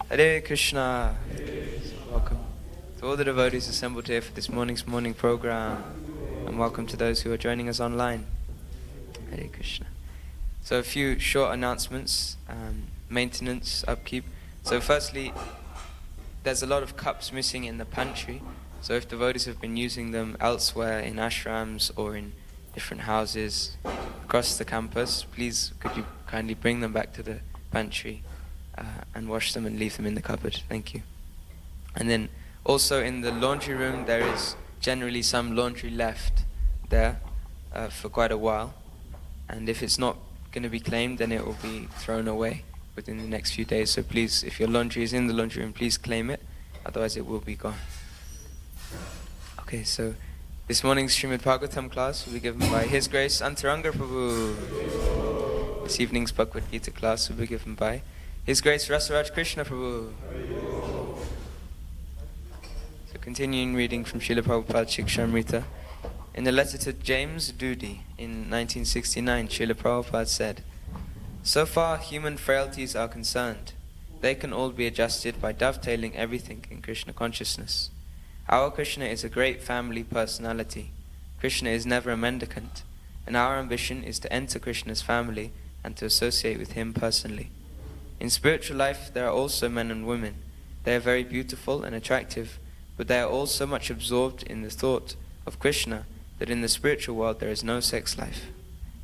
Hare Krishna. Welcome to all the devotees assembled here for this morning's morning program, and welcome to those who are joining us online. Hare Krishna. So a few short announcements, maintenance, upkeep. So firstly, there's a lot of cups missing in the pantry. So if devotees have been using them elsewhere in ashrams or in different houses across the campus, please could you kindly bring them back to the pantry and wash them and leave them in the cupboard. Thank you. And then also in the laundry room there is generally some laundry left there for quite a while, and if it's not going to be claimed, then it will be thrown away within the next few days. So please, if your laundry is in the laundry room, please claim it, otherwise it will be gone. Okay, so this morning's Srimad-Bhagavatam class will be given by His Grace Antaranga Prabhu. This evening's Bhagavad Gita class will be given by His Grace Rasaraj Krishna Prabhu. So continuing reading from Srila Prabhupada Shikshamrita. In the letter to James Doody in 1969, Srila Prabhupada said, "So far human frailties are concerned, they can all be adjusted by dovetailing everything in Krishna consciousness. Our Krishna is a great family personality. Krishna is never a mendicant, and our ambition is to enter Krishna's family and to associate with him personally. In spiritual life there are also men and women. They are very beautiful and attractive, but they are all so much absorbed in the thought of Krishna that in the spiritual world there is no sex life.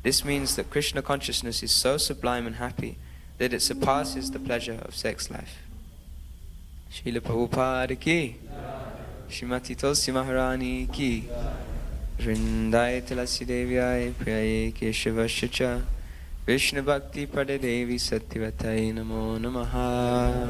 This means that Krishna consciousness is so sublime and happy that it surpasses the pleasure of sex life." Srila Prabhupada ki, Srimati Tulsi Maharani ki, Vrindaya Tulasi Devyaya Priyaye Keshavasya cha, Vishnu Bhakti Pada Devi Satyavatay Namo Namaha.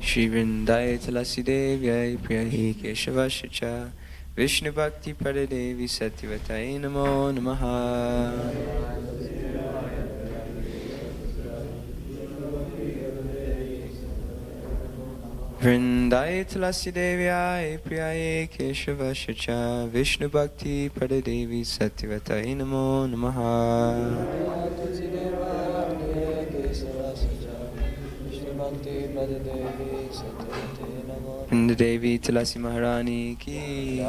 Shri Vrindaya Tulasi Devyaya Priyaye Keshavasya cha, Vishnu Bhakti Pada Devi Satyavatay Namo Namaha. Vrindaya Tulasi Devyaya Priyaye Keshavasya cha, Vishnu Bhakti Pada Devi Satyavatay Namo Namaha. Vrinda Devi Tulasi Maharani ki.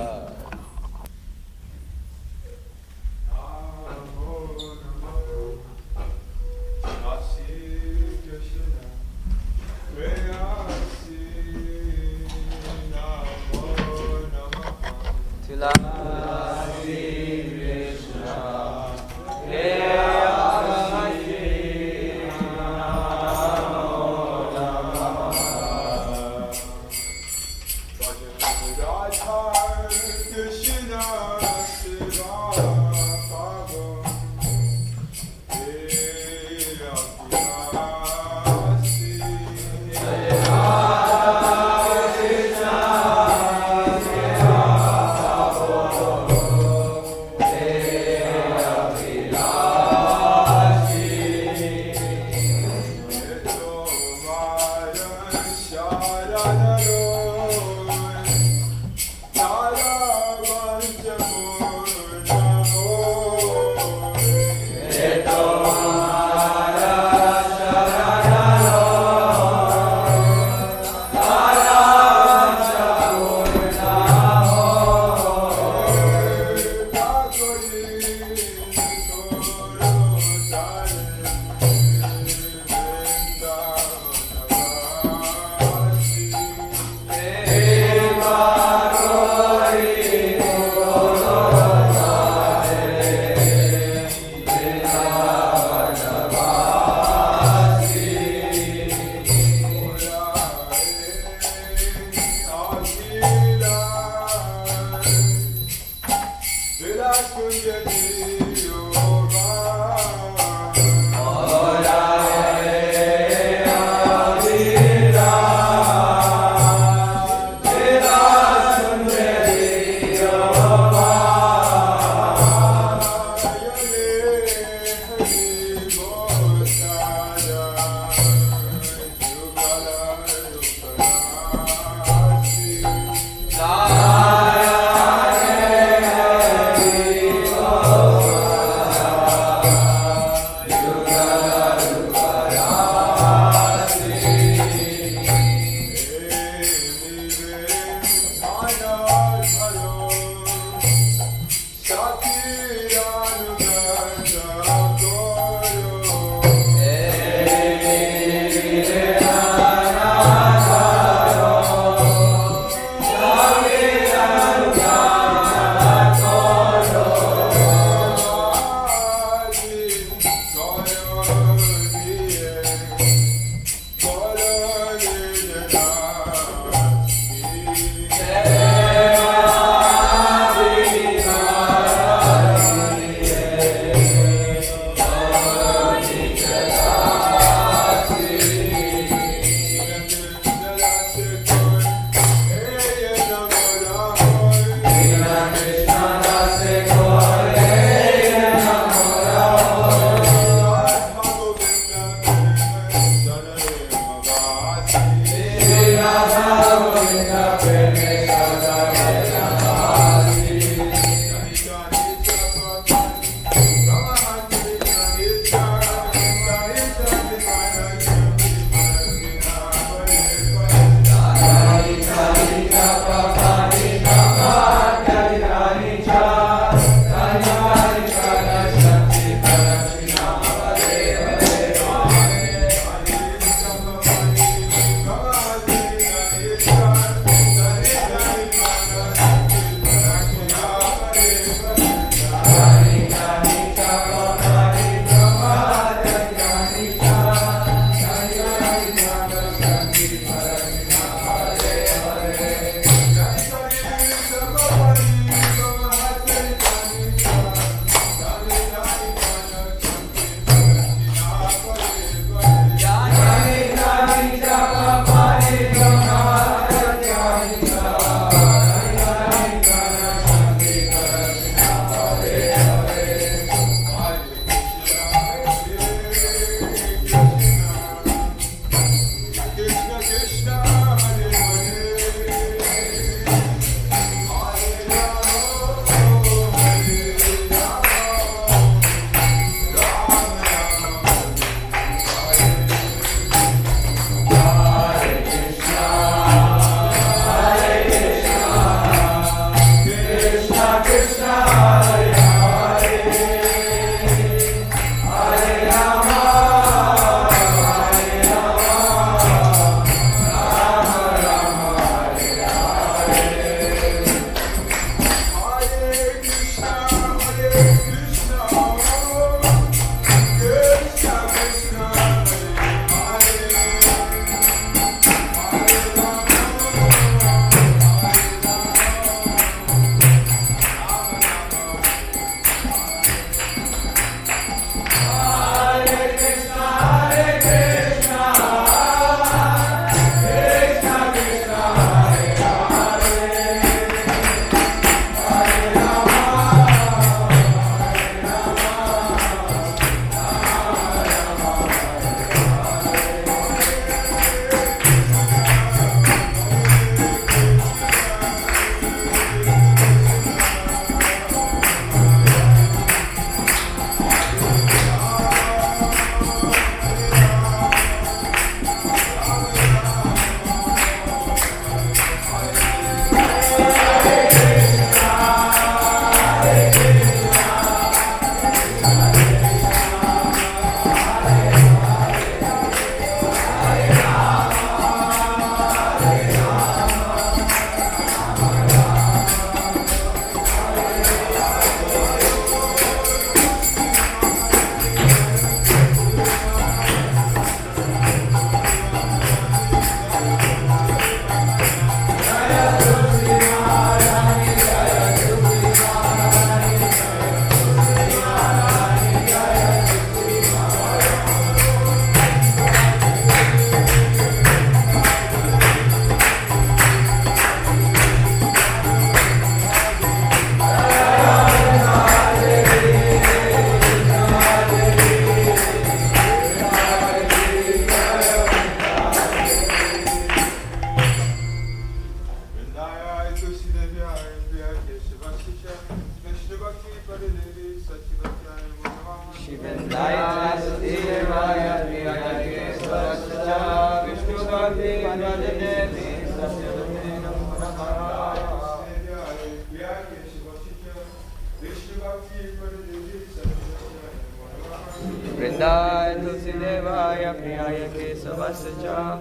Vrindaya Tulsi Devaya Priyaya Kesavasya Cha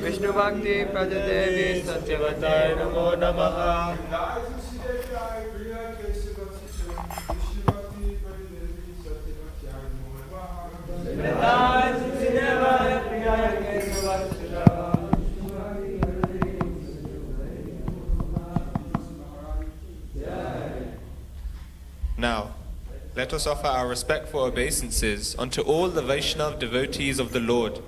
Vishnu Bhakti Prajadevi Satyavataya Namo Namaha. Vrindaya Tulsi Devaya Priyaya Kesavasya Cha. Now, let us offer our respectful obeisances unto all the Vaishnav devotees of the Lord,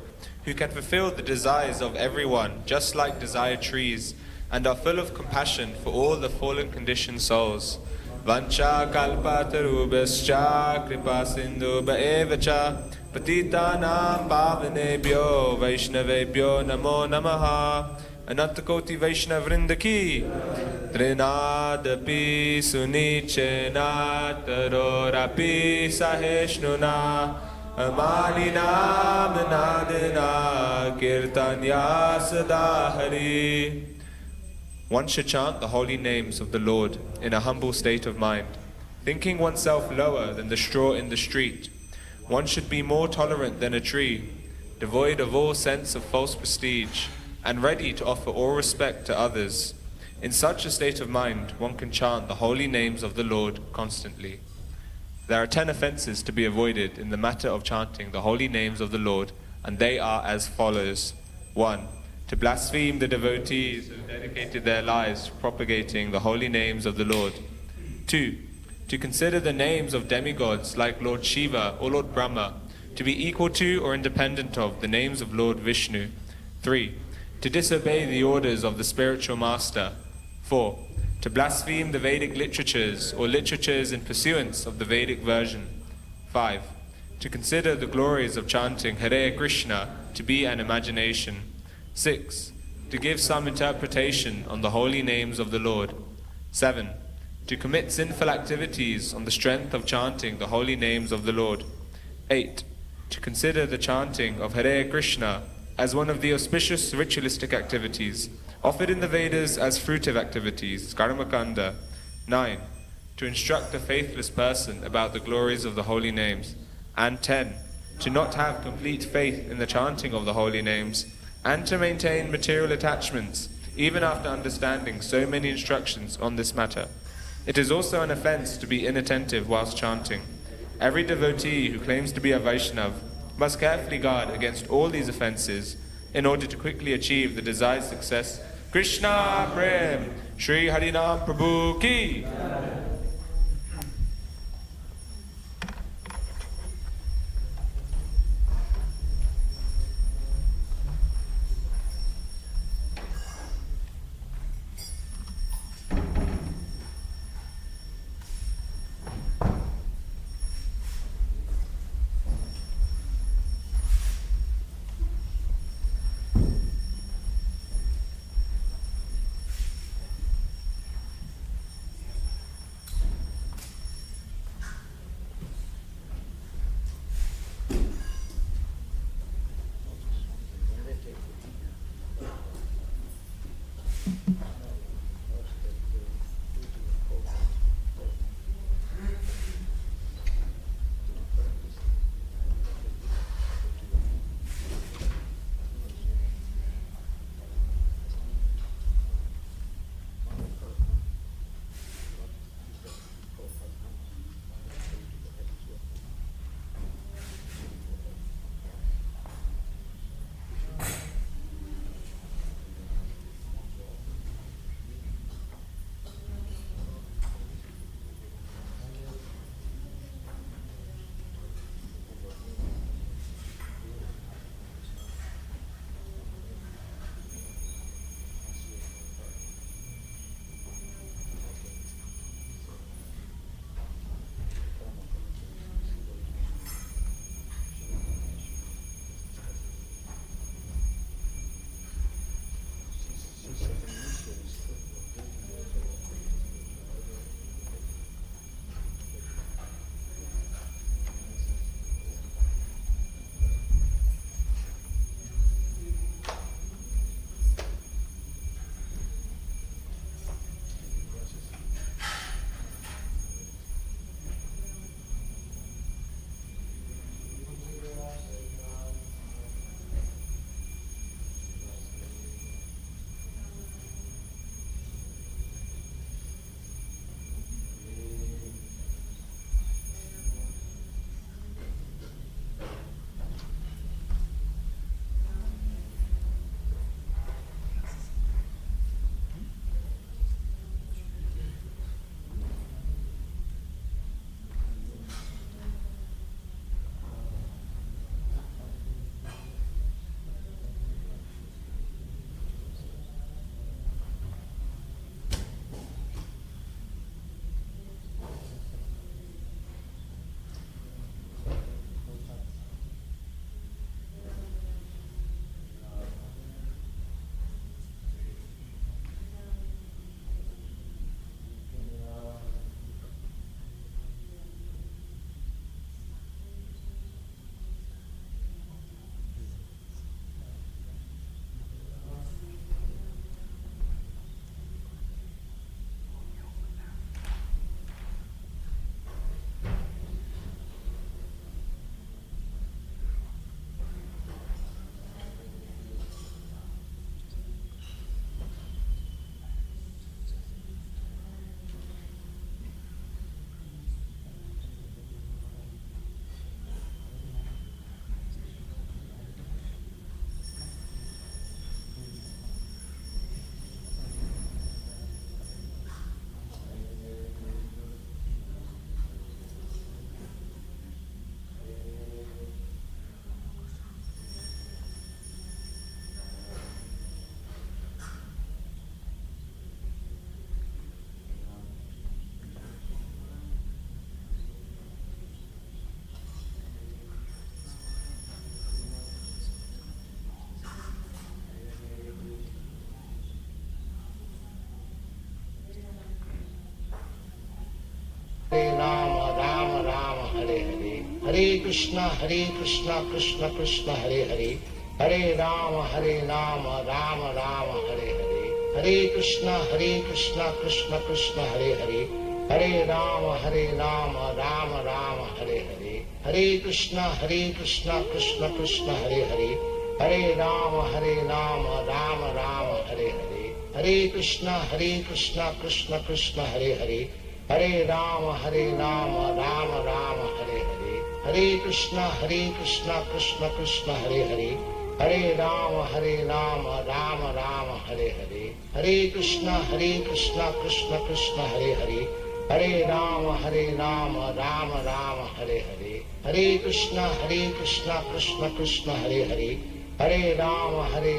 who can fulfill the desires of everyone just like desire trees, and are full of compassion for all the fallen conditioned souls. Vancha kalpatarubhascha kripa sindhubha evacha patitanam pavanebhyo vaishnavebhyo namo namaha. Anantakoti Vaishnav Vrinda ki Trinadapi Sunichena Tarorapi Saheshnuna Amalina Manadina Kirtanya Sadahari. One should chant the holy names of the Lord in a humble state of mind, thinking oneself lower than the straw in the street. One should be more tolerant than a tree, devoid of all sense of false prestige, and ready to offer all respect to others. In such a state of mind, one can chant the holy names of the Lord constantly. There are 10 offenses to be avoided in the matter of chanting the holy names of the Lord, and they are as follows. 1. To blaspheme the devotees who dedicated their lives to propagating the holy names of the Lord. 2. To consider the names of demigods like Lord Shiva or Lord Brahma to be equal to or independent of the names of Lord Vishnu. 3. To disobey the orders of the spiritual master. 4. To blaspheme the Vedic literatures or literatures in pursuance of the Vedic version. 5. To consider the glories of chanting Hare Krishna to be an imagination. 6. To give some interpretation on the holy names of the Lord. 7. To commit sinful activities on the strength of chanting the holy names of the Lord. 8. To consider the chanting of Hare Krishna as one of the auspicious ritualistic activities, offered in the Vedas as fruitive activities, karmakanda. 9. To instruct a faithless person about the glories of the holy names. And 10. To not have complete faith in the chanting of the holy names, and to maintain material attachments, even after understanding so many instructions on this matter. It is also an offense to be inattentive whilst chanting. Every devotee who claims to be a Vaishnav must carefully guard against all these offenses in order to quickly achieve the desired success. Krishna Prem, Shri Harinam Prabhu Ki. Ram Ram Hare Hare, Hare Krishna Krishna Krishna Hare Hare, Hare Ram Ram Ram Hare Hare, Hare Krishna Krishna Krishna Hare Hare, Hare Ram Ram Ram Hare Hare, Hare Krishna Krishna Krishna Hare Hare, Hare Ram Ram Ram Hare Hare, Hare Krishna Krishna Krishna Hare Hare, Hare Ram Ram Ram Hare Hare, Hare Krishna Krishna Krishna Hare Hare, Hare Ram Ram Ram Hare Hare, Hare Krishna Krishna Krishna Hare Hare, Hare Ram Ram Ram Hare Hare, Hare Krishna Krishna Krishna Hare Hare, Hare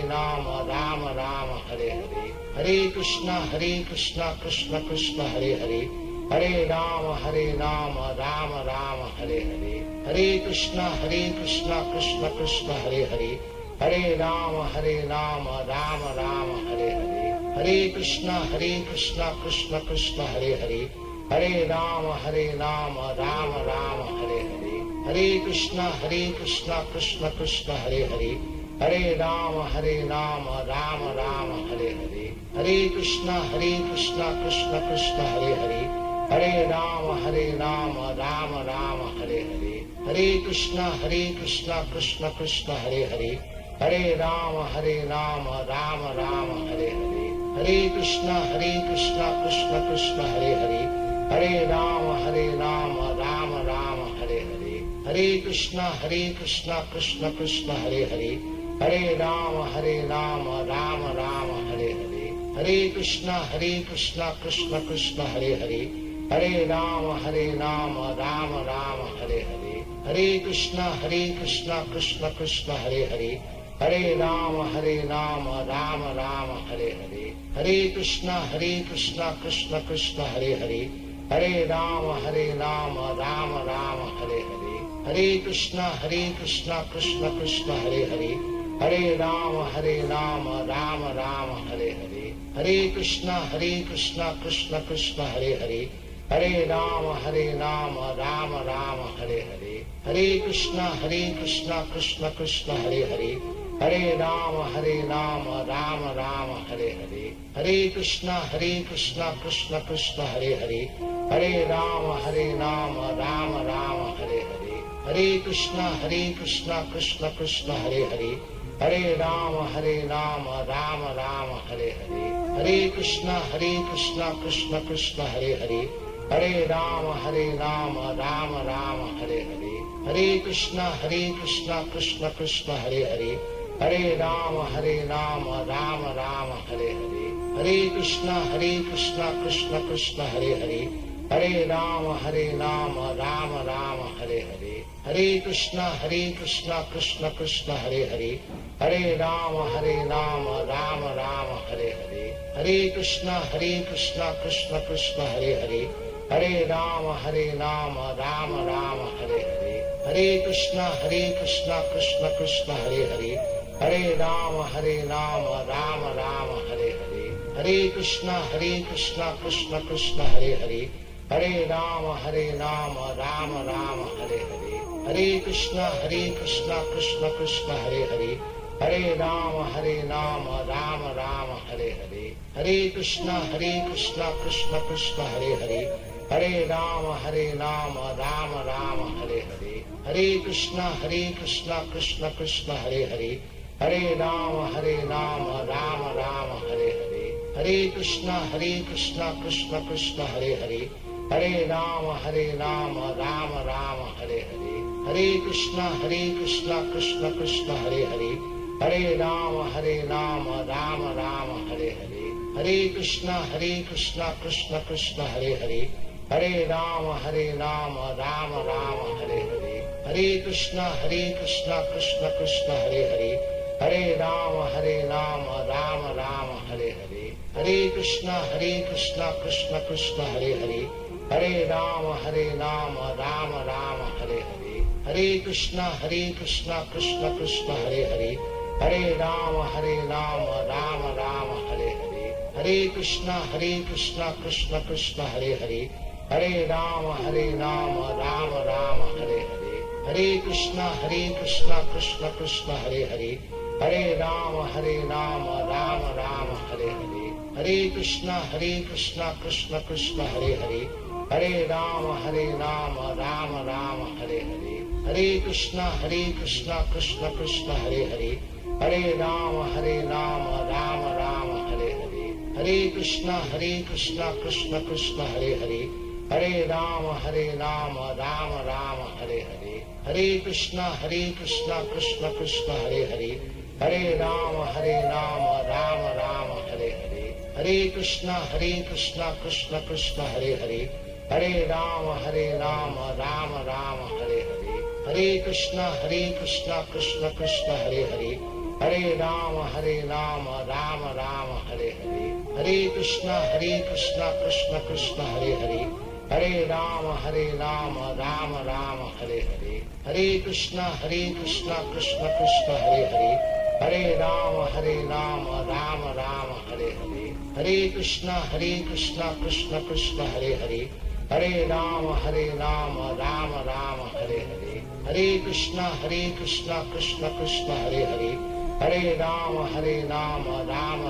Ram Ram Ram Hare Hare, Hare Krishna Krishna Krishna Hare Hare, Hare Ram Ram Ram Hare Hare, Hare Krishna Krishna Krishna Hare Hare, Hare Ram Ram Ram Hare Hare, Hare Krishna Krishna Krishna Hare Hare, Hare Ram Ram Ram Hare Hare, Hare Krishna Krishna Krishna Hare Hare, Hare Ram Ram Ram Hare Hare, Hare Krishna Krishna Krishna Hare Hare, Hare Ram Ram Ram Hare Hare, Hare Krishna Krishna Krishna Hare Hare, Hare Ram Ram Ram Hare Hare, Hare Krishna Krishna Krishna Hare Hare, Hare Ram Ram Ram Hare Hare, Hare Krishna Krishna Krishna Hare Hare, Hare Ram Ram Ram Hare Hare, Hare Krishna Krishna Krishna Hare Hare, Hare Ram Ram Ram Hare Hare, Hare Krishna Krishna Krishna Hare Hare, Hare Ram Ram Ram Hare Hare, Hare Krishna Krishna Krishna Hare Hare, Hare Ram Ram Ram Hare Hare, Hare Krishna Krishna Krishna Hare Hare, Hare Ram Ram Ram Hare Hare, Hare Krishna Krishna Krishna Hare Hare, Hare Ram Ram Ram Hare Hare, Hare Krishna Krishna Krishna Hare Hare, Hare Ram Ram Ram Hare Hare, Hare Krishna Krishna Krishna Hare Hare, Hare Ram Ram Ram Hare Hare, Hare Krishna Krishna Krishna Hare Hare, Hare Ram Ram Ram Hare Hare, Hare Krishna Krishna Krishna Hare Hare, Hare Ram Ram Ram Hare Hare, Hare Krishna Krishna Krishna Hare Hare, Hare Ram Ram Ram Hare Hare, Hare Krishna Krishna Krishna Hare Hare, Hare Ram Ram Ram Hare Hare, Hare Krishna Krishna Krishna Hare Hare, Hare Ram Ram Ram Hare Hare, Hare Krishna Krishna Krishna Hare Hare, Hare Ram Ram Ram Hare Hare, Hare Krishna Krishna Krishna Hare Hare, Hare Ram Ram Ram Hare Hare, Hare Krishna Krishna Krishna Hare Hare, Hare Ram Ram Ram Hare Hare, Hare Krishna Krishna Krishna Hare Hare, Hare Ram Ram Ram Hare Hare, Hare Krishna Krishna Krishna Hare Hare, Hare Ram Ram Ram Hare Hare, Hare Krishna Krishna Krishna Hare Hare, Hare Ram Ram Ram Hare Hare, Hare Krishna Krishna Krishna Hare Hare, Hare Ram Ram Ram Hare Hare, Hare Krishna Krishna Krishna Hare Hare, Hare Ram Ram Ram Hare Hare, Hare Krishna Krishna Krishna Hare Hare, Hare Ram Ram Ram Hare Hare, Hare Krishna Krishna Krishna Hare Hare, Hare Ram Ram Ram Hare Hare, Hare Krishna Krishna Krishna Hare Hare, Hare Ram Ram Ram Hare Hare, Hare Krishna Krishna Krishna Hare Hare, Hare Ram Ram Ram Hare Hare, Hare Krishna Krishna Krishna Hare Hare, Hare Ram Ram Ram Hare Hare, Hare Krishna Krishna Krishna Hare Hare, Hare Ram Ram Ram Hare Hare, Hare Krishna Krishna Krishna Hare Hare, Hare Ram Ram Ram Hare Hare, Hare Krishna Krishna Krishna Hare Hare, Hare Ram Ram Ram Hare Hare, Hare Krishna Krishna Krishna Hare Hare, Hare Ram Ram Ram Hare Hare, Hare Krishna Krishna Krishna Hare Hare, Hare Ram Ram Ram Hare Hare, Hare Krishna Krishna Krishna Hare Hare, Hare Ram Ram Ram Hare Hare, Hare Krishna Krishna Krishna Hare Hare, Hare Ram Ram Ram Hare Hare, Hare Krishna Krishna Krishna Hare Hare, Hare Ram Ram Ram Hare Hare, Hare Krishna Krishna Krishna Hare Hare, Hare Ram Ram Ram Hare Hare, Hare Krishna Krishna Krishna Hare Hare, Hare Ram Ram Ram Hare Hare, Hare Krishna Krishna Krishna Hare Hare, Hare Ram Ram Ram Hare Hare, Hare Krishna Krishna Krishna Hare Hare, Hare Ram Ram Ram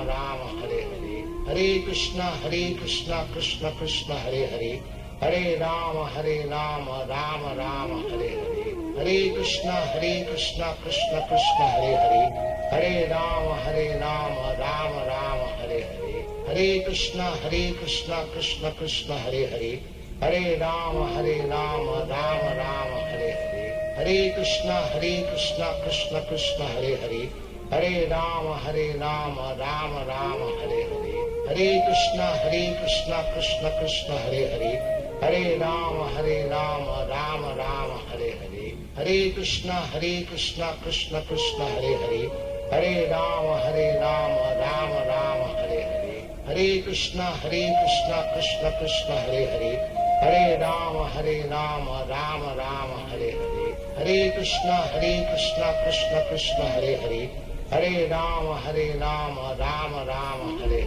Hare Hare, Hare Krishna Krishna Krishna Hare Hare, Hare Ram Ram Ram Hare Hare, Hare Krishna Krishna Krishna Hare Hare, Hare Ram Ram Ram Hare Hare, Hare Krishna Krishna Krishna Hare Hare, Hare Ram Ram Ram Hare Hare, Hare Krishna Krishna Krishna Hare Hare, Hare Ram Ram Ram Hare Hare, Hare Krishna Krishna Krishna Hare Hare, Hare Ram Ram Ram Hare Hare, Hare Krishna Krishna Krishna Hare Hare, Hare Ram Ram Ram Hare Hare, Hare Krishna Krishna Krishna Hare Hare, Hare Ram Ram Ram Hare Hare, Hare Krishna Krishna Krishna Hare Hare, Hare Ram Ram Ram Hare Hare, Hare Krishna Krishna Krishna Hare Hare, Hare Ram Ram Ram Hare Hare, Hare Krishna Krishna Krishna Hare Hare, Hare Ram Ram Ram Hare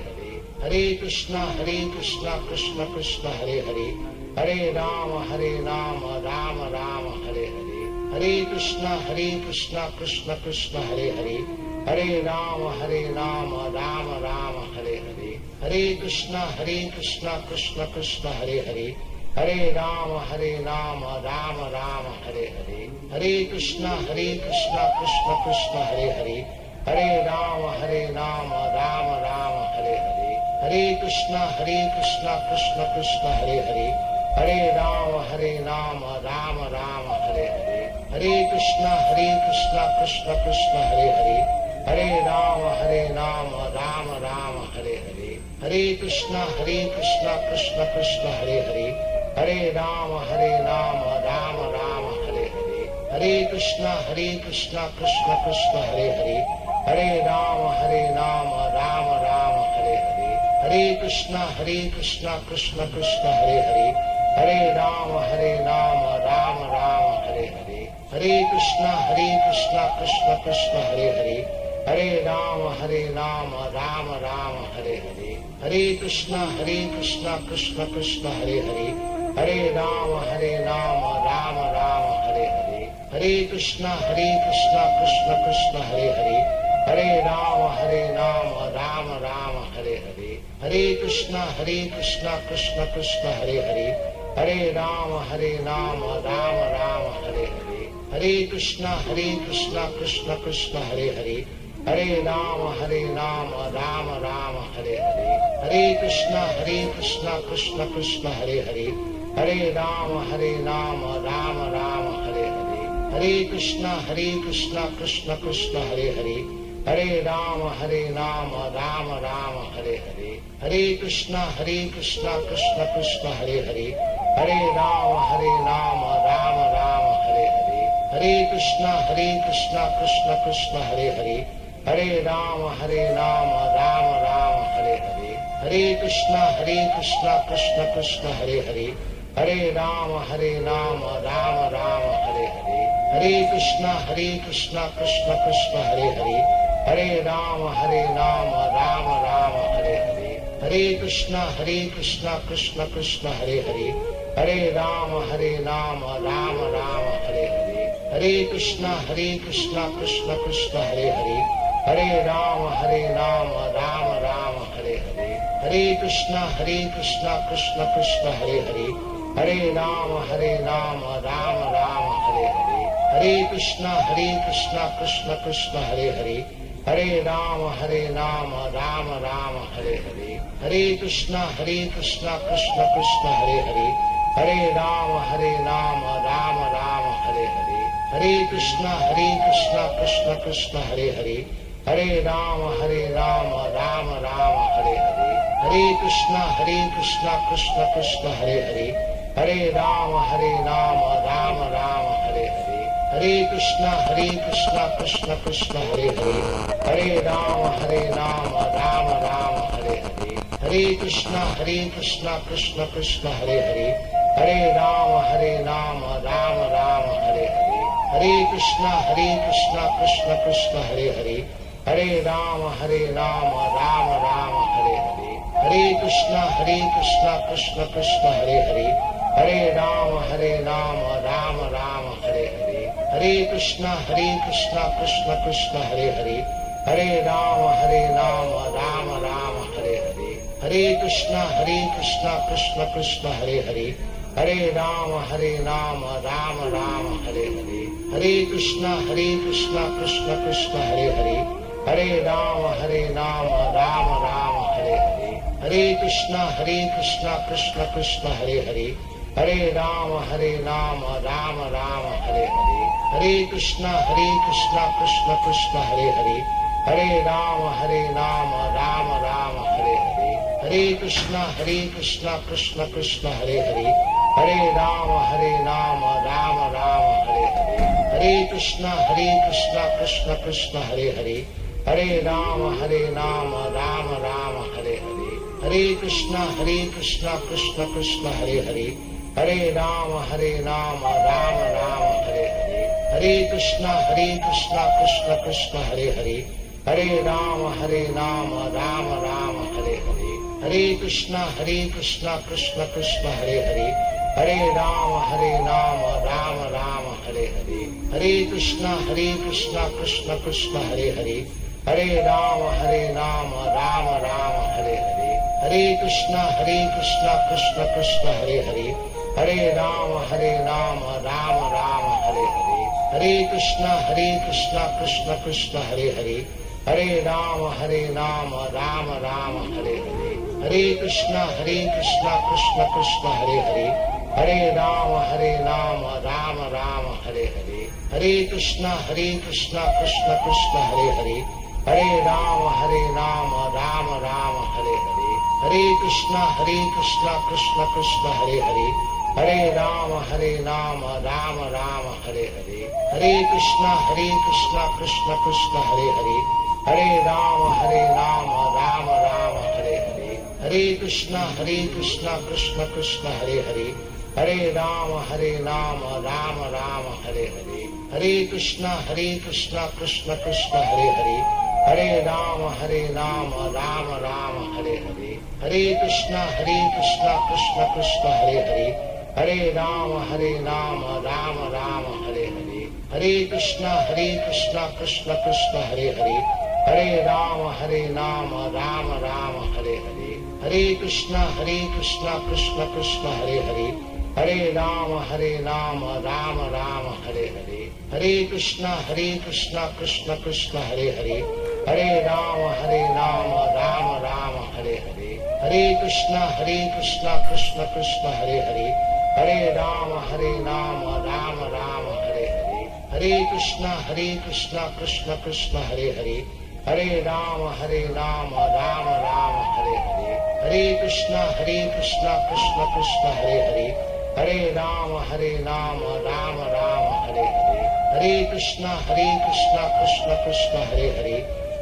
Hare, Hare Krishna Krishna Krishna Hare Hare, Hare Ram Ram Ram Hare Hare, Hare Krishna Krishna Krishna Hare Hare, Hare Ram Ram Ram Hare Hare, Hare Krishna Krishna Krishna Hare Hare, Hare Ram Ram Ram Hare Hare, Hare Krishna Krishna Krishna Hare Hare, Hare Ram Ram Ram Hare Hare, Hare Krishna Krishna Krishna Hare Hare, Hare Ram Ram Ram Hare Hare, Hare Krishna Krishna Krishna Hare Hare, Hare Ram Ram Ram Hare Hare, Hare Krishna Krishna Krishna Hare Hare, Hare Ram Ram Ram Hare Hare, Hare Krishna Krishna Krishna Hare Hare, Hare Ram Ram Ram Hare Hare, Hare Krishna Krishna Krishna Hare Hare, Hare Ram Ram Ram Hare Hare, Hare Krishna Krishna Krishna Hare Hare, Hare Ram Ram Ram Hare Hare, Hare Krishna Krishna Krishna Hare Hare, Hare Ram Ram Ram Hare Hare, Hare Krishna Krishna Krishna Hare Hare, Hare Ram Ram Ram Hare Hare, Hare Krishna Krishna Krishna Hare Hare, Hare Ram Ram Ram Hare Hare, Hare Krishna Krishna Krishna Hare Hare, Hare Ram Ram Ram Hare Hare, Hare Krishna Krishna Krishna Hare Hare, Hare Ram Ram Ram Hare Hare, Hare Krishna Krishna Krishna Hare Hare, Hare Ram Ram Ram Hare Hare, Hare Krishna Krishna Krishna Hare Hare, Hare Ram Ram Ram Hare Hare, Hare Krishna Krishna Krishna Hare Hare, Hare Ram Ram Ram Hare Hare, Hare Krishna Krishna Krishna Hare Hare, Hare Ram Ram Ram Hare Hare, Hare Krishna Krishna Krishna Hare Hare, Hare Ram Ram Ram Hare Hare, Hare Krishna Krishna Krishna Hare Hare, Hare Ram Ram Ram Hare Hare, Hare Krishna Krishna Krishna Hare Hare, Hare Ram Ram Ram Hare Hare, Hare Krishna Krishna Krishna Hare Hare, Hare Ram Ram Ram Hare Hare, Hare Krishna Krishna Krishna Hare Hare, Hare Ram Ram Ram Hare Hare, Hare Krishna Krishna Krishna Hare Hare, Hare Ram Ram Ram Hare Hare, Hare Krishna Krishna Krishna Hare Hare, Hare Ram Ram Ram Hare Hare, Hare Krishna Krishna Krishna Hare Hare, Hare Ram Ram Ram Hare Hare, Hare Krishna Krishna Krishna Hare Hare, Hare Ram Ram Ram Hare Hare, Hare Krishna Krishna Krishna Hare Hare, Hare Ram Ram Ram Hare Hare, Hare Krishna Krishna Krishna Hare Hare, Hare Ram Ram Ram Hare Hare, Hare Krishna Krishna Krishna Hare Hare, Hare Ram Ram Ram Hare Hare, Hare Krishna Krishna Krishna Hare Hare, Hare Ram Ram Ram Hare Hare, Hare Krishna Krishna Krishna Hare Hare, Hare Ram Ram Ram Hare Hare, Hare Krishna Krishna Krishna Hare Hare, Hare Ram Ram Ram Hare Hare, Hare Krishna Krishna Krishna Hare Hare, Hare Ram Ram Ram Hare Hare, Hare Krishna Krishna Krishna Hare Hare, Hare Ram Ram Ram Hare Hare, Hare Krishna Krishna Krishna Hare Hare, Hare Ram Ram Ram Hare Hare, Hare Krishna Krishna Krishna Hare Hare, Hare Ram Ram Ram Hare Hare, Hare Krishna Krishna Krishna Hare Hare, Hare Ram Ram Ram Hare Hare, Hare Krishna Krishna Krishna Hare Hare, Hare Ram Ram Ram Hare Hare, Hare Krishna Krishna Krishna Hare Hare, Hare Ram Ram Ram Hare Hare, Hare Krishna Krishna Krishna Hare Hare, Hare Ram Ram Ram Hare Hare, Hare Krishna Krishna Krishna Hare Hare, Hare Ram Ram Ram Hare Hare, Hare Krishna Krishna Krishna Hare Hare, Hare Ram Ram Ram Hare Hare, Hare Krishna Krishna Krishna Hare Hare, Hare Ram Ram Ram Hare Hare, Hare Krishna Krishna Krishna Hare Hare, Hare Ram Ram Ram Hare Hare, Hare Krishna Krishna Krishna Hare Hare, Hare Ram Ram Ram Hare Hare, Hare Krishna Krishna Krishna Hare Hare, Hare Ram Ram Ram Hare Hare, Hare Krishna Krishna Krishna Hare Hare, Hare Ram Ram Ram Hare Hare, Hare Krishna Krishna Krishna Hare Hare, Hare Ram Ram Ram Hare Hare, Hare Krishna Krishna Krishna Hare Hare, Hare Ram Ram Ram Hare Hare, Hare Krishna Krishna Krishna Hare Hare, Hare Ram Ram Ram Hare Hare, Hare Krishna Krishna Krishna Hare Hare, Hare Ram Ram Ram Hare Hare, Hare Krishna Krishna Krishna Hare Hare, Hare Ram Ram Ram Hare Hare, Hare Krishna Krishna Krishna Hare Hare, Hare Ram Ram Ram Hare Hare, Hare Krishna Krishna Krishna Hare Hare,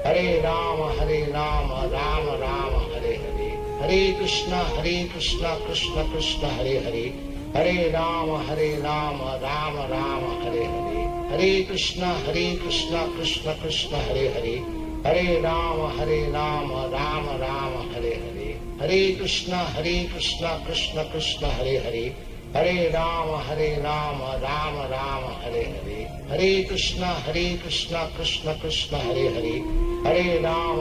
Hare Ram Ram Ram Hare Hare, Hare Krishna Krishna Krishna Hare Hare, Hare Ram Ram Ram Hare Hare, Hare Krishna Krishna Krishna Hare Hare, Hare Ram Ram Ram Hare Hare, Hare Krishna Krishna Krishna Hare Hare, Hare Ram Ram Ram Hare Hare, Hare Krishna Krishna Krishna Hare Hare, Hare Ram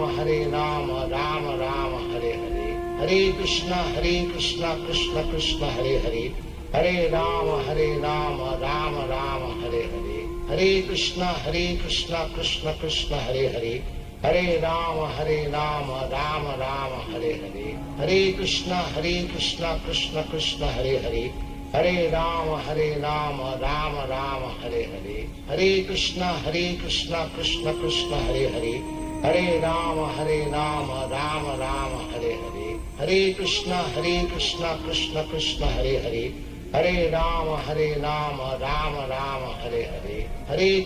Ram Ram Hare Hare, Hare Krishna Krishna Krishna Hare Hare, Hare Ram Ram Ram Hare Hare, Hare Krishna Krishna Krishna Hare Hare, Hare Ram Ram Ram Hare Hare, Hare Krishna Krishna Krishna Hare Hare, Hare Ram Ram Ram Hare Hare, Hare Krishna Krishna Krishna Hare Hare, Hare Ram Ram Ram Hare Hare, Hare Krishna Krishna Krishna Hare Hare, Hare Ram Ram Ram Hare Hare, Hare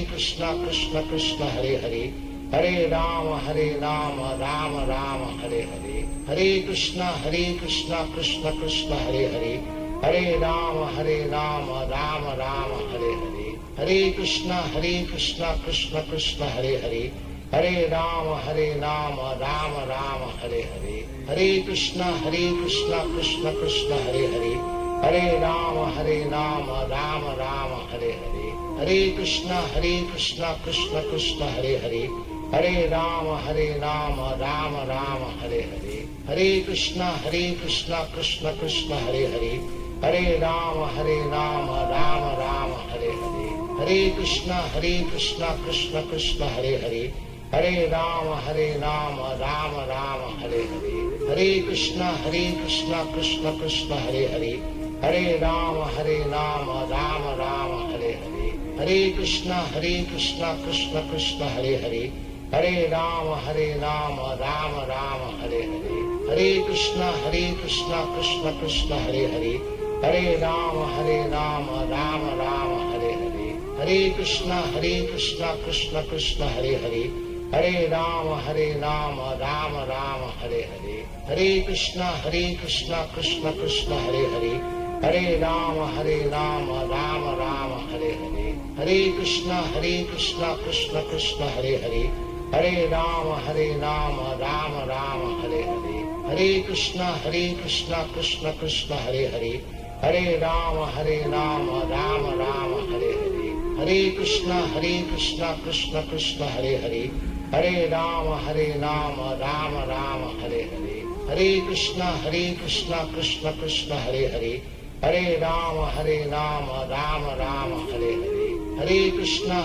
Krishna Krishna Krishna Hare Hare, Hare Ram Ram Ram Hare Hare, Hare Krishna Krishna Krishna Hare Hare, Hare Ram Ram Ram Hare Hare, Hare Krishna Krishna Krishna Hare Hare, Hare Ram Ram Ram Hare Hare, Hare Krishna Krishna Krishna Hare Hare, Hare Ram Ram Ram Hare Hare, Hare Krishna Krishna Krishna Hare Hare, Hare Ram Ram Ram Hare Hare, Hare Krishna Krishna Krishna Hare Hare, Hare Ram Ram Ram Hare Hare, Hare Krishna Krishna Krishna Hare Hare, Hare Ram Ram Ram Hare Hare, Hare Krishna Krishna Krishna Hare Hare, Hare Ram Ram Ram Hare Hare, Hare Krishna Krishna Krishna Hare Hare, Hare Ram Ram Ram Hare Hare, Hare Krishna Krishna Krishna Hare Hare, Hare Ram Ram Ram Hare Hare, Hare Krishna Krishna Krishna Hare Hare, Hare Ram Ram Ram Hare Hare, Hare Krishna Krishna Krishna Hare Hare, Hare Ram Ram Ram Hare Hare, Hare Krishna Krishna Krishna Hare Hare, Hare Ram Ram Ram Hare Hare, Hare Krishna Krishna Krishna Hare Hare, Hare Ram Ram Ram Hare Hare, Hare Krishna Krishna Krishna Hare Hare, Hare Ram Ram Ram Hare Hare, Hare Krishna Krishna Krishna Hare Hare, Hare Ram Ram Ram Hare Hare, Hare Krishna Krishna Krishna Hare Hare, Hare Ram Ram Ram Hare Hare, Hare Krishna Krishna Krishna Hare Hare, Hare Ram Ram Ram Hare Hare, Hare Krishna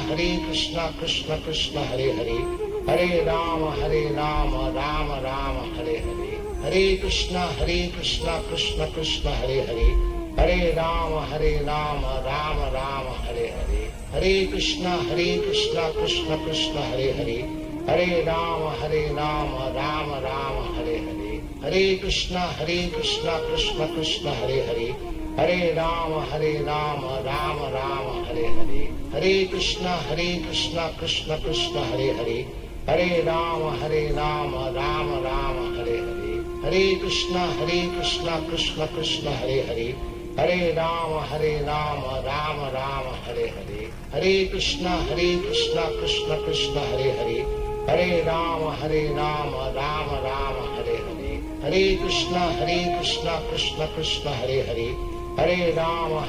Krishna Krishna Hare Hare, Hare Ram Ram Ram Hare Hare, Hare Krishna Krishna Krishna Hare Hare, Hare Ram Ram Ram Hare Hare, Hare Krishna Krishna Krishna Hare Hare, Hare Ram Ram Ram Hare Hare, Hare Krishna Krishna Krishna Hare Hare, Hare Ram Ram Ram Hare Hare, Hare Krishna Krishna Krishna Hare Hare, Hare Ram Ram Ram Hare Hare, Hare Krishna Krishna Krishna Hare Hare, Hare Ram Ram Ram Hare Hare, Hare Krishna Krishna Krishna Hare Hare,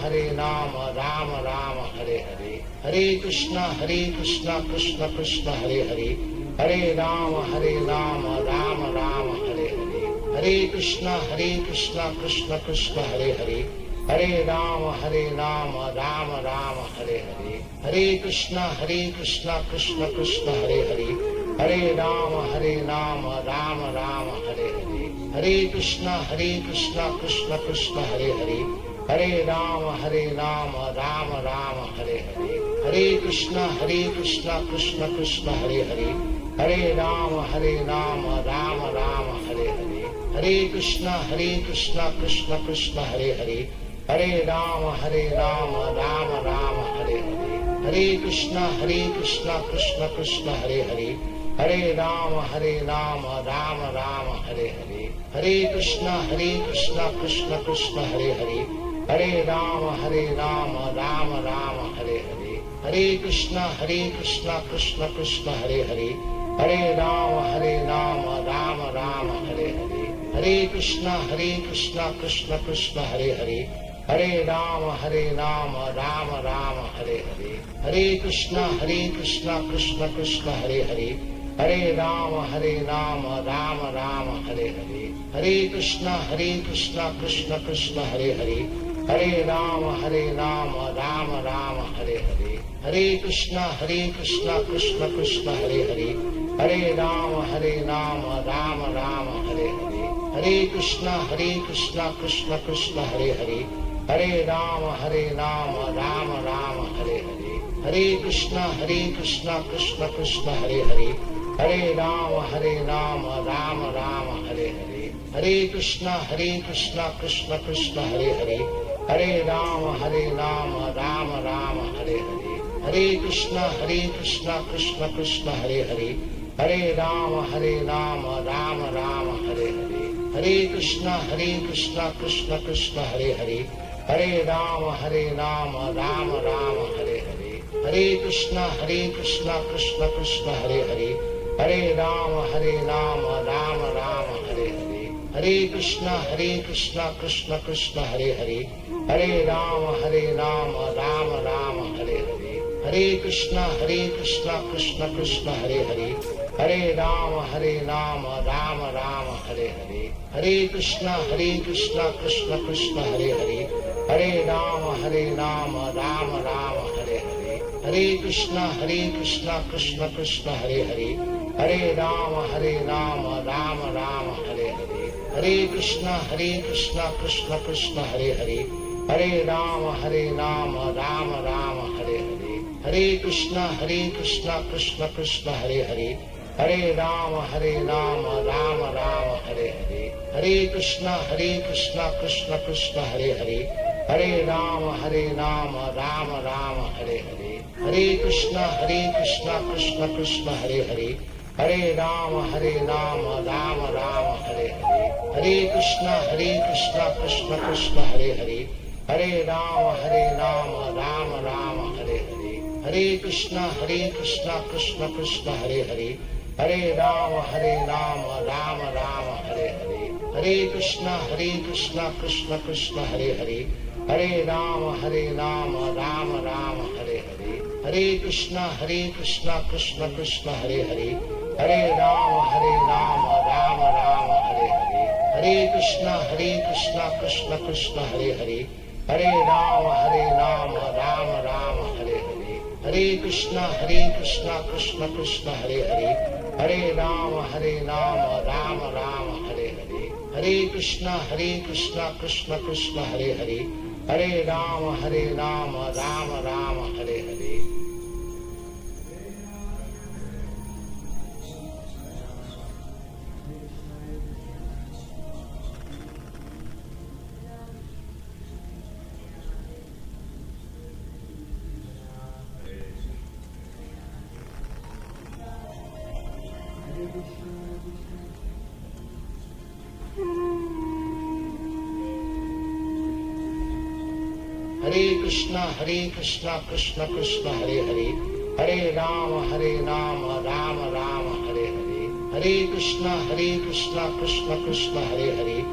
Hare Ram Ram Ram Hare Hare, Hare Krishna Krishna Krishna Hare Hare, Hare Ram Ram Ram Hare Hare, Hare Krishna Krishna Krishna Hare Hare, Hare Ram Ram Ram Hare Hare, Hare Krishna Krishna Krishna Hare Hare, Hare Ram Ram Ram Hare Hare, Hare Krishna Krishna Krishna Hare Hare, Hare Ram Ram Ram Hare Hare, Hare Krishna Krishna Krishna Hare Hare, Hare Ram Ram Ram Hare Hare, Hare Krishna Krishna Krishna Hare Hare, Hare Ram Ram Ram Hare Hare, Hare Krishna Krishna Krishna Hare Hare, Hare Ram Ram Ram Hare Hare, Hare Krishna Krishna Krishna Hare Hare, Hare Ram Ram Ram Hare Hare, Hare Krishna Krishna Krishna Hare Hare, Hare Ram Ram Ram Hare Hare, Hare Krishna Krishna Krishna Hare Hare, Hare Ram Ram Ram Hare Hare, Hare Krishna Krishna Krishna Hare Hare, Hare Ram Ram Ram Hare Hare, Hare Krishna Krishna Krishna Hare Hare, Hare Ram Ram Ram Hare Hare, Hare Krishna Krishna Krishna Hare Hare, Hare Ram Ram Ram Hare Hare, Hare Krishna Krishna Krishna Hare Hare, Hare Ram Ram Ram Hare Hare, Hare Krishna Krishna Krishna Hare Hare, Hare Ram Ram Ram Hare Hare, Hare Krishna Krishna Krishna Hare Hare, Hare Ram Ram Ram Hare Hare, Hare Krishna Krishna Krishna Hare Hare, Hare Ram Ram Ram Hare Hare, Hare Krishna Krishna Krishna Hare Hare, Hare Ram Ram Ram Hare Hare, Hare Krishna Krishna Krishna Hare Hare, Hare Ram Ram Ram Hare Hare, Hare Krishna Krishna Krishna Hare Hare, Hare Ram Ram Ram Hare Hare, Hare Krishna Krishna Krishna Hare Hare, Hare Ram Ram Ram Hare Hare, Hare Krishna Krishna Krishna Hare Hare, Hare Ram Ram Ram Hare Hare, Hare Krishna Krishna Krishna Hare Hare, Hare Ram Ram Ram Hare Hare, Hare Krishna Krishna Krishna Hare Hare, Hare Ram Ram Ram Hare Hare, Hare Krishna Krishna Krishna Hare Hare, Hare Ram Ram Ram Hare Hare, Hare Krishna Krishna Krishna Hare Hare, Hare Ram Ram Ram Hare Hare, Hare Krishna Krishna Krishna Hare Hare, Hare Ram Ram Ram Hare Hare, Hare Krishna Krishna Krishna Hare Hare, Hare Ram Ram Ram Hare Hare, Hare Krishna Krishna Krishna Hare Hare, Hare Ram Ram Ram Hare Hare, Hare Krishna Krishna Krishna Hare Hare, Hare Ram Ram Ram Hare Hare, Hare Krishna Krishna Krishna Hare Hare, Hare Ram Ram Ram Hare Hare, Hare Krishna Krishna Krishna Hare Hare, Hare Ram Ram Ram Hare Hare, Hare Krishna Krishna Krishna Hare Hare, Hare Ram Ram Ram Hare Hare. Hare Krishna Krishna Krishna Hare Hare, Hare Ram Ram Ram Hare Hare, Hare Krishna Krishna Krishna Hare Hare, Hare Ram Ram Ram Hare Hare, Hare Krishna Krishna Krishna Hare Hare,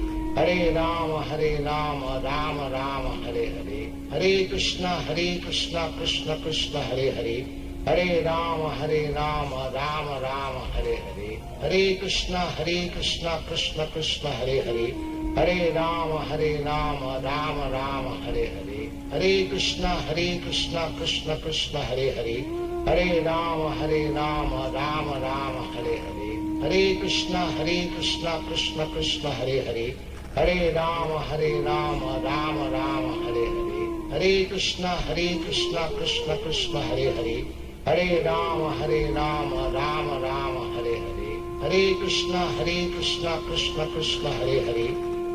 Hare Ram Ram Ram Hare Hare, Hare Krishna Krishna Krishna Hare Hare, Hare Ram Ram Ram Hare Hare, Hare Krishna Krishna Krishna Hare Hare, Hare Ram Ram Ram Hare Hare, Hare Krishna Krishna Krishna Hare Hare, Hare Ram Ram Ram Hare Hare, Hare Krishna Krishna Krishna Hare Hare, Hare Ram Ram Ram Hare Hare, Hare Krishna Krishna Krishna Hare Hare, Hare Ram Ram Ram Hare Hare, Hare Krishna Krishna Krishna Hare Hare,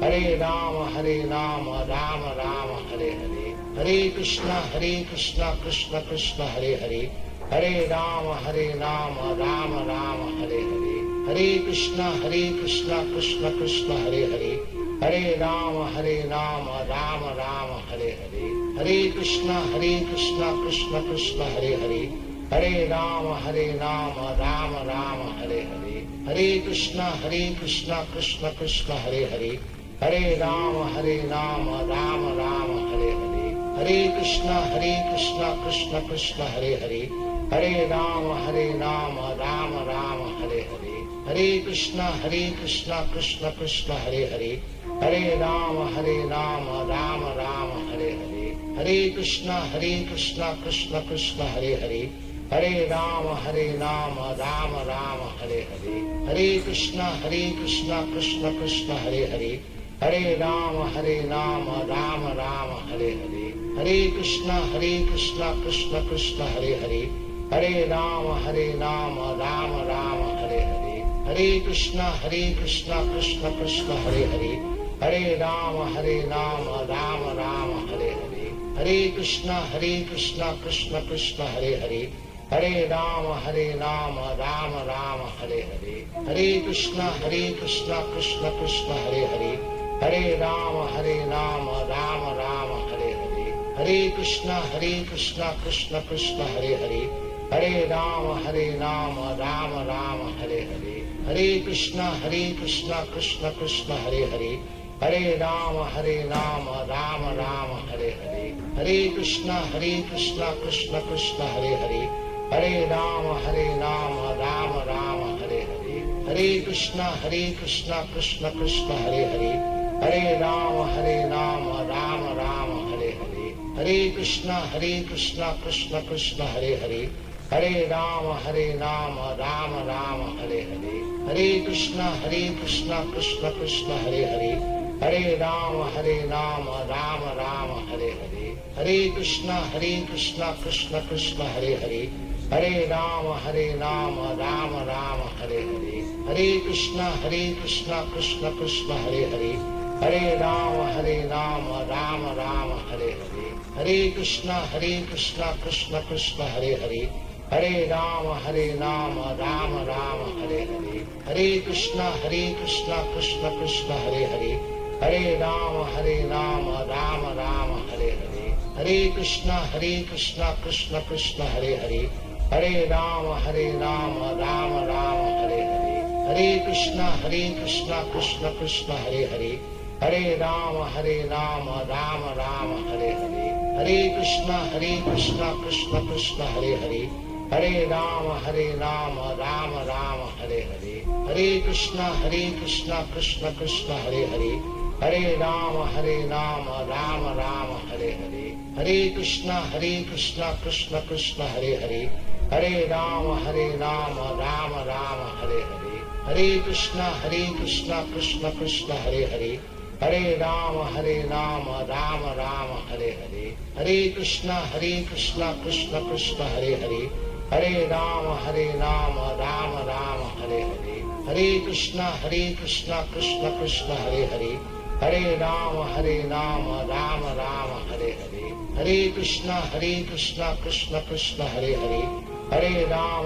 Hare Ram Ram Ram Hare Hare, Hare Krishna Krishna Krishna Hare Hare, Hare Ram Ram Ram Hare Hare, Hare Krishna Krishna Krishna Hare Hare, Hare Ram Ram Ram Hare Hare, Hare Krishna Krishna Krishna Hare Hare, Hare Ram Ram Ram Hare Hare, Hare Krishna Krishna Krishna Hare Hare, Hare Ram Ram Ram Hare Hare, Hare Krishna Krishna Krishna Hare Hare, Hare Ram Ram Ram Hare Hare, Hare Krishna Krishna Krishna Hare Hare, Hare Ram Ram Ram Hare Hare, Hare Krishna Krishna Krishna Hare Hare, Hare Ram Ram Ram Hare Hare, Hare Krishna Krishna Krishna Hare Hare, Hare Ram Ram Ram Hare Hare, Hare Krishna Krishna Krishna Hare Hare, Hare Ram Ram Ram Hare Hare, Hare Krishna Krishna Krishna Hare Hare, Hare Ram Ram Ram Hare Hare, Hare Krishna Krishna Krishna Hare Hare, Hare Ram Ram Ram Hare Hare, Hare Krishna Krishna Krishna Hare Hare, Hare Ram Ram Ram Hare Hare, Hare Krishna Krishna Krishna Hare Hare, Hare Ram Ram Ram Hare Hare, Hare Krishna Krishna Krishna Hare Hare, Hare Ram Ram Ram Hare Hare, Hare Krishna Krishna Krishna Hare Hare, Hare Ram Ram Ram Hare Hare, Hare Krishna Krishna Krishna Hare Hare, Hare Ram Ram Ram Hare Hare, Hare Krishna Krishna Krishna Hare Hare, Hare Ram Ram Ram Hare Hare, Hare Krishna Krishna Krishna Hare Hare, Hare Ram Ram Ram Hare Hare, Hare Krishna Krishna Krishna Hare Hare, Hare Ram Ram Ram Hare Hare, Hare Krishna Krishna Krishna Hare Hare, Hare Ram Ram Ram Hare Hare, Hare Krishna Krishna Krishna Hare Hare, Hare Ram Ram Ram Hare Hare, Hare Krishna Krishna Krishna Hare Hare, Hare Ram Ram Ram Hare Hare, Hare Krishna Krishna Krishna Hare Hare, Hare Ram Ram Ram Hare Hare, Hare Krishna Krishna Krishna Hare Hare, Hare Ram Ram Ram Hare Hare, Hare Krishna Krishna Krishna Hare Hare, Hare Ram Ram Ram Hare Hare, Hare Krishna Krishna Krishna Hare Hare, Hare Ram Ram Ram Hare Hare, Hare Krishna Krishna Krishna Hare Hare, Hare Ram Ram Ram Hare Hare, Hare Krishna Krishna Krishna Hare Hare, Hare Ram Ram Ram Hare Hare, Hare Krishna Krishna Krishna Hare Hare, Hare Ram Ram Ram Hare Hare, Hare Krishna Krishna Krishna Hare Hare, Hare Ram Ram Ram Hare Hare, Hare Krishna Krishna Krishna Hare Hare, Hare Ram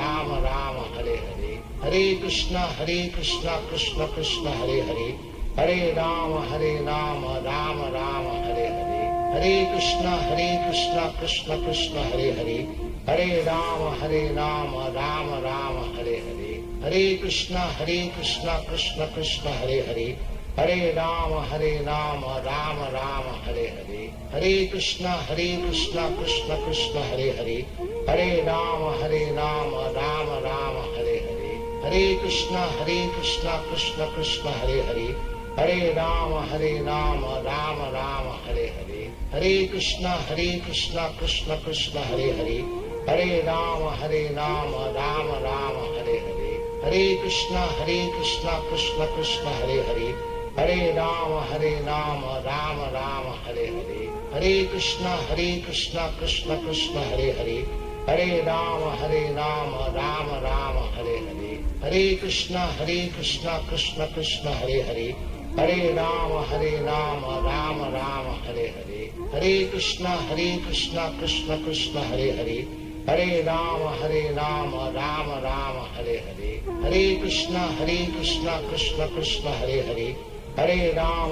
Ram Ram Hare Hare, Hare Krishna Krishna Krishna Hare Hare, Hare Ram Ram Ram Hare Hare, Hare Krishna Krishna Krishna Hare Hare, Hare Ram Ram Ram Hare Hare, Hare Krishna Krishna Krishna Hare Hare, Hare Ram Ram Ram Hare Hare, Hare Krishna Krishna Krishna Hare Hare, Hare Ram Ram Ram Hare Hare, Hare Krishna Krishna Krishna Hare Hare, Hare Ram Ram Ram Hare Hare, Hare Krishna Krishna Krishna Hare Hare, Hare Ram Ram Ram Hare Hare, Hare Krishna Krishna Krishna Hare Hare, Hare Ram Ram Ram Hare Hare, Hare Krishna Krishna Krishna Hare Hare, Hare Ram Ram Ram Hare Hare, Hare Krishna Krishna Krishna Hare Hare, Hare Ram Ram Ram Hare Hare, Hare Krishna Krishna Krishna Hare Hare, Hare Ram Ram Ram Hare Hare, Hare Krishna Krishna Krishna Hare Hare, Hare Ram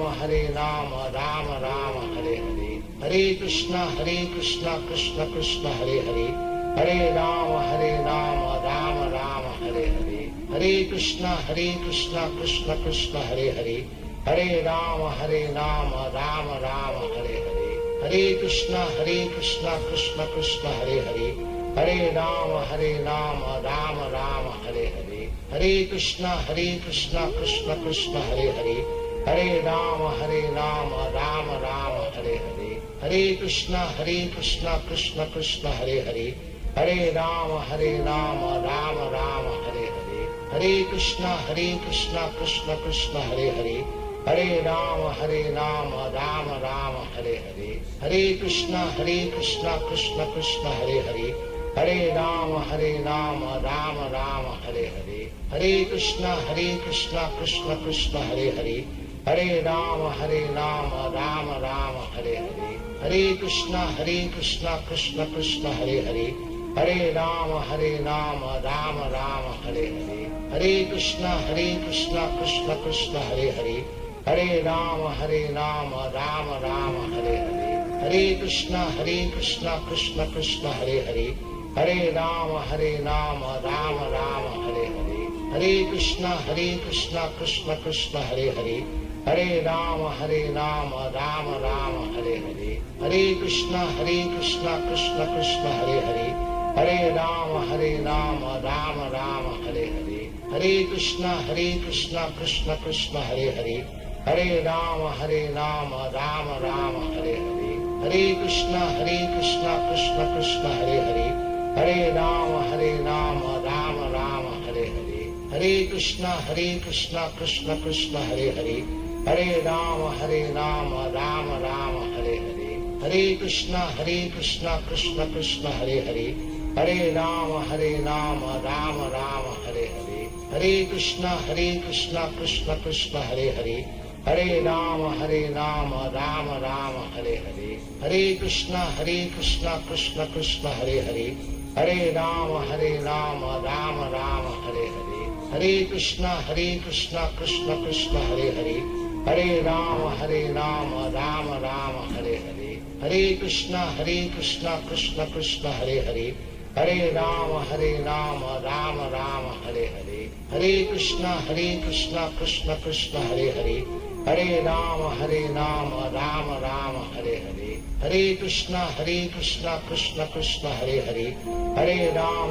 Ram Ram Hare Hare, Hare Krishna Krishna Krishna Hare Hare, Hare Ram Ram Ram Hare Hare, Hare Krishna Krishna Krishna Hare Hare, Hare Ram Ram Ram Hare Hare, Hare Krishna Krishna Krishna Hare Hare, Hare Ram Ram Ram Hare Hare, Hare Krishna Krishna Krishna Hare Hare, Hare Ram Ram Ram Hare Hare, Hare Krishna Krishna Krishna Hare Hare, Hare Ram Ram Ram Hare Hare, Hare Krishna Krishna Krishna Hare Hare, Hare Ram Ram Ram Hare Hare, Hare Krishna Krishna Krishna Hare Hare, Hare Ram Ram Ram Hare Hare, Hare Krishna Krishna Krishna Hare Hare, Hare Ram Ram Ram Hare Hare, Hare Krishna Krishna Krishna Hare Hare, Hare Ram Ram Ram Hare Hare, Hare Krishna Krishna Krishna Hare Hare, Hare Ram Ram Ram Hare Hare, Hare Krishna Krishna Krishna Hare Hare, Hare Ram Ram Ram Hare Hare, Hare Krishna Krishna Krishna Hare Hare, Hare Ram Ram Ram Hare Hare, Hare Krishna Krishna Krishna Hare Hare, Hare Ram Ram Ram Hare Hare, Hare Krishna Krishna Krishna Hare Hare, Hare Ram Ram Ram Hare Hare, Hare Krishna Krishna Krishna Hare Hare, Hare Ram Ram Ram Hare Hare, Hare Krishna Krishna Krishna Hare Hare, Hare Ram Ram Ram Hare Hare, Hare Krishna Krishna Krishna Hare Hare, Hare Ram Ram Ram Hare Hare, Hare Krishna Krishna Krishna Hare Hare, Hare Ram Ram Ram Hare Hare, Hare Krishna Krishna Krishna Hare Hare, Hare Ram Ram Ram Hare Hare, Hare Krishna Krishna Krishna Hare Hare, Hare Ram Ram Ram Hare Hare, Hare Krishna Krishna Krishna Hare Hare, Hare Ram Ram Ram Hare Hare, Hare Krishna Krishna Krishna Hare Hare, Hare Ram Ram Ram Hare Hare, Hare Krishna Krishna Krishna Hare Hare, Hare Ram Ram Ram Hare Hare, Hare Krishna Krishna Krishna Hare Hare, Hare Ram Ram Ram Hare Hare, Hare Krishna Krishna Krishna Hare Hare, Hare Ram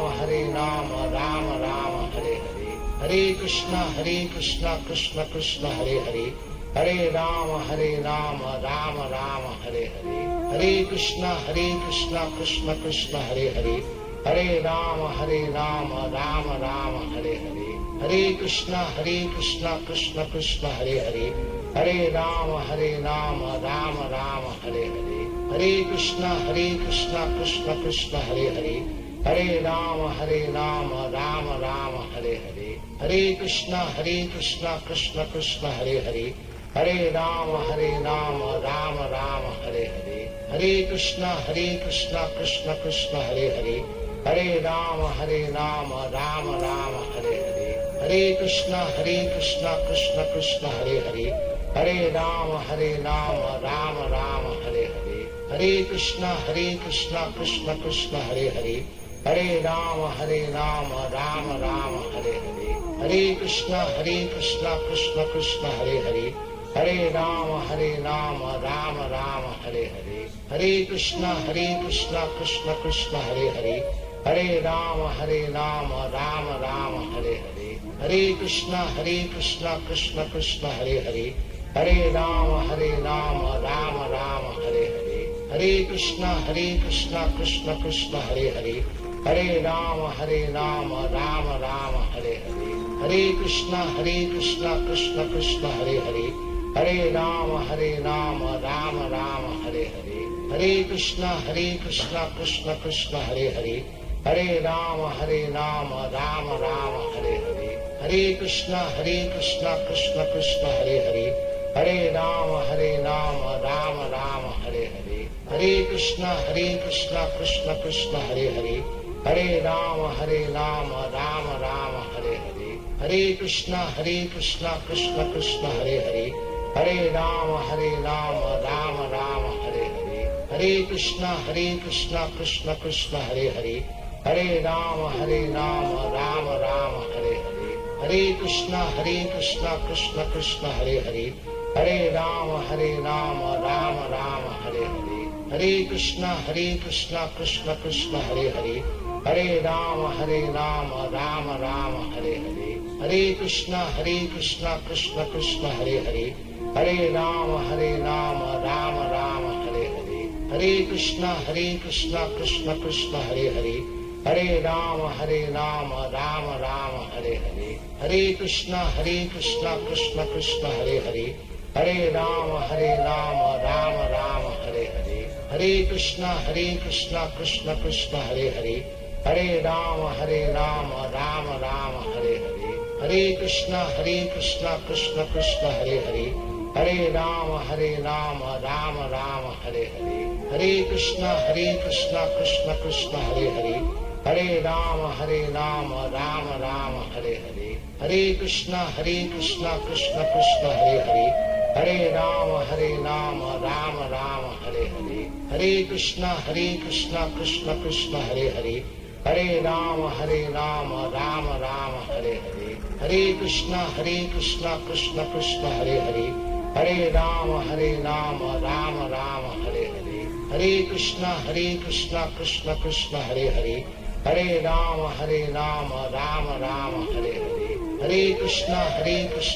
Ram Ram Hare Hare, Hare Krishna Krishna Krishna Hare Hare, Hare Ram Ram Ram Hare Hare, Hare Krishna Krishna Krishna Hare Hare, Hare Ram Ram Ram Hare Hare, Hare Krishna Krishna Krishna Hare Hare, Hare Ram Ram Ram Hare Hare, Hare Krishna Krishna Krishna Hare Hare, Hare Ram Ram Ram Hare Hare, Hare Krishna Krishna Krishna Hare Hare, Hare Ram Ram Ram Hare Hare, Hare Krishna Krishna Krishna Hare Hare, Hare Ram Ram Ram Hare Hare, Hare Krishna Krishna Krishna Hare Hare, Hare Ram Ram Ram Hare Hare, Hare Krishna Krishna Krishna Hare Hare, Hare Ram Ram Ram Hare Hare, Hare Krishna Krishna Krishna Hare Hare, Hare Ram Ram Ram Hare Hare, Hare Krishna Krishna Krishna Hare Hare, Hare Ram Ram Ram Hare Hare, Hare Krishna Krishna Krishna Hare Hare, Hare Ram Ram Ram Hare Hare, Hare Krishna Krishna Krishna Hare Hare, Hare Ram Ram Ram Hare Hare, Hare Krishna Krishna Krishna Hare Hare, Hare Ram Ram Ram Hare Hare, Hare Krishna Krishna Krishna Hare Hare, Hare Ram Ram Ram Hare Hare, Hare Krishna Krishna Krishna Hare Hare, Hare Rama, Rama Rama, Hare Hare. Hare Krishna, Krishna Krishna, Hare Hare. Hare Rama, Rama Rama, Hare Hare. Hare Krishna, Krishna Krishna, Hare Hare. Hare Rama, Rama Rama, Hare Hare. Hare Krishna, Krishna Krishna, Hare Hare. Hare Rama, Rama Rama, Hare Hare. Hare Krishna, Krishna Krishna, Hare Hare. Hare Rama, Rama Rama, Hare Hare. Hare Krishna, Krishna Krishna, Hare Hare. Hare Rama, Rama Rama, Hare Hare. Hare Krishna, Krishna Krishna, Hare Hare. Hare Rama, Rama Rama, Hare Hare. Hare Krishna, Krishna Krishna, Hare Hare. Hare Rama, Rama Rama, Hare Hare. Hare Krishna, Krishna Krishna, Hare Hare. Hare Rama, Rama Rama, Hare Hare. Hare Krishna, Krishna Krishna, Hare Hare. Hare Rama, Rama Rama, Hare Hare. Hare Krishna, Krishna Krishna, Hare Hare. Hare Rama, Rama Rama, Hare Hare. Hare Krishna, Krishna Krishna, Hare Hare. Hare Rama, Rama Rama, Hare Hare. Hare Krishna, Krishna Krishna, Hare Hare. Hare Rama, Rama Rama, Hare Hare. Hare Krishna, Krishna Krishna, Hare Hare. Hare Rama, Rama Rama, Hare Hare. Hare Krishna, Krishna Krishna, Hare Hare. Hare Rama, Rama Rama, Hare Hare. Hare Krishna, Krishna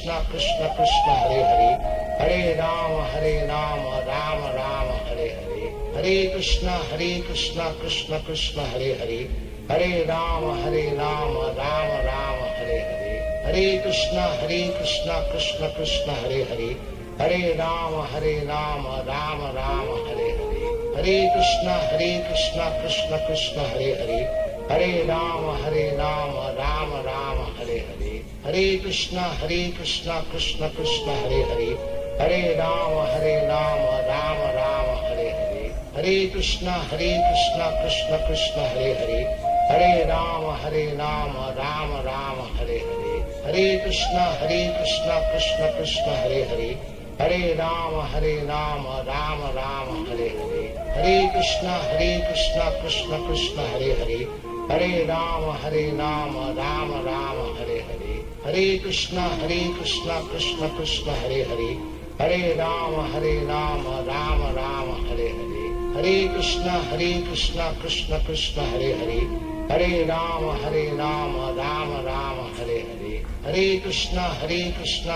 Krishna, Hare Hare. Hare Rama, Rama Rama, Hare Hare. Hare Krishna, Krishna Krishna, Hare Hare. Hare Rama, Rama Rama, Hare Hare. Hare Krishna, Krishna Krishna, Hare Hare. Hare Rama, Rama Rama, Hare Hare. Hare Krishna, Krishna Krishna, Hare Hare. Hare Rama, Rama Rama, Hare Hare. Hare Krishna, Krishna Krishna, Hare Hare. Hare Rama, Rama Rama, Hare Hare. Hare Krishna, Krishna Krishna, Hare Hare. Hare Rama, Rama Rama, Hare Hare. Hare Krishna, Krishna Krishna, Hare Hare. Hare Rama, Rama Rama, Hare Hare. Hare Krishna, Krishna Krishna, Hare Hare. Hare Rama, Rama Rama, Hare Hare. Hare Krishna, Krishna Krishna,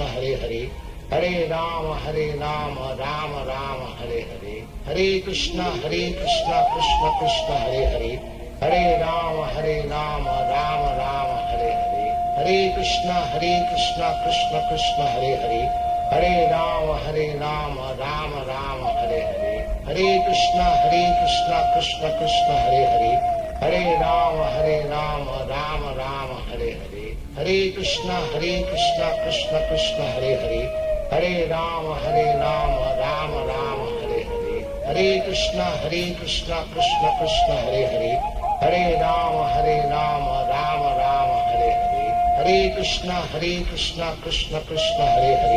Hare Hare. Hare Rama, Rama Rama, Hare Hare. Hare Krishna, Krishna Krishna, Hare Hare. Hare Rama, Rama Rama, Hare Hare. Hare Krishna, Krishna Krishna, Hare Hare. Hare Rama, Rama Rama, Hare Hare. Hare Krishna, Krishna Krishna, Hare Hare. Hare Rama, Rama Rama, Hare Hare. Hare Krishna, Krishna Krishna, Hare Hare. Hare Rama, Rama Rama, Hare Hare. Hare Krishna, Krishna Hare Hare. Hare Rama, Rama Rama, Hare Hare. Hare Krishna, Krishna Krishna, Hare Hare.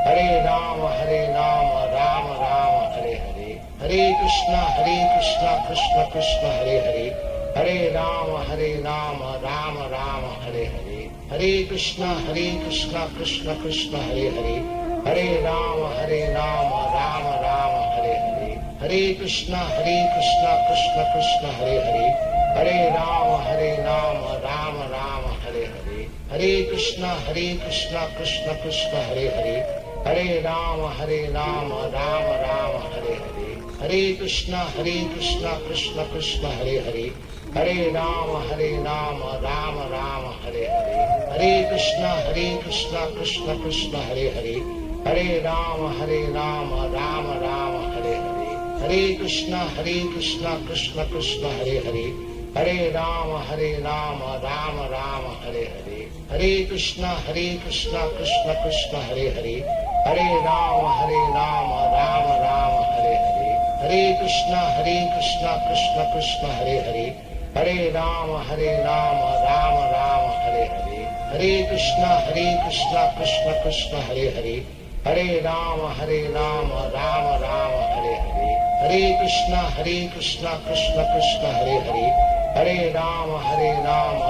Hare Rama, Rama Rama, Hare Hare. Hare Krishna, Krishna Krishna, Hare Hare. Hare Rama, Rama Rama, Hare Hare. Hare Krishna, Krishna Hare Hare. Hare Rama, Rama Rama, Hare Hare. Hare Krishna, Krishna Hare Hare. Hare Rama, Rama Rama, Hare Hare. Hare Krishna, Krishna Hare Hare. Hare Rama, Rama Rama, Hare Hare. Hare Krishna, Krishna Hare Hare. Hare Rama, Rama Rama, Hare Hare. Hare Krishna, Krishna Hare Hare. Hare Rama, Rama Rama, Hare Hare. Hare Krishna, Krishna Hare Hare. Hare Rama, Rama Rama, Hare Hare. Hare Krishna, Krishna Hare Hare. Hare Rama, Rama Rama, Hare Hare. Hare Krishna, Krishna Hare Hare. Hare Rama, Rama Rama, Hare Hare. Hare Krishna, Krishna Hare Hare. Hare Rama, Rama Rama, Hare Hare. Hare Krishna, Krishna Hare Hare. Hare Rama, Rama Rama, Hare Hare. Hare Krishna, Krishna Krishna, Hare Hare. Hare Rama,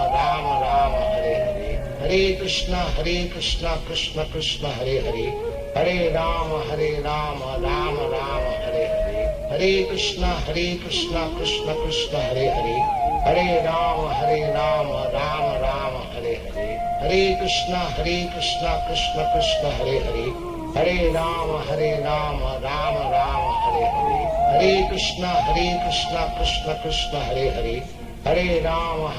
Rama Rama, Hare Hare. Hare Krishna, Krishna Krishna, Hare Hare. Hare Rama, Rama Rama, Hare Hare. Hare Krishna, Krishna Krishna, Hare Hare. Hare Rama, Rama Rama, Hare Hare. Hare Krishna, Krishna Krishna, Hare Hare. Hare Rama, Rama Rama, Hare Hare. Hare Krishna, Krishna Krishna, Hare Hare. Hare Rama,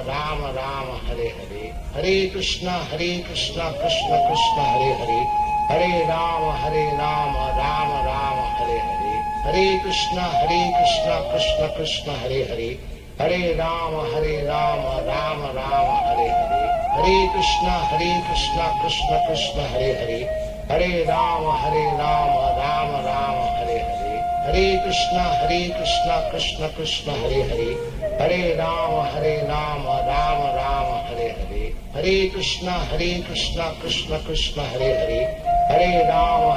Rama Rama, Hare Hare. Hare Krishna, Krishna Krishna, Hare Hare. Hare Rama, Rama Rama, Hare Hare. Hare Krishna, Krishna Krishna, Hare Hare. Hare Rama, Rama Rama, Hare Hare. Hare Krishna, Krishna Krishna, Hare Hare. Hare Rama, Rama Rama, Hare Hare. Hare Krishna, Krishna Krishna, Hare Hare. Hare Rama, Rama Rama, Hare Hare. Hare Krishna, Krishna Krishna, Hare Hare. Hare Rama,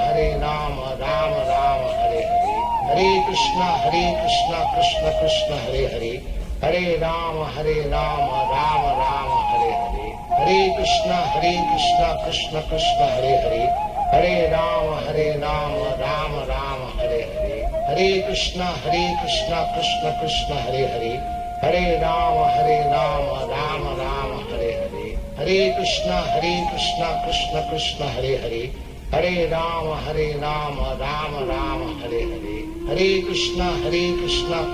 Rama Rama, Hare Hare. Hare Krishna, Krishna Krishna, Hare Hare. Hare Rama, Rama Rama, Hare Hare. Hare Krishna, Krishna Krishna, Hare Hare. Hare Rama, Rama Rama, Hare Hare. Hare Krishna, Krishna Krishna, Hare Hare. Hare Rama, Rama Rama, Hare Hare. Hare Krishna, Krishna Krishna, Hare Hare. Hare Rama, Rama Rama, Hare Hare. Hare Krishna,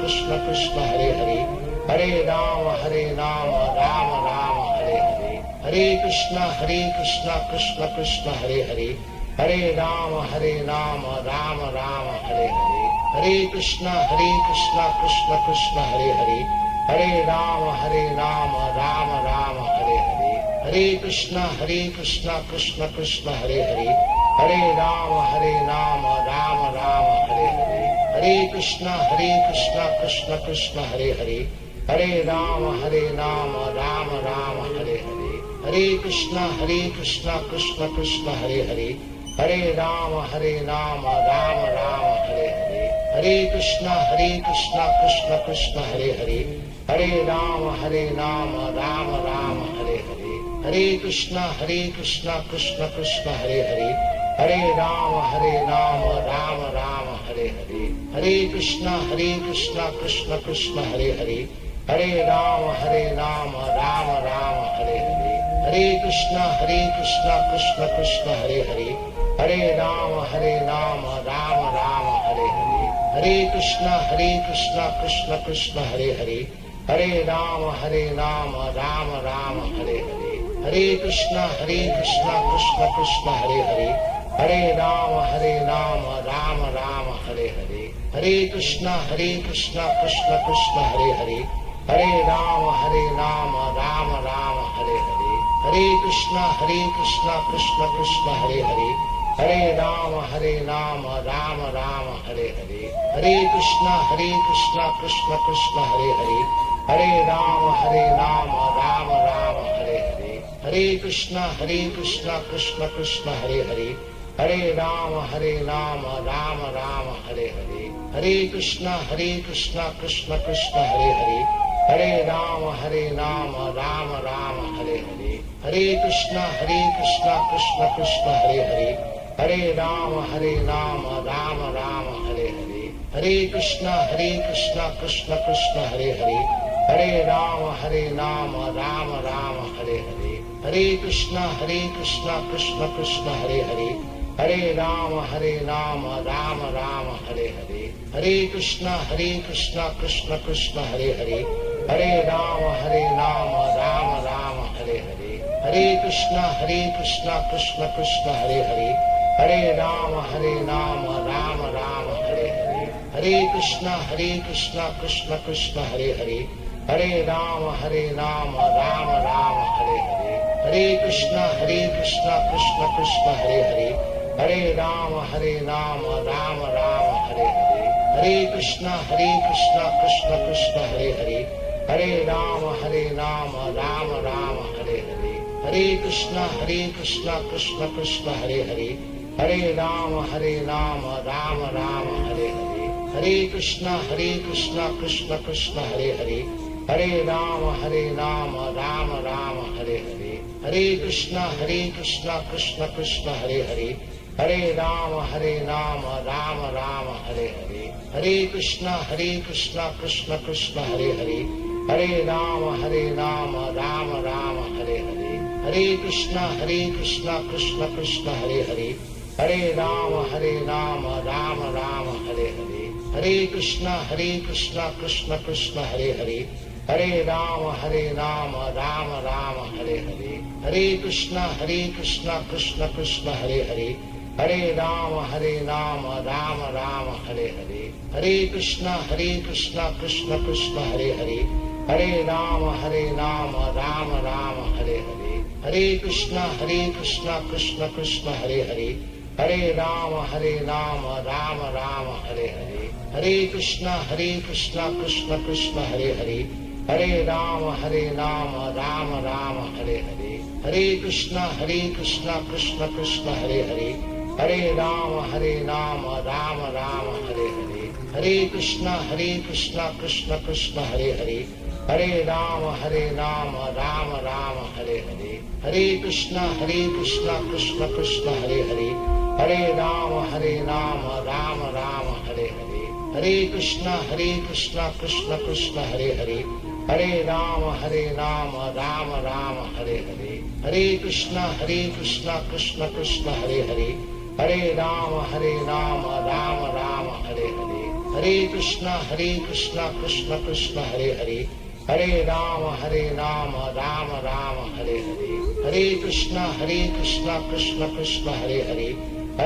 Krishna Krishna, Hare Hare. Hare Rama, Rama Rama, Hare Hare. Hare Krishna, Krishna Krishna, Hare Hare. Hare Rama, Rama Rama, Hare Hare. Hare Krishna, Krishna Krishna, Hare Hare. Hare Rama, Rama Rama, Hare Hare. Hare Krishna, Krishna Krishna, Hare Hare. Hare Rama, Rama Rama, Hare Hare. Hare Krishna, Krishna Krishna, Hare Hare. Hare Rama, Rama Rama, Hare Hare. Hare Krishna, Krishna Krishna, Hare Hare. Hare Rama, Rama Rama, Hare Hare. Hare Krishna, Krishna Krishna, Hare Hare. Hare Rama, Rama Rama, Hare Hare. Hare Krishna, Krishna Krishna, Hare Hare. Hare Rama, Rama Rama, Hare Hare. Hare Krishna, Krishna Krishna, Hare Hare. Hare Rama, Rama Rama, Hare Hare. Hare Krishna, Krishna Krishna, Hare Hare. Hare Rama, Rama Rama, Hare Hare. Hare Krishna, Krishna Krishna, Hare Hare. Hare Rama, Rama Rama, Hare Hare. Hare Krishna, Krishna Krishna, Hare Hare. Hare Rama, Rama Rama, Hare Hare. Hare Krishna, Krishna Krishna, Hare Hare. Hare Rama, Rama Rama, Hare Hare. Hare Krishna, Krishna Krishna, Hare Hare. Hare Rama, Rama Rama, Hare Hare. Hare Krishna, Krishna Krishna, Hare Hare. Hare Rama, Rama Rama, Hare Hare. Hare Krishna, Krishna Krishna, Hare Hare. Hare Rama, Rama Rama, Hare Hare. Hare Krishna, Krishna Krishna, Hare Hare. Hare Rama, Rama Rama, Hare Hare. Hare Krishna, Krishna Krishna, Hare Hare. Hare Rama, Rama Rama, Hare Hare. Hare Krishna, Krishna Krishna, Hare Hare. Hare Rama, Rama Rama, Hare Hare. Hare Krishna, Krishna Krishna, Hare Hare. Hare Rama, Rama Rama, Hare Hare. Hare Krishna, Krishna Krishna, Hare Hare. Hare Rama, Rama Rama, Hare Hare. Hare Krishna, Krishna Krishna, Hare Hare. Hare Rama, Rama Rama, Hare Hare. Hare Krishna, Krishna Krishna, Hare Hare. Hare Rama, Rama Rama, Hare Hare. Hare Krishna, Krishna Krishna, Hare Hare. Hare Rama, Rama Rama, Hare Hare. Hare Krishna, Krishna Krishna, Hare Hare. Hare Rama, Rama Rama, Hare Hare. Hare Krishna, Krishna Krishna, Hare Hare. Hare Ram Ram Ram Hare Hare, Hare Krishna Krishna Krishna Hare Hare, Hare Ram Ram Ram Hare Hare, Hare Krishna Krishna Krishna Hare Hare, Hare Ram Ram Ram Hare Hare, Hare Krishna Krishna Krishna Hare Hare, Hare Ram Ram Ram Hare Hare, Hare Krishna Krishna Krishna Hare Hare, Hare Ram Ram Ram Hare Hare, Hare Krishna Krishna Krishna Hare Hare, Hare Ram Ram Ram Hare Hare, Hare Krishna Krishna Krishna Hare Hare, Hare Ram Ram Ram Hare Hare, Hare Krishna Krishna Krishna Hare Hare, Hare Ram Ram Ram Hare Hare, Hare Krishna Krishna Krishna Hare Hare, Hare Ram Ram Ram Hare Hare, Hare Krishna Krishna Krishna Hare Hare, Hare Ram Ram Ram Hare Hare, Hare Krishna Krishna Krishna Hare Hare, Hare Ram Ram Ram Hare Hare, Hare Krishna Krishna Krishna Hare Hare, Hare Ram Ram Ram Hare Hare, Hare Krishna Krishna Krishna Hare Hare, Hare Ram Ram Ram Hare Hare, Hare Krishna Krishna Krishna Hare Hare, Hare Ram Ram Ram Hare Hare, Hare Krishna Krishna Krishna Hare Hare, Hare Ram Ram Ram Hare Hare, Hare Krishna Krishna Krishna Hare Hare, Hare Ram Ram Ram Hare Hare, Hare Krishna Krishna Krishna Hare Hare, Hare Ram Ram Ram Hare Hare, Hare Krishna Krishna Krishna Hare Hare, Hare Ram Ram Ram Hare Hare, Hare Krishna Krishna Krishna Hare Hare,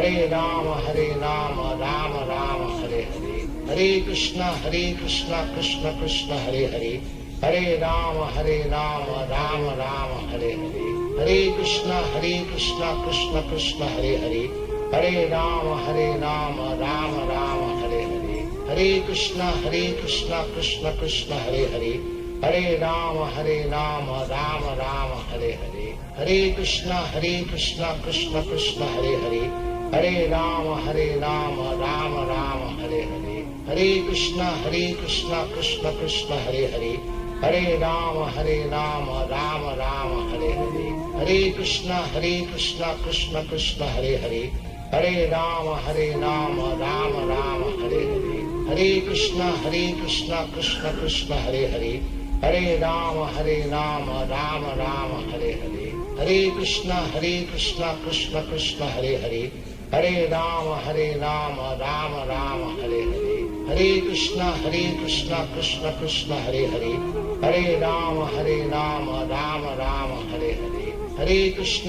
Hare Ram Ram Ram Hare Hare, Hare Krishna Krishna Krishna Hare Hare, Hare Ram Ram Ram Hare Hare, Hare Krishna Krishna Krishna Hare Hare, Hare Ram Ram Ram Hare Hare, Hare Krishna Krishna Krishna Hare Hare, Hare Ram Ram Ram Hare Hare, Hare Krishna Krishna Krishna Hare Hare, Hare Ram Ram Ram Hare Hare, Hare Krishna Krishna Krishna Hare Hare, Hare Ram Ram Ram Hare Hare, Hare Krishna Krishna Krishna Hare Hare, Hare Ram Ram Ram Hare Hare, Hare Krishna Krishna Krishna Hare Hare, Hare Ram Ram Ram Hare Hare, Hare Krishna Krishna Krishna Hare Hare, Hare Ram Ram Ram Hare Hare, Hare Krishna Krishna Krishna Hare Hare, Hare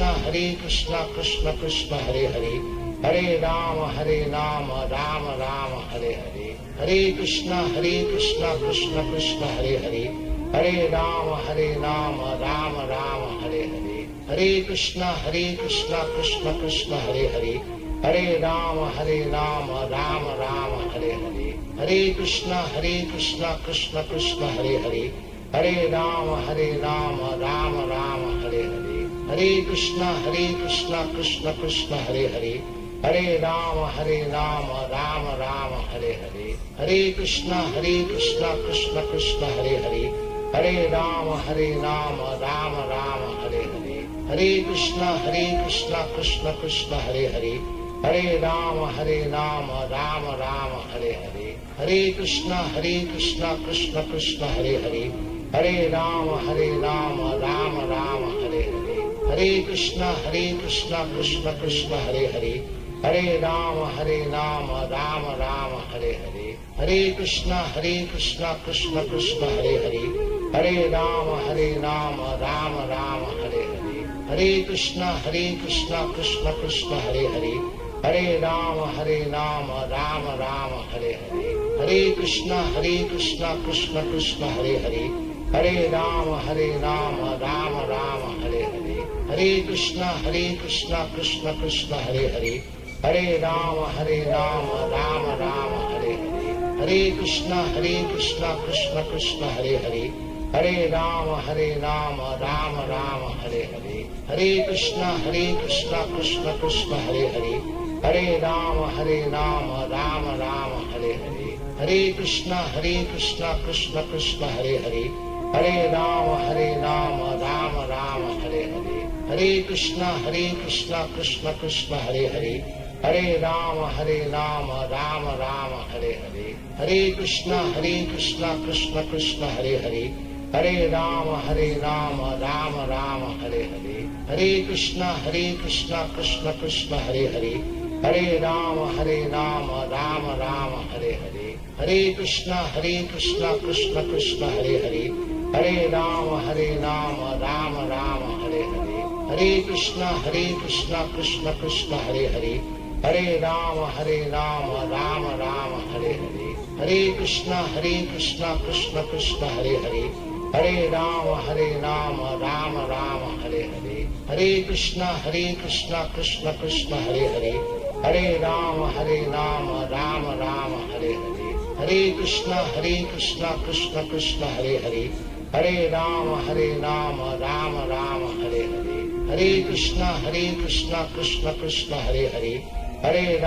Ram Ram Ram Hare Hare, Hare Krishna Krishna Krishna Hare Hare, Hare Ram Ram Ram Hare Hare, Hare Krishna Krishna Krishna Hare Hare, Hare Ram Ram Ram Hare Hare, Hare Krishna Krishna Krishna Hare Hare, Hare Ram Ram Ram Hare Hare, Hare Krishna Krishna Krishna Hare Hare, Hare Ram Ram Ram Hare Hare, Hare Krishna Krishna Krishna Hare Hare, Hare Ram Ram Ram Hare Hare, Hare Krishna Krishna Krishna Hare Hare, Hare Ram Ram Ram Hare Hare, Hare Krishna Krishna Krishna Hare Hare, Hare Ram Ram Ram Hare Hare, Hare Krishna Krishna Krishna Hare Hare, Hare Ram Ram Ram Hare Hare, Hare Krishna Krishna Krishna Hare Hare, Hare Ram Ram Ram Hare Hare, Hare Krishna Krishna Krishna Hare Hare, Hare Ram Ram Ram Hare Hare, Hare Krishna Krishna Krishna Hare Hare, Hare Ram Ram Ram Hare Hare, Hare Krishna Krishna Krishna Hare Hare, Hare Ram Ram Ram Hare Hare, Hare Krishna Krishna Krishna Hare Hare, Hare Ram Ram Ram Hare Hare, Hare Krishna Krishna Krishna Hare Hare, Hare Ram Ram Ram Hare Hare, Hare Krishna Krishna Krishna Hare Hare, Hare Ram Ram Ram Hare Hare, Hare Krishna Krishna Krishna Hare Hare, Hare Ram Ram Ram Hare Hare, Hare Krishna Krishna Krishna Hare Hare, Hare Ram Ram Ram Hare Hare, Hare Krishna Krishna Krishna Hare Hare, Hare Ram Ram Ram Hare Hare, Hare Krishna Krishna Krishna Hare Hare, Hare Ram Ram Ram Hare Hare, Hare Krishna Krishna Krishna Hare Hare, Hare Ram Ram Ram Hare Hare, Hare Krishna Krishna Krishna Hare Hare, Hare Ram Ram Ram Hare Hare, Hare Krishna Krishna Krishna Hare Hare, Hare Ram Ram Ram Hare Hare, Hare Krishna Krishna Krishna Hare Hare, Hare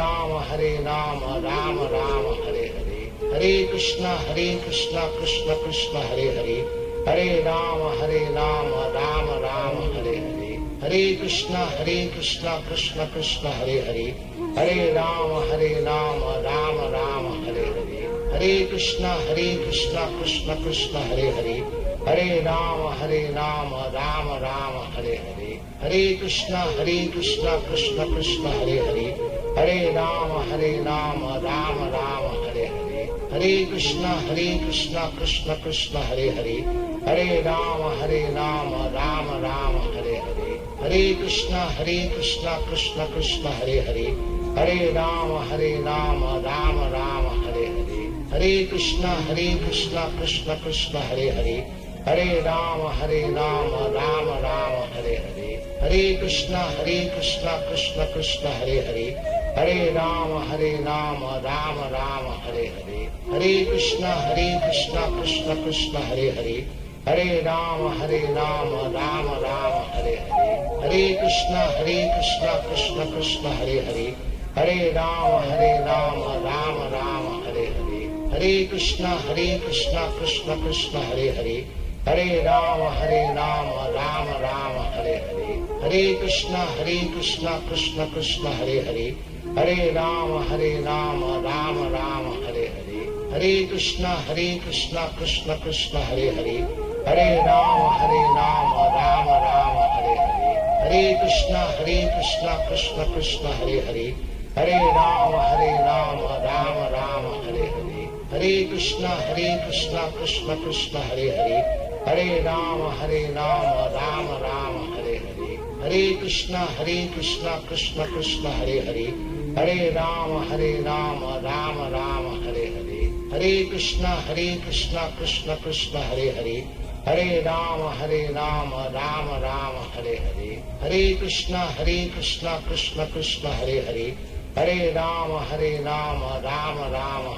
Ram Ram Ram Hare Hare, Hare Krishna Krishna Krishna Hare Hare, Hare Ram Ram Ram Hare Hare, Hare Krishna Krishna Krishna Hare Hare, Hare Ram Ram Ram Hare Hare, Hare Krishna Krishna Krishna Hare Hare, Hare Ram Ram Ram Hare Hare, Hare Krishna Krishna Krishna Hare Hare, Hare Ram Ram Ram Hare Hare, Hare Krishna Krishna Krishna Hare Hare, Hare Ram Ram Ram Hare Hare, Hare Krishna Krishna Krishna Hare Hare, Hare Ram Ram Ram Hare Hare, Hare Krishna Krishna Krishna Hare Hare, Hare Ram Ram Ram Hare Hare, Hare Krishna Krishna Krishna Hare Hare, Hare Ram Ram Ram Hare Hare, Hare Krishna Krishna Krishna Hare Hare, Hare Ram Ram Ram Hare Hare, Hare Krishna Krishna Krishna Hare Hare, Hare Ram Ram Ram Hare Hare, Hare Krishna Krishna Krishna Hare Hare, Hare Ram Ram Ram Hare Hare, Hare Krishna Krishna Krishna Hare Hare, Hare Ram Ram Ram Hare Hare, Hare Krishna Krishna Krishna Hare Hare, Hare Ram Ram Ram Hare Hare, Hare Krishna Krishna Krishna Hare Hare, Hare Ram Ram Ram Hare Hare, Hare Krishna Krishna Krishna Hare Hare, Hare Ram Ram Ram Hare Hare, Hare Krishna Krishna Krishna Hare Hare, Hare Ram Ram Ram Hare Hare, Hare Krishna Krishna Krishna Hare Hare, Hare Ram Ram Ram Hare Hare, Hare Krishna Krishna Krishna Hare Hare, Hare Ram Ram Ram Hare Hare, Hare Krishna Krishna Krishna Hare Hare, Hare Ram Ram Ram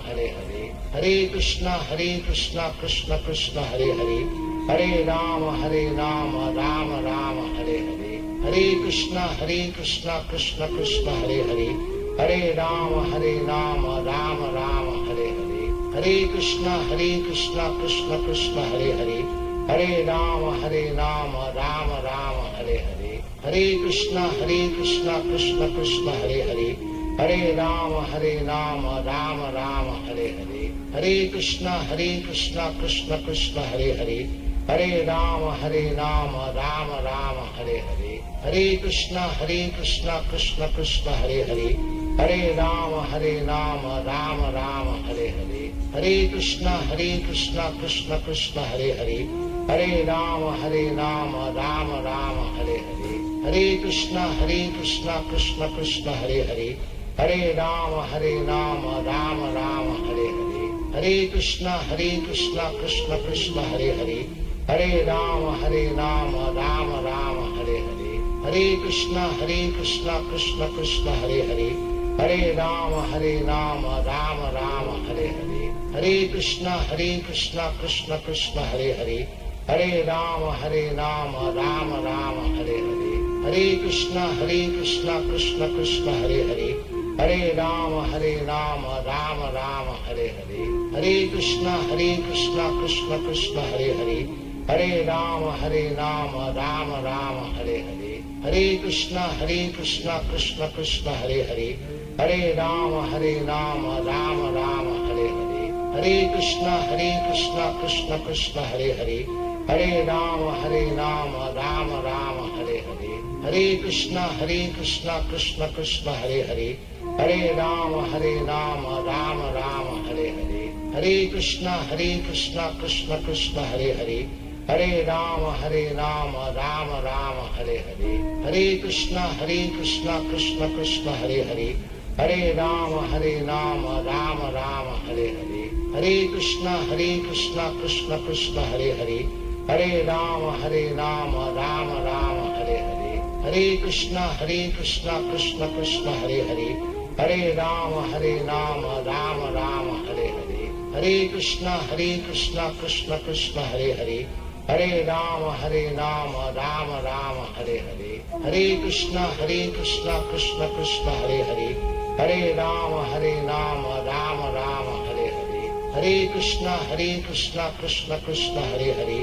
Hare Hare, Hare Krishna Krishna Krishna Hare Hare, Hare Ram Ram Ram Hare Hare, Hare Krishna Krishna Krishna Hare Hare, Hare Ram Ram Ram Hare Hare, Hare Krishna Krishna Krishna Hare Hare, Hare Ram Ram Ram Hare Hare, Hare Krishna Krishna Krishna Hare Hare, Hare Ram Ram Ram Hare Hare, Hare Krishna Krishna Krishna Hare Hare, Hare Ram Ram Ram Hare Hare, Hare Krishna Krishna Krishna Hare Hare, Hare Ram Ram Ram Hare Hare, Hare Krishna Krishna Krishna Hare Hare, Hare Ram Ram Ram Hare Hare, Hare Krishna Krishna Krishna Hare Hare, Hare Ram Ram Ram Hare Hare, Hare Krishna Krishna Krishna Hare Hare, Hare Ram Ram Ram Hare Hare, Hare Krishna Krishna Krishna Hare Hare, Hare Ram Ram Ram Hare Hare, Hare Krishna Krishna Krishna Hare Hare, Hare Ram Ram Ram Hare Hare, Hare Krishna Krishna Krishna Hare Hare, Hare Ram Ram Ram Hare Hare, Hare Krishna Krishna Krishna Hare Hare, Hare Ram Ram Ram Hare Hare, Hare Krishna Krishna Krishna Hare Hare, Hare Ram Ram Ram Hare Hare, Hare Krishna Krishna Krishna Hare Hare, Hare Ram Ram Ram Hare Hare, Hare Krishna Krishna Krishna Hare Hare, Hare Ram Ram Ram Hare Hare, Hare Krishna Krishna Krishna Hare Hare, Hare Ram Ram Ram Hare Hare, Hare Krishna Krishna Krishna Hare Hare, Hare Ram Ram Ram Hare Hare, Hare Krishna Krishna Krishna Hare Hare, Hare Ram Ram Ram Hare Hare, Hare Krishna Krishna Krishna Hare Hare, Hare Ram Ram Ram Hare Hare, Hare Krishna Krishna Krishna Hare Hare, Hare Ram Ram Ram Hare Hare, Hare Krishna Krishna Krishna Hare Hare, Hare Ram Ram Ram Hare Hare, Hare Krishna Krishna Krishna Hare Hare,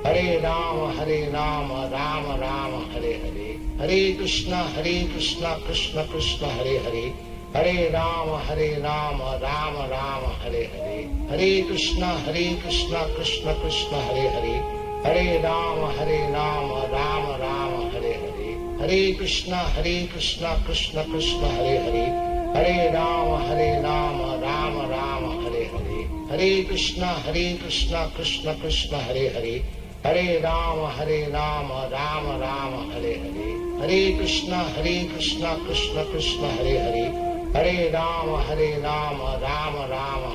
Hare Ram Ram Ram Hare Hare, Hare Krishna Krishna Krishna Hare Hare, Hare Ram Ram Ram Hare Hare, Hare Krishna Krishna Krishna Hare Hare, Hare Ram Ram Ram Hare Hare, Hare Krishna Krishna Krishna Hare Hare, Hare Ram Ram Ram Hare Hare, Hare Krishna Krishna Krishna Hare Hare, Hare Ram Ram Ram Hare Hare, Hare Krishna Krishna Krishna Hare Hare, Hare Ram Ram Ram Hare Hare, Hare Krishna Krishna Krishna Hare Hare, Hare Ram Ram Ram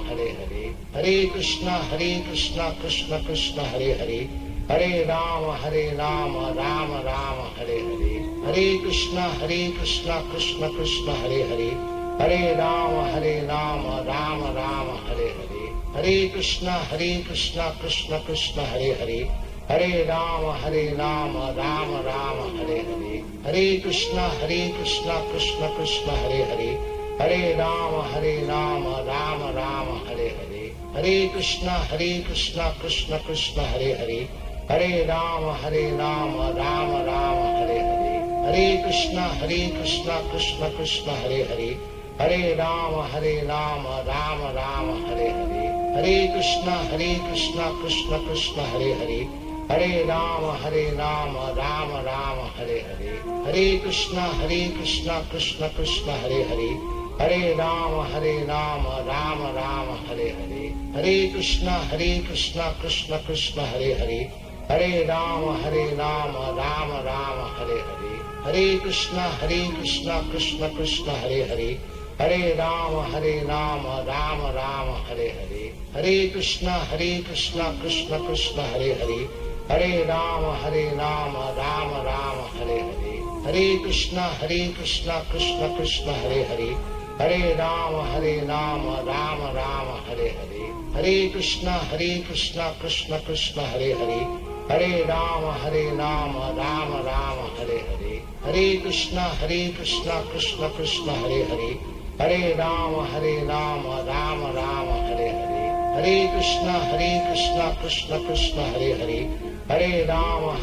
Hare Hare, Hare Krishna Krishna Krishna Hare Hare, Hare Ram Ram Ram Hare Hare, Hare Krishna Krishna Krishna Hare Hare, Hare Ram Ram Ram Hare Hare, Hare Krishna Krishna Krishna Hare Hare, Hare Ram Ram Ram Hare Hare, Hare Krishna Krishna Krishna Hare Hare, Hare Ram Ram Ram Hare Hare, Hare Krishna Krishna Krishna Hare Hare, Hare Ram Ram Ram Hare Hare, Hare Krishna Krishna Krishna Hare Hare, Hare Ram Ram Ram Hare Hare, Hare Krishna Krishna Krishna Hare Hare, Hare Ram Ram Ram Hare Hare, Hare Krishna Krishna Krishna Hare Hare, Hare Ram Ram Ram Hare Hare, Hare Krishna Krishna Krishna Hare Hare, Hare Ram Ram Ram Hare Hare, Hare Krishna Krishna Krishna Hare Hare, Hare Ram Ram Ram Hare Hare, Hare Krishna Krishna Krishna Hare Hare, Hare Ram Ram Ram Hare Hare, Hare Krishna Krishna Krishna Hare Hare, Hare Ram Ram Ram Hare Hare, Hare Krishna Krishna Krishna Hare Hare,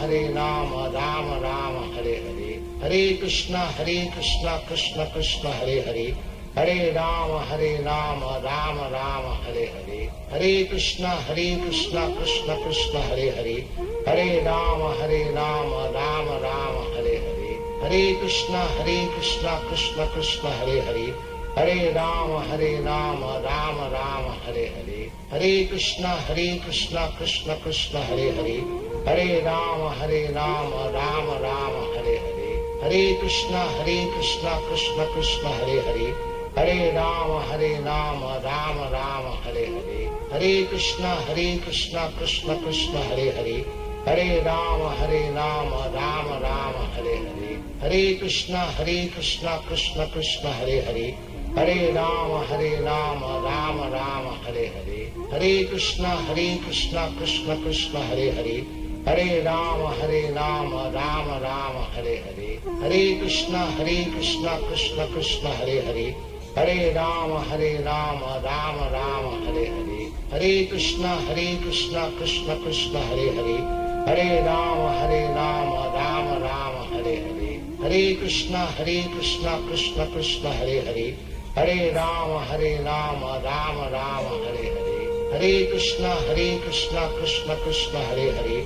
Hare Ram Ram Ram Hare Hare, Hare Krishna Krishna Krishna Hare Hare, Hare Ram Ram Ram Hare Hare, Hare Krishna Krishna Krishna Hare Hare, Hare Ram Ram Ram Hare Hare, Hare Krishna Krishna Krishna Hare Hare, Hare Ram Ram Ram Hare Hare, Hare Krishna Krishna Krishna Hare Hare, Hare Ram Ram Ram Hare Hare, Hare Krishna Krishna Krishna Hare Hare, Hare Ram Ram Ram Hare Hare, Hare Krishna Krishna Krishna Hare Hare, Hare Ram Ram Ram Hare Hare, Hare Krishna Krishna Krishna Hare Hare, Hare Ram Ram Ram Hare Hare, Hare Krishna Krishna Krishna Hare Hare, Hare Ram Ram Ram Hare Hare, Hare Krishna Krishna Krishna Hare Hare, Hare Ram Ram Ram Hare Hare, Hare Krishna Krishna Krishna Hare Hare, Hare Ram Ram Ram Hare Hare, Hare Krishna Krishna Krishna Hare Hare, Hare Ram Ram Ram Hare Hare, Hare Krishna Krishna Krishna Hare Hare,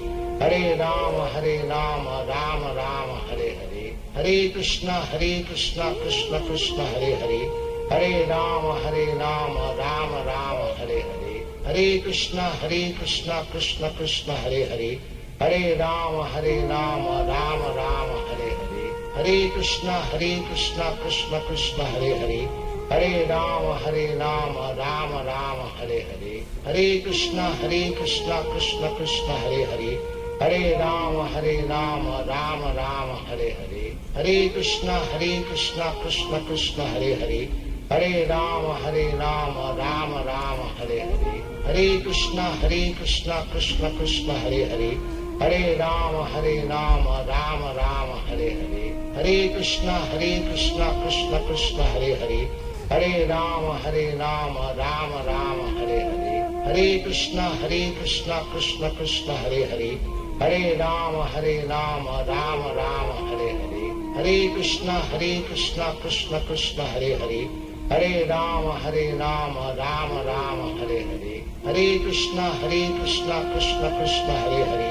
Hare Ram Ram Ram Hare Hare, Hare Krishna Krishna Krishna Hare Hare, Hare Ram Ram Ram Hare Hare, Hare Krishna Krishna Krishna Hare Hare, Hare Ram Ram Ram Hare Hare, Hare Krishna Krishna Krishna Hare Hare, Hare Ram Ram Ram Hare Hare, Hare Krishna Krishna Krishna Hare Hare, Hare Ram Ram Ram Hare Hare, Hare Krishna Krishna Krishna Hare Hare, Hare Ram Ram Ram Hare Hare, Hare Krishna Krishna Krishna Hare Hare, Hare Ram Ram Ram Hare Hare, Hare Krishna Krishna Krishna Hare Hare, Hare Ram Ram Ram Hare Hare, Hare Krishna Krishna Krishna Hare Hare, Hare Ram Ram Ram Hare Hare, Hare Krishna Krishna Krishna Hare Hare, Hare Ram Ram Ram Hare Hare, Hare Krishna Krishna Krishna Hare Hare, Hare Ram Ram Ram Hare Hare, Hare Krishna Krishna Krishna Hare Hare, Hare Ram Ram Ram Hare Hare, Hare Krishna Krishna Krishna Hare Hare,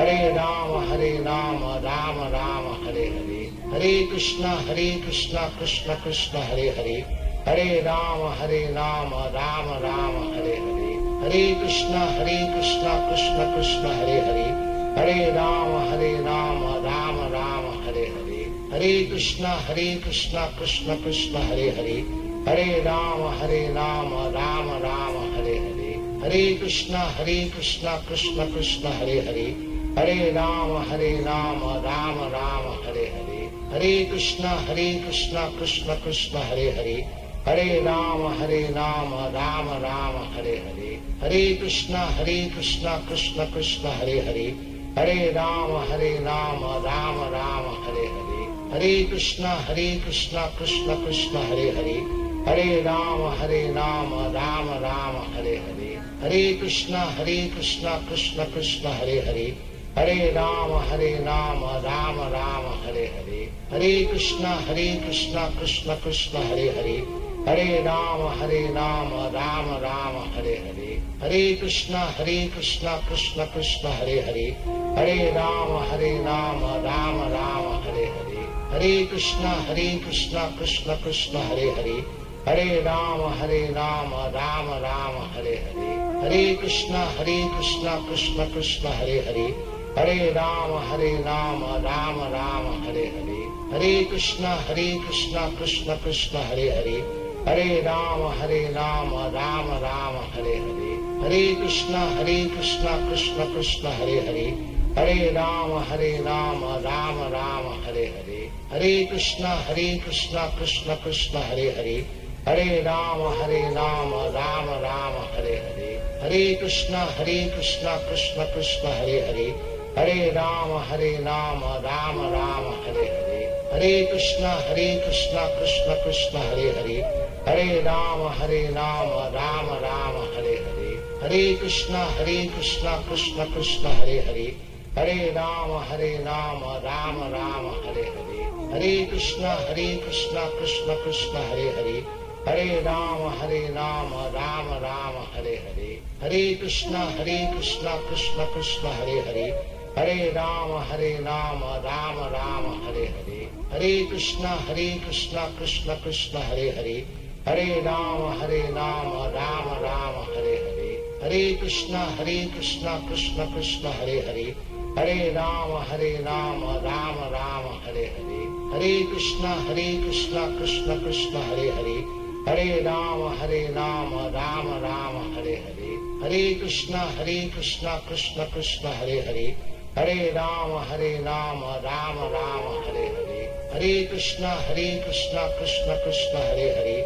Hare Ram Ram Ram Hare Hare, Hare Krishna Krishna Krishna Hare Hare, Hare Ram Ram Ram Hare Hare, Hare Krishna Krishna Krishna Hare Hare, Hare Ram Ram Ram Hare Hare, Hare Krishna Krishna Krishna Hare Hare, Hare Ram Ram Ram Hare Hare, Hare Krishna Krishna Krishna Hare Hare, Hare Ram Ram Ram Hare Hare, Hare Krishna Krishna Krishna Hare Hare, Hare Ram Ram Ram Hare Hare, Hare Krishna Krishna Krishna Hare Hare, Hare Ram Ram Ram Hare Hare, Hare Krishna Krishna Krishna Hare Hare, Hare Ram Ram Ram Hare Hare, Hare Krishna Krishna Krishna Hare Hare, Hare Ram Ram Ram Hare Hare, Hare Krishna Krishna Krishna Hare Hare, Hare Ram Ram Ram Hare Hare, Hare Krishna Krishna Krishna Hare Hare, Hare Ram Ram Ram Hare Hare, Hare Krishna Krishna Krishna Hare Hare, Hare Ram Ram Ram Hare Hare, Hare Krishna Krishna Krishna Hare Hare, Hare Ram Ram Ram Hare Hare, Hare Krishna Krishna Krishna Hare Hare, Hare Ram Ram Ram Hare Hare, Hare Krishna Krishna Krishna Hare Hare, Hare Ram Ram Ram Hare Hare, Hare Krishna Krishna Krishna Hare Hare, Hare Ram Ram Ram Hare Hare, Hare Krishna Krishna Krishna Hare Hare, Hare Ram Ram Ram Hare Hare, Hare Krishna Krishna Krishna Hare Hare, Hare Ram Ram Ram Hare Hare, Hare Krishna Krishna Krishna Hare Hare, Hare Ram Ram Ram Hare Hare, Hare Krishna Krishna Krishna Hare Hare, Hare Ram Ram Ram Hare Hare, Hare Krishna Krishna Krishna Hare Hare, Hare Ram Ram Ram Hare Hare, Hare Krishna Krishna Krishna Hare Hare, Hare Ram Ram Ram Hare Hare, Hare Krishna Krishna Krishna Hare Hare, Hare Ram Ram Ram Hare Hare, Hare Krishna Krishna Krishna Hare Hare,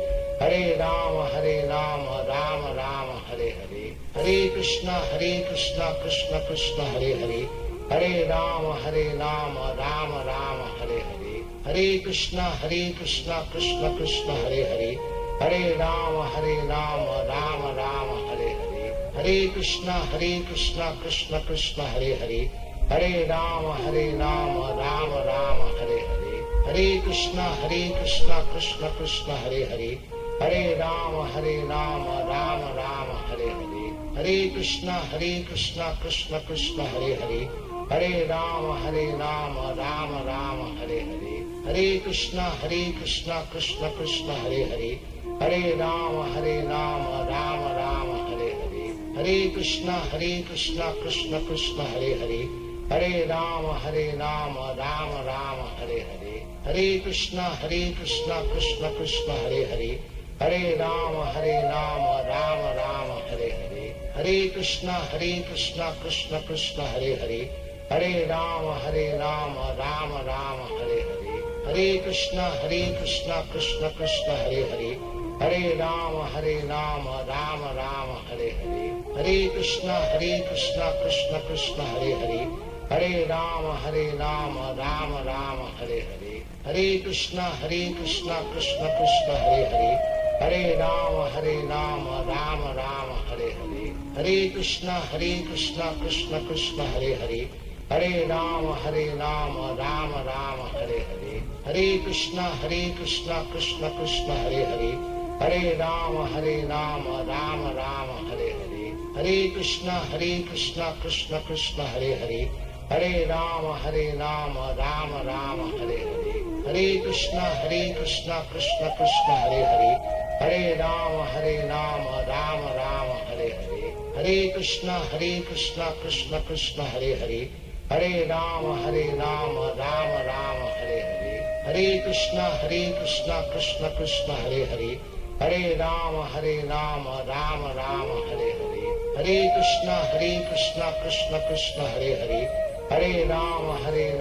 Hare Ram Ram Ram Hare Hare, Hare Krishna Krishna Krishna Hare Hare, Hare Ram Ram Ram Hare Hare, Hare Krishna Krishna Krishna Hare Hare, Hare Ram Ram Ram Hare Hare, Hare Krishna Krishna Krishna Hare Hare, Hare Ram Ram Ram Hare Hare, Hare Krishna Krishna Krishna Hare Hare, Hare Ram Ram Ram Hare Hare, Hare Krishna Krishna Krishna Hare Hare, Hare Ram Ram Ram Hare Hare, Hare Krishna Krishna Krishna Hare Hare, Hare Ram Ram Ram Hare Hare, Hare Krishna Krishna Krishna Hare Hare, Hare Ram Ram Ram Hare Hare, Hare Krishna Krishna Krishna Hare Hare, Hare Ram Ram Ram Hare Hare, Hare Krishna Krishna Krishna Hare Hare, Hare Ram Ram Ram Hare Hare, Hare Krishna Krishna Krishna Hare Hare, Hare Ram Ram Ram Hare Hare, Hare Krishna Krishna Krishna Hare Hare, Hare Ram Ram Ram Hare Hare, Hare Krishna Krishna Krishna Hare Hare, Hare Ram Ram Ram Hare Hare, Hare Krishna Krishna Krishna Hare Hare, Hare Ram Ram Ram Hare Hare, Hare Krishna Krishna Krishna Hare Hare, Hare Ram Ram Ram Hare Hare, Hare Krishna Krishna Krishna Hare Hare, Hare Ram Ram Ram Hare Hare, Hare Krishna Krishna Krishna Hare Hare, Hare Ram Ram Ram Hare Hare, Hare Krishna Krishna Krishna Hare Hare, Hare Ram Ram Ram Hare Hare, Hare Krishna Krishna Krishna Hare Hare, Hare Ram Ram Ram Hare Hare, Hare Krishna Krishna Krishna Hare Hare, Hare Ram Ram Ram Hare Hare, Hare Krishna Krishna Krishna Hare Hare, Hare Ram Ram Ram Hare Hare, Hare Krishna Krishna Krishna Hare Hare, Hare Ram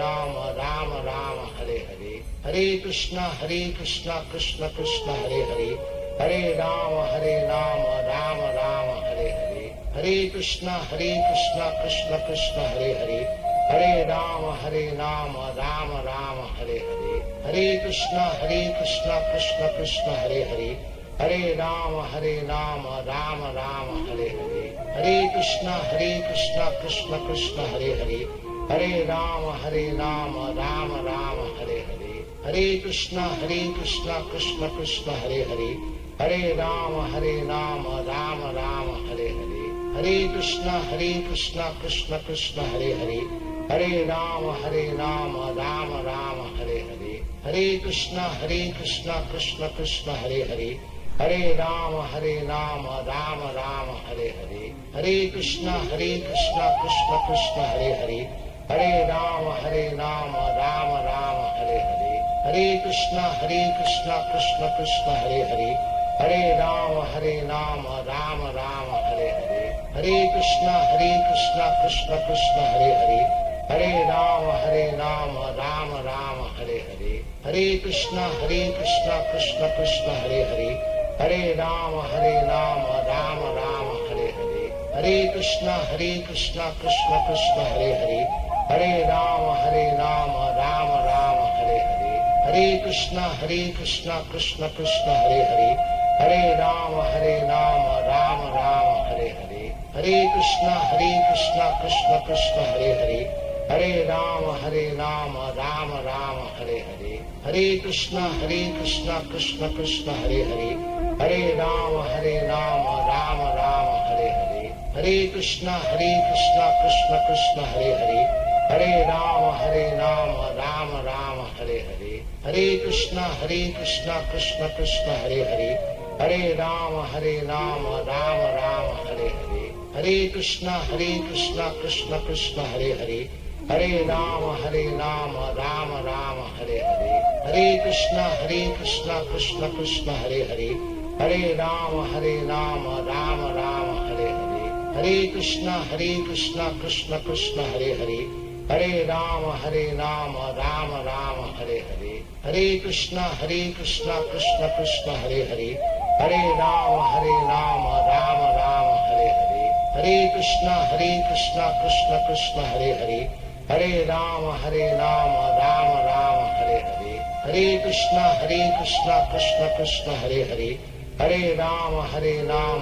Ram Ram Hare Hare, Hare Krishna Krishna Krishna Hare Hare, Hare Ram Ram Ram Hare Hare, Hare Krishna Krishna Krishna Hare Hare, Hare Ram Ram Ram Hare Hare, Hare Krishna Krishna Krishna Hare Hare, Hare Ram Ram Ram Hare Hare, Hare Krishna Krishna Krishna Hare Hare, Hare Ram Ram Ram Hare Hare, Hare Krishna Krishna Krishna Hare Hare, Hare Ram Ram Ram Hare Hare, Hare Krishna Krishna Krishna Hare Hare, Hare Ram Ram Ram Hare Hare, Hare Krishna Krishna Krishna Hare Hare, Hare Ram Ram Ram Hare Hare, Hare Krishna Krishna Krishna Hare Hare, Hare Ram Ram Ram Hare Hare, Hare Krishna Krishna Krishna Hare Hare, Hare Ram Ram Ram Hare Hare, Hare Krishna Krishna Krishna Hare Hare, Hare Ram Ram Ram Hare Hare, Hare Krishna Krishna Krishna Hare Hare, Hare Ram Ram Ram Hare Hare, Hare Krishna Krishna Krishna Hare Hare, Hare Ram Ram Ram Hare Hare, Hare Krishna Krishna Krishna Hare Hare, Hare Ram Ram Ram Hare Hare, Hare Krishna Krishna Krishna Hare Hare, Hare Ram Ram Ram Hare Hare, Hare Krishna Krishna Krishna Hare Hare, Hare Ram Ram Ram Hare Hare, Hare Krishna Krishna Krishna Hare Hare, Hare Ram Ram Ram Hare Hare, Hare Krishna Krishna Krishna Hare Hare, Hare Ram Ram Ram Hare Hare, Hare Krishna Krishna Krishna Hare Hare, Hare Ram Ram Ram Hare Hare, Hare Krishna Krishna Krishna Hare Hare, Hare Ram Ram Ram Hare Hare, Hare Krishna Krishna Krishna Hare Hare, Hare Ram Ram Ram Hare Hare, Hare Krishna Krishna Krishna Hare Hare, Hare Ram Ram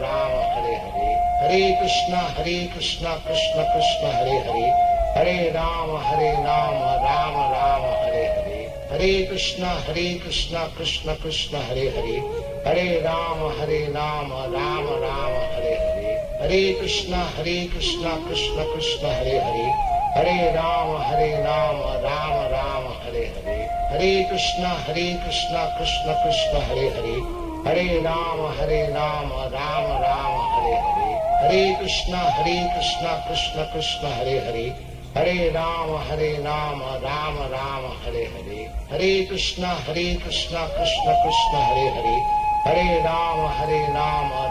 Ram Hare Hare, Hare Krishna Krishna Krishna Hare Hare, Hare Ram Ram Ram Hare Hare, Hare Krishna Krishna Krishna Hare Hare, Hare Ram Ram Ram Hare Hare, Hare Krishna Krishna Krishna Hare Hare, Hare Ram Ram Ram Hare Hare, Hare Krishna Krishna Krishna Hare Hare, Hare Ram Ram Ram Hare Hare, Hare Krishna Krishna Krishna Hare Hare, Hare Ram Ram Ram Hare Hare, Hare Krishna Krishna Krishna Hare Hare, Hare Ram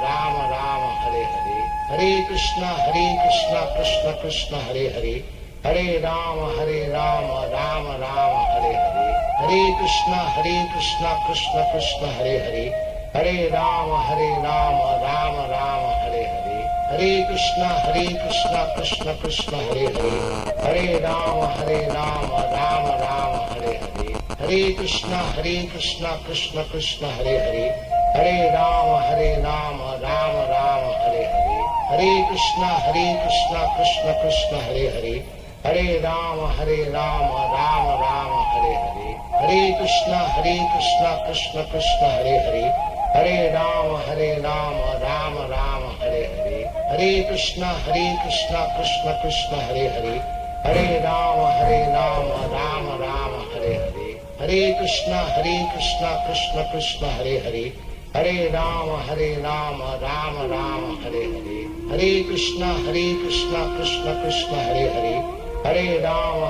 Ram Ram Hare Hare, Hare Krishna Krishna Krishna Hare Hare, Hare Ram Ram Ram Hare Hare, Hare Krishna Krishna Krishna Hare Hare, Hare Ram Ram Ram Hare Hare, Hare Krishna Krishna Krishna Hare Hare, Hare Ram Ram Ram Hare Hare, Hare Krishna Krishna Krishna Hare Hare, Hare Ram Ram Ram Hare Hare, Hare Krishna Krishna Krishna Hare Hare, Hare Ram Ram Ram Hare Hare, Hare Krishna Krishna Krishna Hare Hare, Hare Ram Ram Ram Hare Hare, Hare Krishna Krishna Krishna Hare Hare, Hare Ram Ram Ram Hare Hare, Hare Krishna Krishna Krishna Hare Hare, Hare Ram Ram Ram Hare Hare, Hare Krishna Krishna Krishna Hare Hare, Hare Ram Ram Ram Hare Hare, Hare Krishna Krishna Krishna Hare Hare, Hare Ram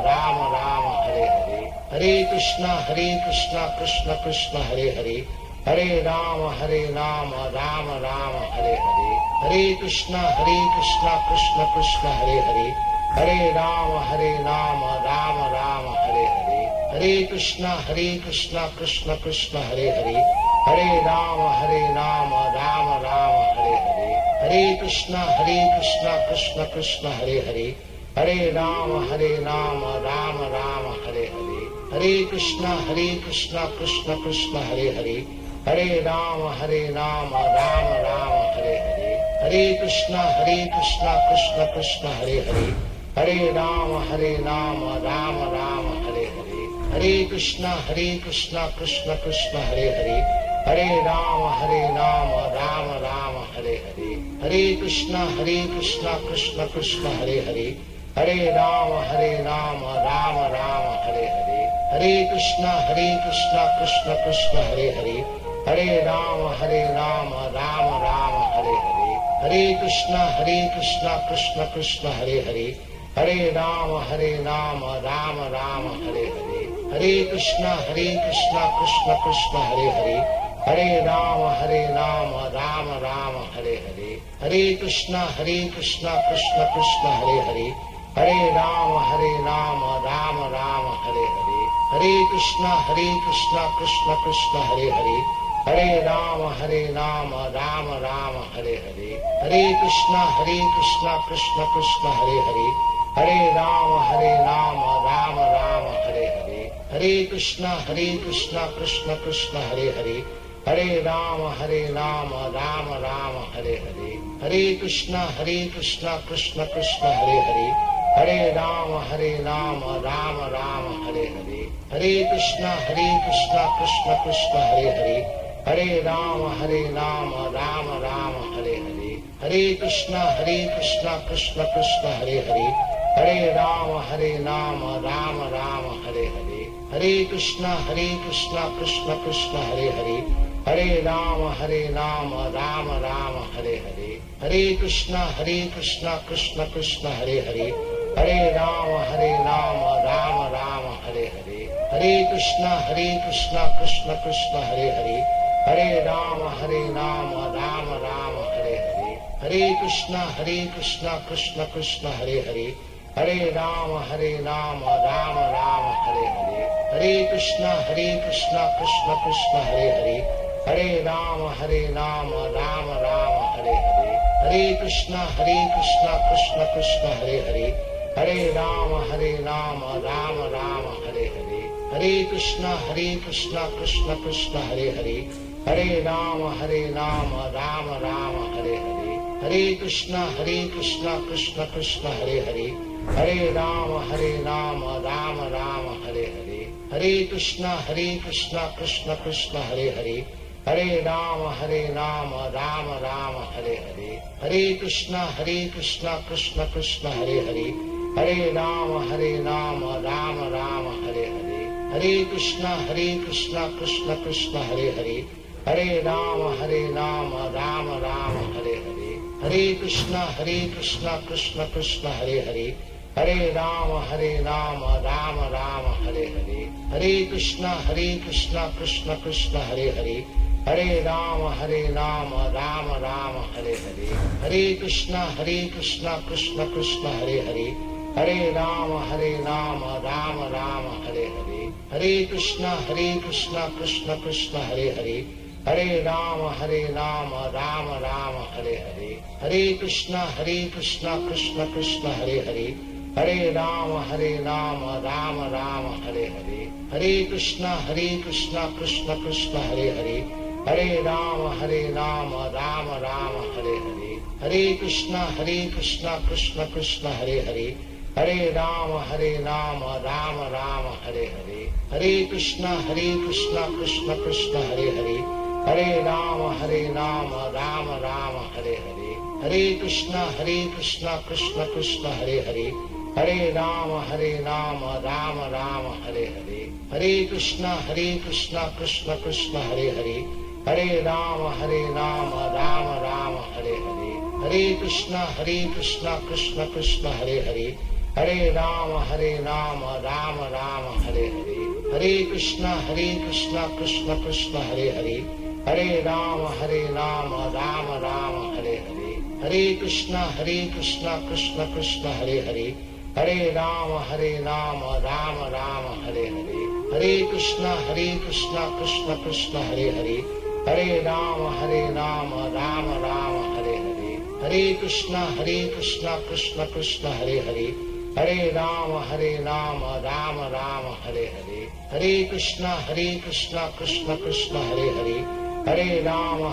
Ram Ram Hare Hare, Hare Krishna Krishna Krishna Hare Hare, Hare Ram Ram Ram Hare Hare, Hare Krishna Krishna Krishna Hare Hare, Hare Ram Ram Ram Hare Hare, Hare Krishna Krishna Krishna Hare Hare, Hare Ram Ram Ram Hare Hare, Hare Krishna Krishna Krishna Hare Hare, Hare Ram Ram Ram Hare Hare, Hare Krishna Krishna Krishna Hare Hare, Hare Ram Ram Ram Hare Hare, Hare Krishna Krishna Krishna Hare Hare, Hare Ram Ram Ram Hare Hare, Hare Krishna Krishna Krishna Hare Hare, Hare Ram Ram Ram Hare Hare, Hare Krishna Krishna Krishna Hare Hare, Hare Ram Ram Ram Hare Hare, Hare Krishna Krishna Krishna Hare Hare, Hare Ram Ram Ram Hare Hare, Hare Krishna Krishna Krishna Hare Hare, Hare Ram Ram Ram Hare Hare, Hare Krishna Krishna Krishna Hare Hare, Hare Ram Ram Ram Hare Hare, Hare Krishna Krishna Krishna Hare Hare, Hare Ram Ram Ram Hare Hare, Hare Krishna Krishna Krishna Hare Hare, Hare Ram Ram Ram Hare Hare, Hare Krishna Krishna Krishna Hare Hare, Hare Ram Ram Ram Hare Hare, Hare Krishna Krishna Krishna Hare Hare, Hare Ram Ram Ram Hare Hare, Hare Krishna Krishna Krishna Hare Hare, Hare Ram Ram Ram Hare Hare, Hare Krishna Krishna Krishna Hare Hare, Hare Ram Ram Ram Hare Hare, Hare Krishna Krishna Krishna Hare Hare, Hare Ram Ram Ram Hare Hare, Hare Krishna Krishna Krishna Hare Hare, Hare Ram Ram Ram Hare Hare, Hare Krishna Krishna Krishna Hare Hare, Hare Ram Ram Ram Hare Hare, Hare Krishna Krishna Krishna Hare Hare, Hare Ram Ram Ram Hare Hare, Hare Krishna Krishna Krishna Hare Hare, Hare Ram Ram Ram Hare Hare, Hare Krishna Krishna Krishna Hare Hare, Hare Ram Ram Ram Hare Hare, Hare Krishna Krishna Krishna Hare Hare, Hare Ram Ram Ram Hare Hare, Hare Krishna Krishna Krishna Hare Hare, Hare Ram Ram Ram Hare Hare, Hare Krishna Krishna Krishna Hare Hare, Hare Ram Ram Ram Hare Hare, Hare Krishna Krishna Krishna Hare Hare, Hare Ram Ram Ram Hare Hare, Hare Krishna Krishna Krishna Hare Hare, Hare Ram Ram Ram Hare Hare, Hare Krishna Krishna Krishna Hare Hare, Hare Ram Ram Ram Hare Hare, Hare Krishna Krishna Krishna Hare Hare, Hare Ram Ram Ram Hare Hare, Hare Krishna Krishna Krishna Hare Hare, Hare Ram Ram Ram Hare Hare, Hare Krishna Krishna Krishna Hare Hare, Hare Ram Ram Ram Hare Hare, Hare Krishna Krishna Krishna Hare Hare, Hare Ram Ram Ram Hare Hare, Hare Krishna Krishna Krishna Hare Hare, Hare Ram Ram Ram Hare Hare, Hare Krishna Krishna Krishna Hare Hare, Hare Ram Ram Ram Hare Hare, Hare Krishna Krishna Krishna Hare Hare, Hare Ram Ram Ram Hare Hare, Hare Krishna Krishna Krishna Hare Hare, Hare Ram Ram Ram Hare Hare, Hare Krishna Krishna Krishna Hare Hare, Hare Ram Ram Ram Hare Hare, Hare Krishna Krishna Krishna Hare Hare, Hare Ram Ram Ram Hare Hare, Hare Krishna Krishna Krishna Hare Hare, Hare Ram Ram Ram Hare Hare, Hare Krishna Krishna Krishna Hare Hare, Hare Ram Ram Ram Hare Hare, Hare Krishna Krishna Krishna Hare Hare, Hare Ram Ram Ram Hare Hare, Hare Krishna Krishna Krishna Hare Hare, Hare Ram Ram Ram Hare Hare, Hare Krishna Krishna Krishna Hare Hare, Hare Ram Ram Ram Hare Hare, Hare Krishna Krishna Krishna Hare Hare, Hare Ram Ram Ram Hare Hare, Hare Krishna Krishna Krishna Hare Hare, Hare Ram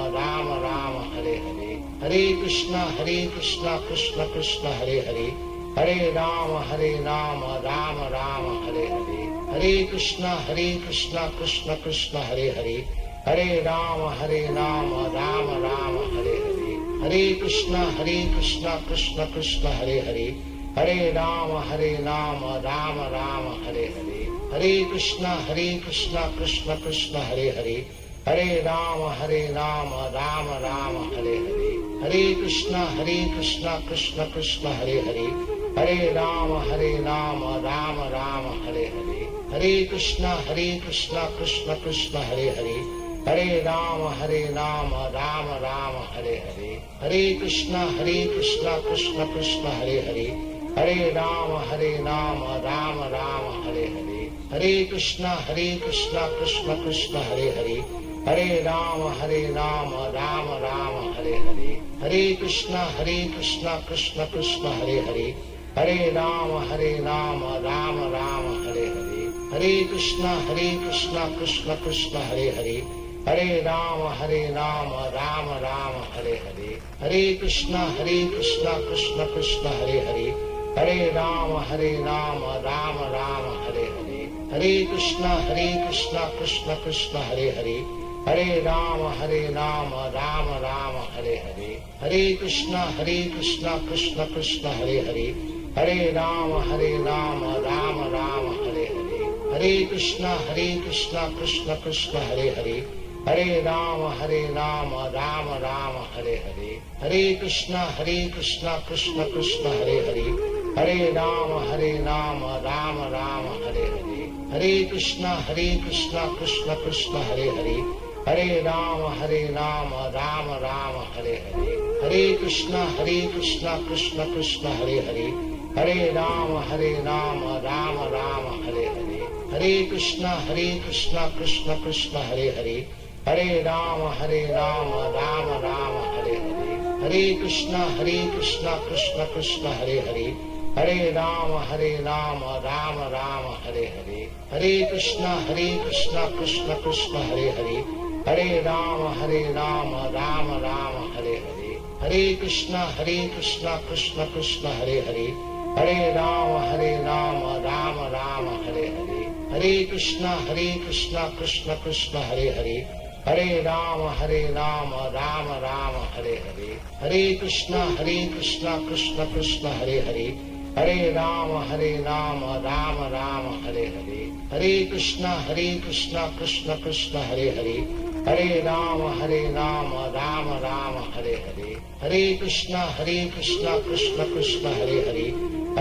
Ram Ram Hare Hare, Hare Krishna Krishna Krishna Hare Hare, Hare Ram Ram Ram Hare Hare, Hare Krishna Krishna Krishna Hare Hare, Hare Ram Ram Ram Hare Hare, Hare Krishna Krishna Krishna Hare Hare, Hare Ram Ram Ram Hare Hare, Hare Krishna Krishna Krishna Hare Hare, Hare Ram Ram Ram Hare Hare, Hare Krishna Krishna Krishna Hare Hare, Hare Ram Ram Ram Hare Hare, Hare Krishna Krishna Krishna Hare Hare, Hare Ram Ram Ram Hare Hare, Hare Krishna Krishna Krishna Hare Hare, Hare Ram Ram Ram Hare Hare, Hare Krishna Krishna Krishna Hare Hare, Hare Ram Ram Ram Hare Hare, Hare Krishna Krishna Krishna Hare Hare, Hare Ram Ram Ram Hare Hare, Hare Krishna Krishna Krishna Hare Hare, Hare Ram Ram Ram Hare Hare, Hare Krishna Krishna Krishna Hare Hare, Hare Ram Ram Ram Hare Hare, Hare Krishna Krishna Krishna Hare Hare, Hare Ram Ram Ram Hare Hare, Hare Krishna Krishna Krishna Hare Hare, Hare Ram Ram Ram Hare Hare, Hare Krishna Krishna Krishna Hare Hare, Hare Ram Ram Ram Hare Hare, Hare Krishna Krishna Krishna Hare Hare, Hare Ram Ram Ram Hare Hare, Hare Krishna Krishna Krishna Hare Hare, Hare Ram Ram Ram Hare Hare, Hare Krishna Krishna Krishna Hare Hare, Hare Ram Ram Ram Hare Hare, Hare Krishna Krishna Krishna Hare Hare, Hare Ram Ram Ram Hare Hare, Hare Krishna Krishna Krishna Hare Hare, Hare Ram Ram Ram Hare Hare, Hare Krishna Krishna Krishna Hare Hare, Hare Ram Ram Ram Hare Hare, Hare Krishna Krishna Krishna Hare Hare, Hare Ram Ram Ram Hare Hare, Hare Krishna Krishna Krishna Hare Hare, Hare Ram Ram Ram Hare Hare, Hare Krishna Krishna Krishna Hare Hare,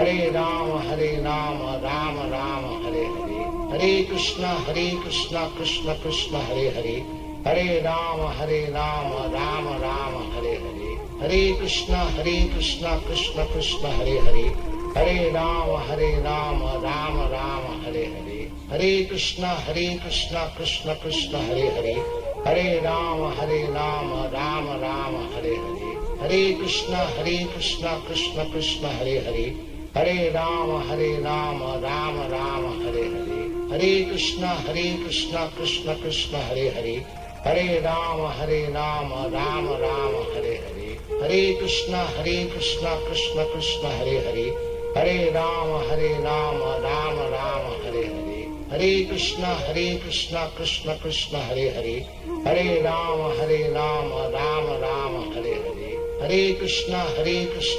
Hare Ram Ram Ram Hare Hare, Hare Krishna Krishna Krishna Hare Hare, Hare Ram Ram Ram Hare Hare, Hare Krishna Krishna Krishna Hare Hare, Hare Ram Ram Ram Hare Hare, Hare Krishna Krishna Krishna Hare Hare, Hare Ram Ram Ram Hare Hare, Hare Krishna Krishna Krishna Hare Hare, Hare Ram Ram Ram Hare Hare, Hare Krishna Krishna Krishna Hare Hare, Hare Ram Ram Ram Hare Hare, Hare Krishna Krishna Krishna Hare Hare, Hare Ram Ram Ram Hare Hare, Hare Krishna Krishna Krishna Hare Hare, Hare Ram Ram Ram Hare Hare, Hare Krishna Krishna Krishna Hare Hare, Hare Ram Ram Ram Hare Hare, Hare Krishna Krishna Krishna Hare Hare, Hare Ram Ram Ram Hare Hare, Hare Krishna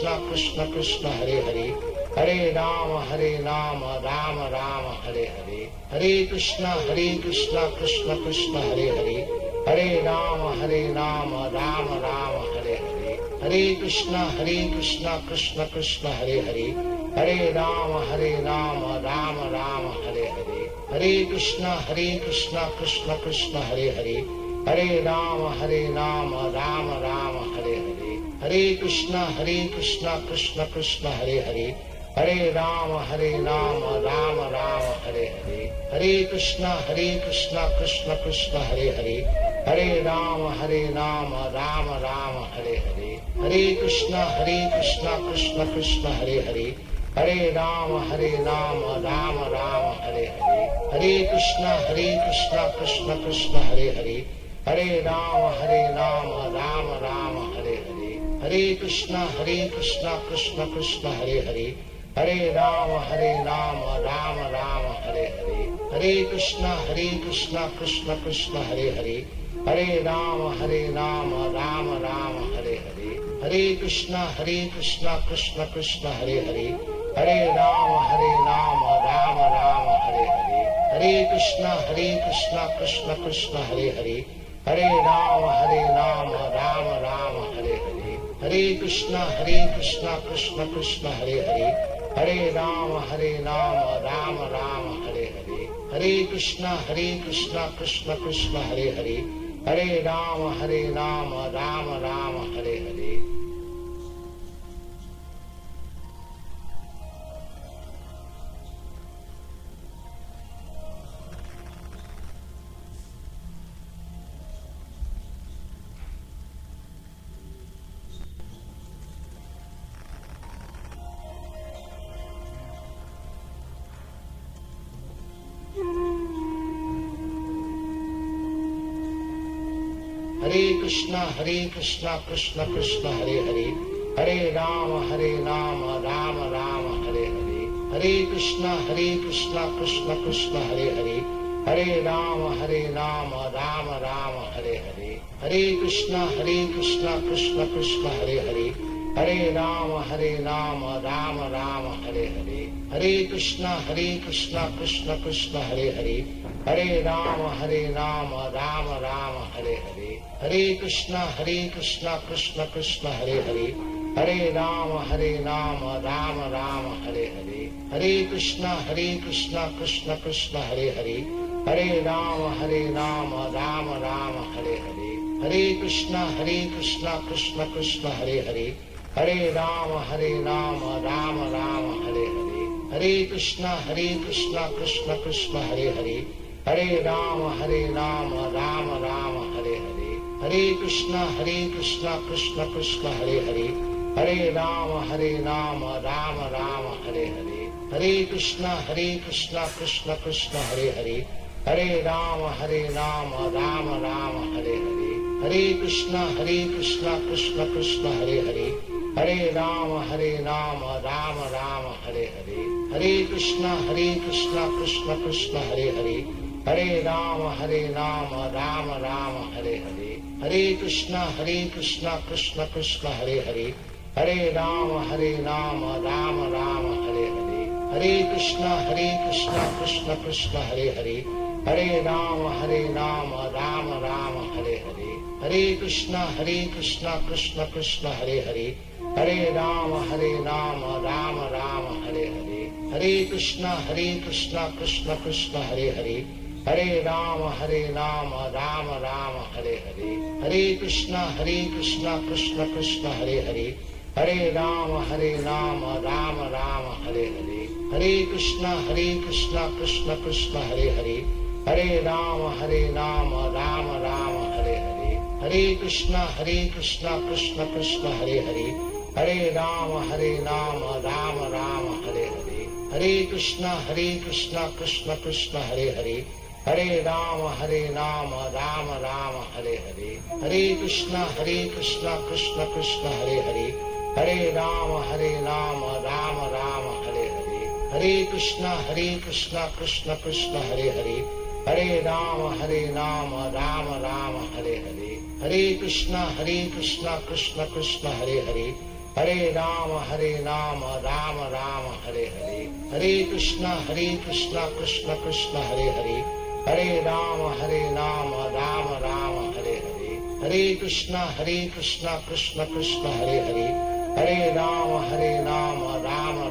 Krishna Krishna Hare Hare, Hare Ram Ram Ram Hare Hare, Hare Krishna Krishna Krishna Hare Hare, Hare Ram Ram Ram Hare Hare, Hare Krishna Krishna Krishna Hare Hare, Hare Ram Ram Ram Hare Hare, Hare Krishna Krishna Krishna Hare Hare, Hare Ram Ram Ram Hare Hare, Hare Krishna Krishna Krishna Hare Hare, Hare Ram Ram Ram Hare Hare, Hare Krishna Krishna Krishna Hare Hare, Hare Ram Ram Ram Hare Hare, Hare Krishna Krishna Krishna Hare Hare, Hare Ram Ram Ram Hare Hare, Hare Krishna Krishna Krishna Hare Hare, Hare Ram Ram Ram Hare Hare, Hare Krishna Krishna Krishna Hare Hare, Hare Ram Ram Ram Hare Hare, Hare Krishna Krishna Krishna Hare Hare, Hare Ram Ram Ram Hare Hare, Hare Krishna Krishna Krishna Hare Hare, Hare Ram Ram Ram Hare Hare, Hare Krishna Krishna Krishna Hare Hare, Hare Ram Ram Ram Hare Hare. Hare Krishna Krishna Krishna Hare Hare, Hare Ram Ram Ram Hare Hare, Hare Krishna Krishna Krishna Hare Hare, Hare Ram Ram Ram Hare Hare, Hare Krishna Krishna Krishna Hare Hare, Hare Ram Ram Ram Hare Hare, Hare Krishna Krishna Krishna Hare Hare, Hare Ram Ram Ram Hare Hare, Hare Krishna Krishna Krishna Hare Hare, Hare Ram Ram Ram Hare Hare, Hare Krishna Krishna Krishna Hare Hare, Hare Ram Ram Ram Hare Hare, Hare Krishna Krishna Krishna Hare Hare, Hare Ram Ram Ram Hare Hare, Hare Krishna Krishna Krishna Hare Hare, Hare Ram Ram Ram Hare Hare, Hare Krishna Krishna Krishna Hare Hare, Hare Ram Ram Ram Hare Hare, Hare Krishna Krishna Krishna Hare Hare, Hare Ram Ram Ram Hare Hare, Hare Krishna Krishna Krishna Hare Hare, Hare Ram Ram Ram Hare Hare, Hare Krishna Krishna Krishna Hare Hare, Hare Ram Ram Ram Hare Hare, Hare Krishna Krishna Krishna Hare Hare, Hare Ram Ram Ram Hare Hare, Hare Krishna Krishna Krishna Hare Hare, Hare Ram Ram Ram Hare Hare, Hare Krishna Krishna Krishna Hare Hare, Hare Ram Ram Ram Hare Hare, Hare Krishna Krishna Krishna Hare Hare, Hare Ram Ram Ram Hare Hare, Hare Krishna Krishna Krishna Hare Hare, Hare Ram Ram Ram Hare Hare, Hare Krishna Krishna Krishna Hare Hare, Hare Ram Ram Ram Hare Hare, Hare Krishna Krishna Krishna Hare Hare, Hare Ram Ram Ram Hare Hare, Hare Krishna Krishna Krishna Hare Hare, Hare Ram Ram Ram Hare Hare, Hare Krishna Krishna Krishna Hare Hare, Hare Ram Ram Ram Hare Hare, Hare Krishna Krishna Krishna Hare Hare, Hare Ram Ram Ram Hare Hare, Hare Krishna Krishna Krishna Hare Hare, Hare Ram Ram Ram Hare Hare, Hare Krishna Krishna Krishna Hare Hare, Hare Ram Ram Ram Hare Hare, Hare Krishna Krishna Krishna Hare Hare, Hare Ram Ram Ram Hare Hare, Hare Krishna Krishna Krishna Hare Hare, Hare Ram Ram Ram Hare Hare, Hare Krishna Krishna Krishna Hare Hare, Hare Ram Ram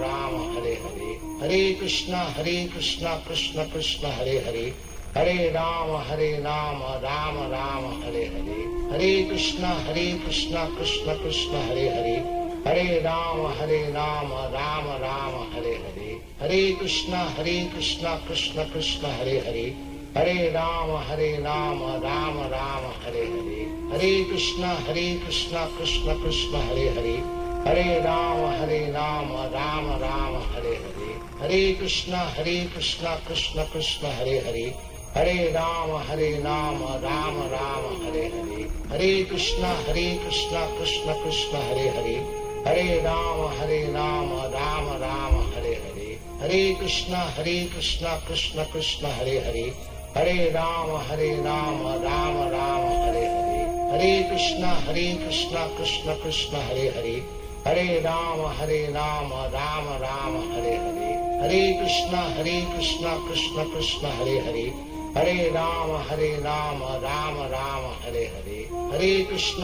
Ram Hare Hare, Hare Krishna Krishna Krishna Hare Hare, Hare Ram Ram Ram Hare Hare, Hare Krishna Krishna Krishna Hare Hare, Hare Ram Ram Ram Hare Hare, Hare Krishna Krishna Krishna Hare Hare, Hare Ram Ram Ram Hare Hare, Hare Krishna Krishna Krishna Hare Hare, Hare Ram Ram Ram Hare Hare, Hare Krishna Krishna Krishna Hare Hare, Hare Ram Ram Ram Hare Hare, Hare Krishna Krishna Krishna Hare Hare, Hare Ram Ram Ram Hare Hare, Hare Krishna Krishna Krishna Hare Hare, Hare Ram Ram Ram Hare Hare, Hare Krishna Krishna Krishna Hare Hare, Hare Ram Ram Ram Hare Hare, Hare Krishna Krishna Krishna Hare Hare, Hare Ram Ram Ram Hare Hare, Hare Krishna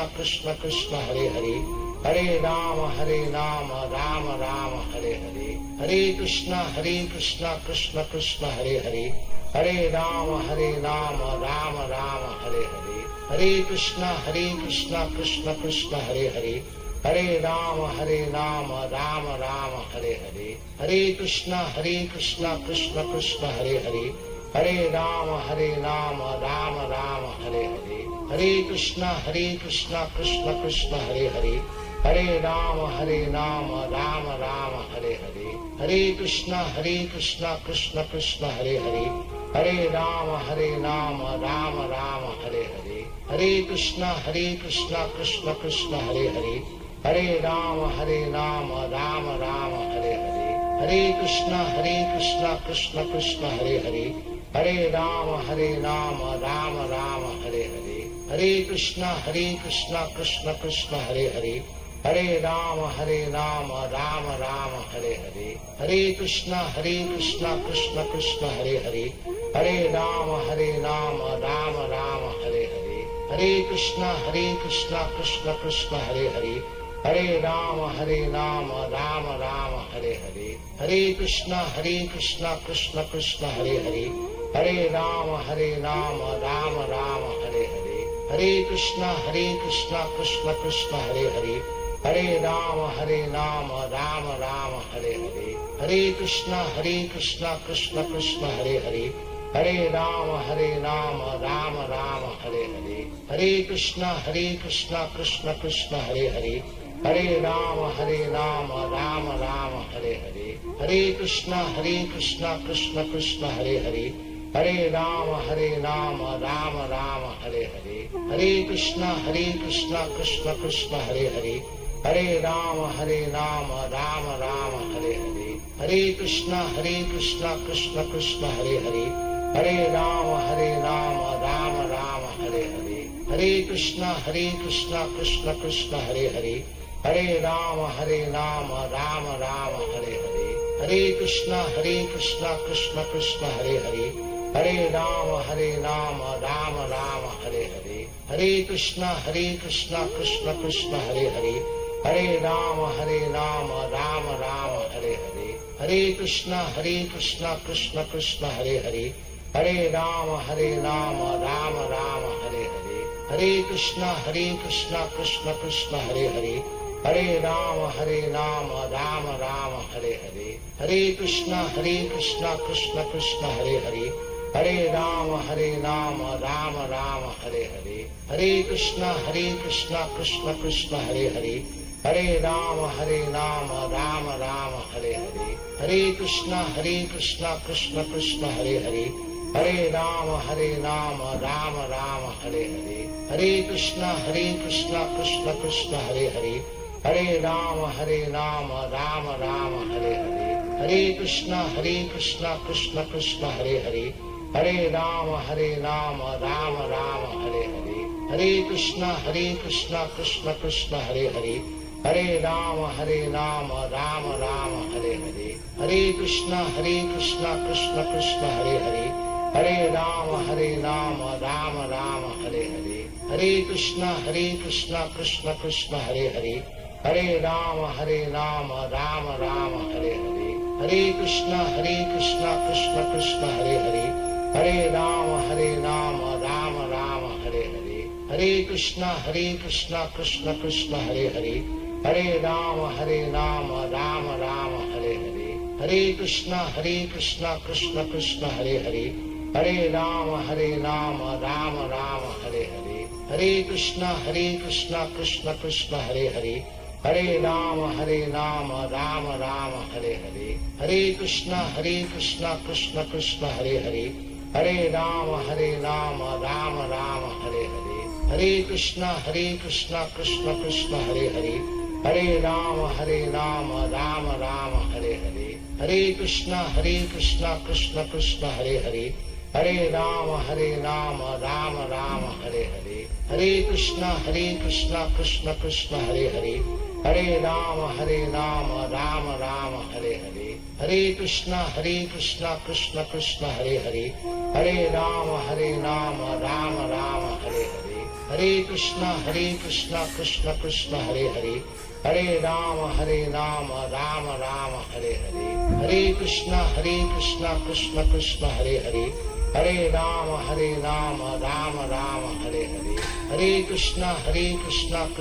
Krishna Krishna Hare Hare, Hare Ram Ram Ram Hare Hare, Hare Krishna Krishna Krishna Hare Hare, Hare Ram Ram Ram Hare Hare, Hare Krishna Krishna Krishna Hare Hare, Hare Ram Ram Ram Hare Hare, Hare Krishna Krishna Krishna Hare Hare, Hare Ram Ram Ram Hare Hare, Hare Krishna Krishna Krishna Hare Hare, Hare Ram Ram Ram Hare Hare, Hare Krishna Krishna Krishna Hare Hare, Hare Ram Ram Ram Hare Hare, Hare Krishna Krishna Krishna Hare Hare, Hare Ram Ram Ram Hare Hare, Hare Krishna Krishna Krishna Hare Hare, Hare Ram Ram Ram Hare Hare, Hare Krishna Krishna Krishna Hare Hare, Hare Ram Ram Ram Hare Hare, Hare Krishna Krishna Krishna Hare Hare, Hare Ram Ram Ram Hare Hare, Hare Krishna Krishna Krishna Hare Hare, Hare Ram Ram Ram Hare Hare, Hare Krishna Krishna Krishna Hare Hare, Hare Ram Ram Ram Hare Hare, Hare Krishna Krishna Krishna Hare Hare, Hare Ram Ram Ram Hare Hare, Hare Krishna Krishna Krishna Hare Hare, Hare Ram Ram Ram Hare Hare, Hare Krishna Krishna Krishna Hare Hare, Hare Ram Ram Ram Hare Hare, Hare Krishna Krishna Krishna Hare Hare, Hare Ram Ram Ram Hare Hare, Hare Krishna Krishna Krishna Hare Hare, Hare Ram Ram Ram Hare Hare, Hare Krishna Krishna Krishna Hare Hare, Hare Ram Ram Ram Hare Hare, Hare Krishna Krishna Krishna Hare Hare, Hare Ram Ram Ram Hare Hare, Hare Krishna Krishna Krishna Hare Hare, Hare Ram Ram Ram Hare Hare, Hare Krishna Krishna Krishna Hare Hare, Hare Ram Ram Ram Hare Hare, Hare Krishna Krishna Krishna Hare Hare, Hare Ram Ram Ram Hare Hare, Hare Krishna Krishna Krishna Hare Hare, Hare Ram Ram Ram Hare Hare, Hare Krishna Krishna Krishna Hare Hare, Hare Ram Ram Ram Hare Hare, Hare Krishna Krishna Krishna Hare Hare, Hare Ram Ram Ram Hare Hare, Hare Krishna Krishna Krishna Hare Hare, Hare Ram Ram Ram Hare Hare, Hare Krishna Krishna Krishna Hare Hare, Hare Ram Ram Ram Hare Hare, Hare Krishna Krishna Krishna Hare Hare, Hare Ram Ram Ram Hare Hare, Hare Krishna Krishna Krishna Hare Hare, Hare Ram Ram Ram Hare Hare, Hare Krishna Krishna Krishna Hare Hare, Hare Ram Ram Ram Hare Hare, Hare Krishna Krishna Krishna Hare Hare, Hare Ram Ram Ram Hare Hare, Hare Krishna Krishna Krishna Hare Hare, Hare Ram Ram Ram Hare Hare, Hare Krishna Krishna Krishna Hare Hare, Hare Ram Ram Ram Hare Hare, Hare Krishna Krishna Krishna Hare Hare, Hare Ram Ram Ram Hare Hare, Hare Krishna Krishna Krishna Hare Hare, Hare Ram Ram Ram Hare Hare, Hare Krishna Krishna Krishna Hare Hare, Hare Ram Ram Ram Hare Hare, Hare Krishna Krishna Krishna Hare Hare, Hare Ram Ram Ram Hare Hare, Hare Krishna Krishna Krishna Hare Hare, Hare Ram Ram Ram Hare Hare, Hare Krishna Krishna Krishna Hare Hare, Hare Ram Ram Ram Hare Hare, Hare Krishna Krishna Krishna Hare Hare, Hare Ram Ram Ram Hare Hare, Hare Krishna Krishna Krishna Hare Hare, Hare Ram Ram Ram Hare Hare, Hare Krishna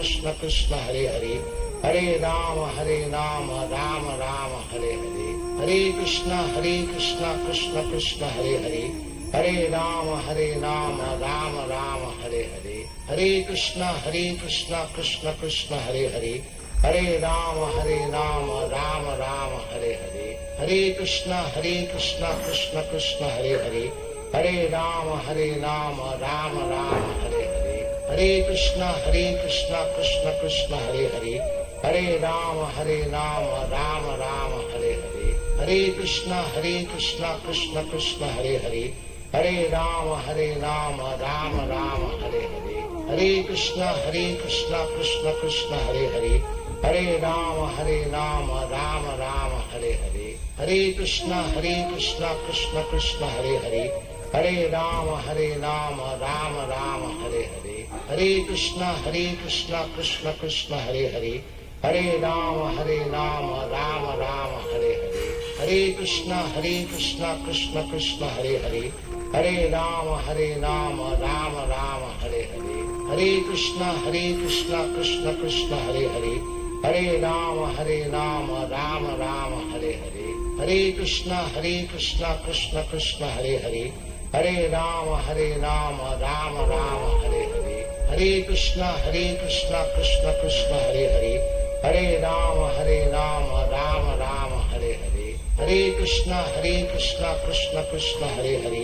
Krishna Krishna Hare Hare, Hare Ram Ram Ram Hare Hare, Hare Krishna Krishna Krishna Hare Hare, Hare Ram Ram Ram Hare Hare, Hare Krishna Krishna Krishna Hare Hare, Hare Ram Ram Ram Hare Hare, Hare Krishna Krishna Krishna Hare Hare, Hare Ram Ram Ram Hare Hare, Hare Krishna Krishna Krishna Hare Hare, Hare Ram Ram Ram Hare Hare, Hare Krishna Krishna Krishna Hare Hare, Hare Ram Ram Ram Hare Hare, Hare Krishna Krishna Krishna Hare Hare, Hare Ram Ram Ram Hare Hare, Hare Krishna Krishna Krishna Hare Hare, Hare Ram Ram Ram Hare Hare, Hare Krishna Krishna Krishna Hare Hare, Hare Ram Ram Ram Hare Hare, Hare Krishna Krishna Krishna Hare Hare, Hare Ram Ram Ram Hare Hare, Hare Krishna Krishna Krishna Hare Hare, Hare Ram Ram Ram Hare Hare, Hare Krishna Krishna Krishna Hare Hare, Hare Ram Ram Ram Hare Hare, Hare Krishna Krishna Krishna Hare Hare,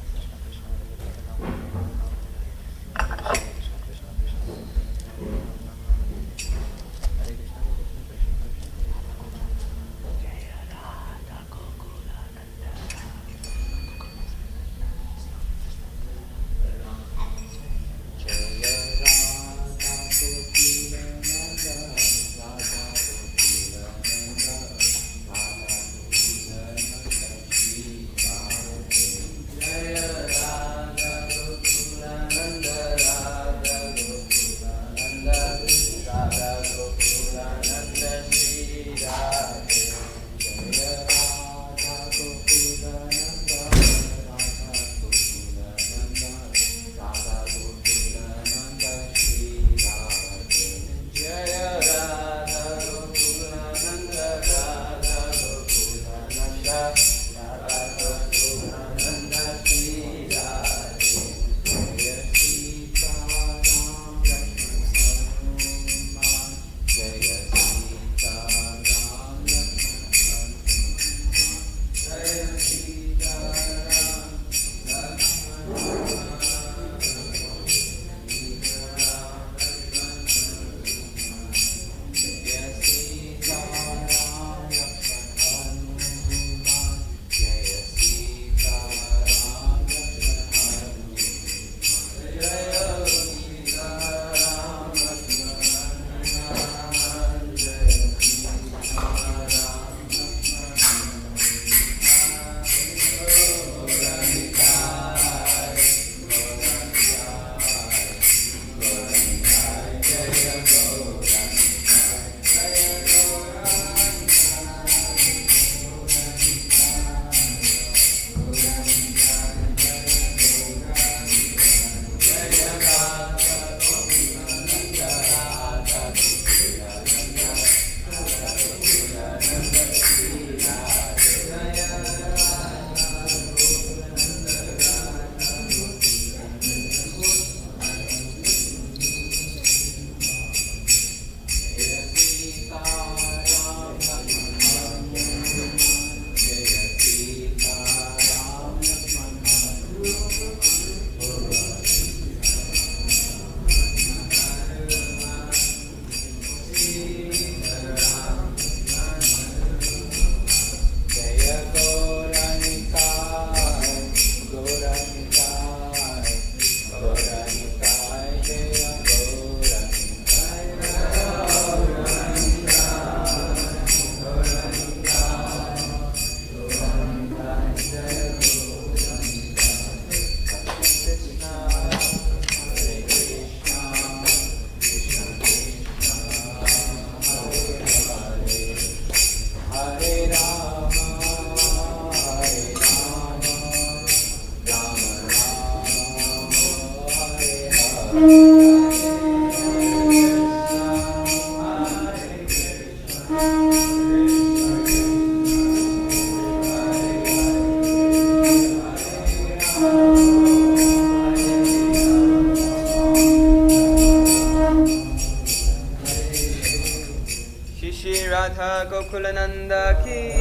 Shri Radha Gokulananda ki,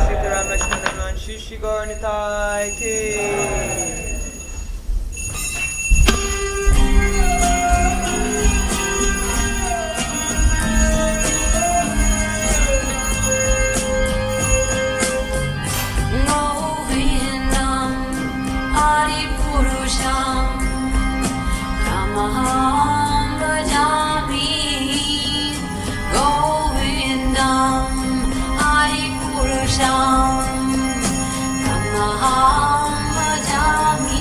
Sitaram Lakshmana Hanuman Shri Gaur Nitai ki. Namaham bhajami, Govindam Adipurusham. Namaham bhajami.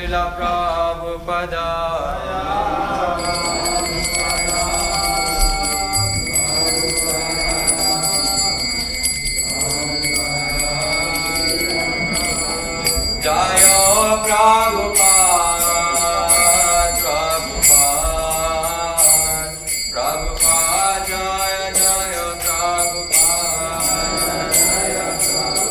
Srila Prabhupada. Jaya Prabhupada, Prabhupada, Prabhupada, Jaya Jaya Prabhupada, Jaya Prabhupada.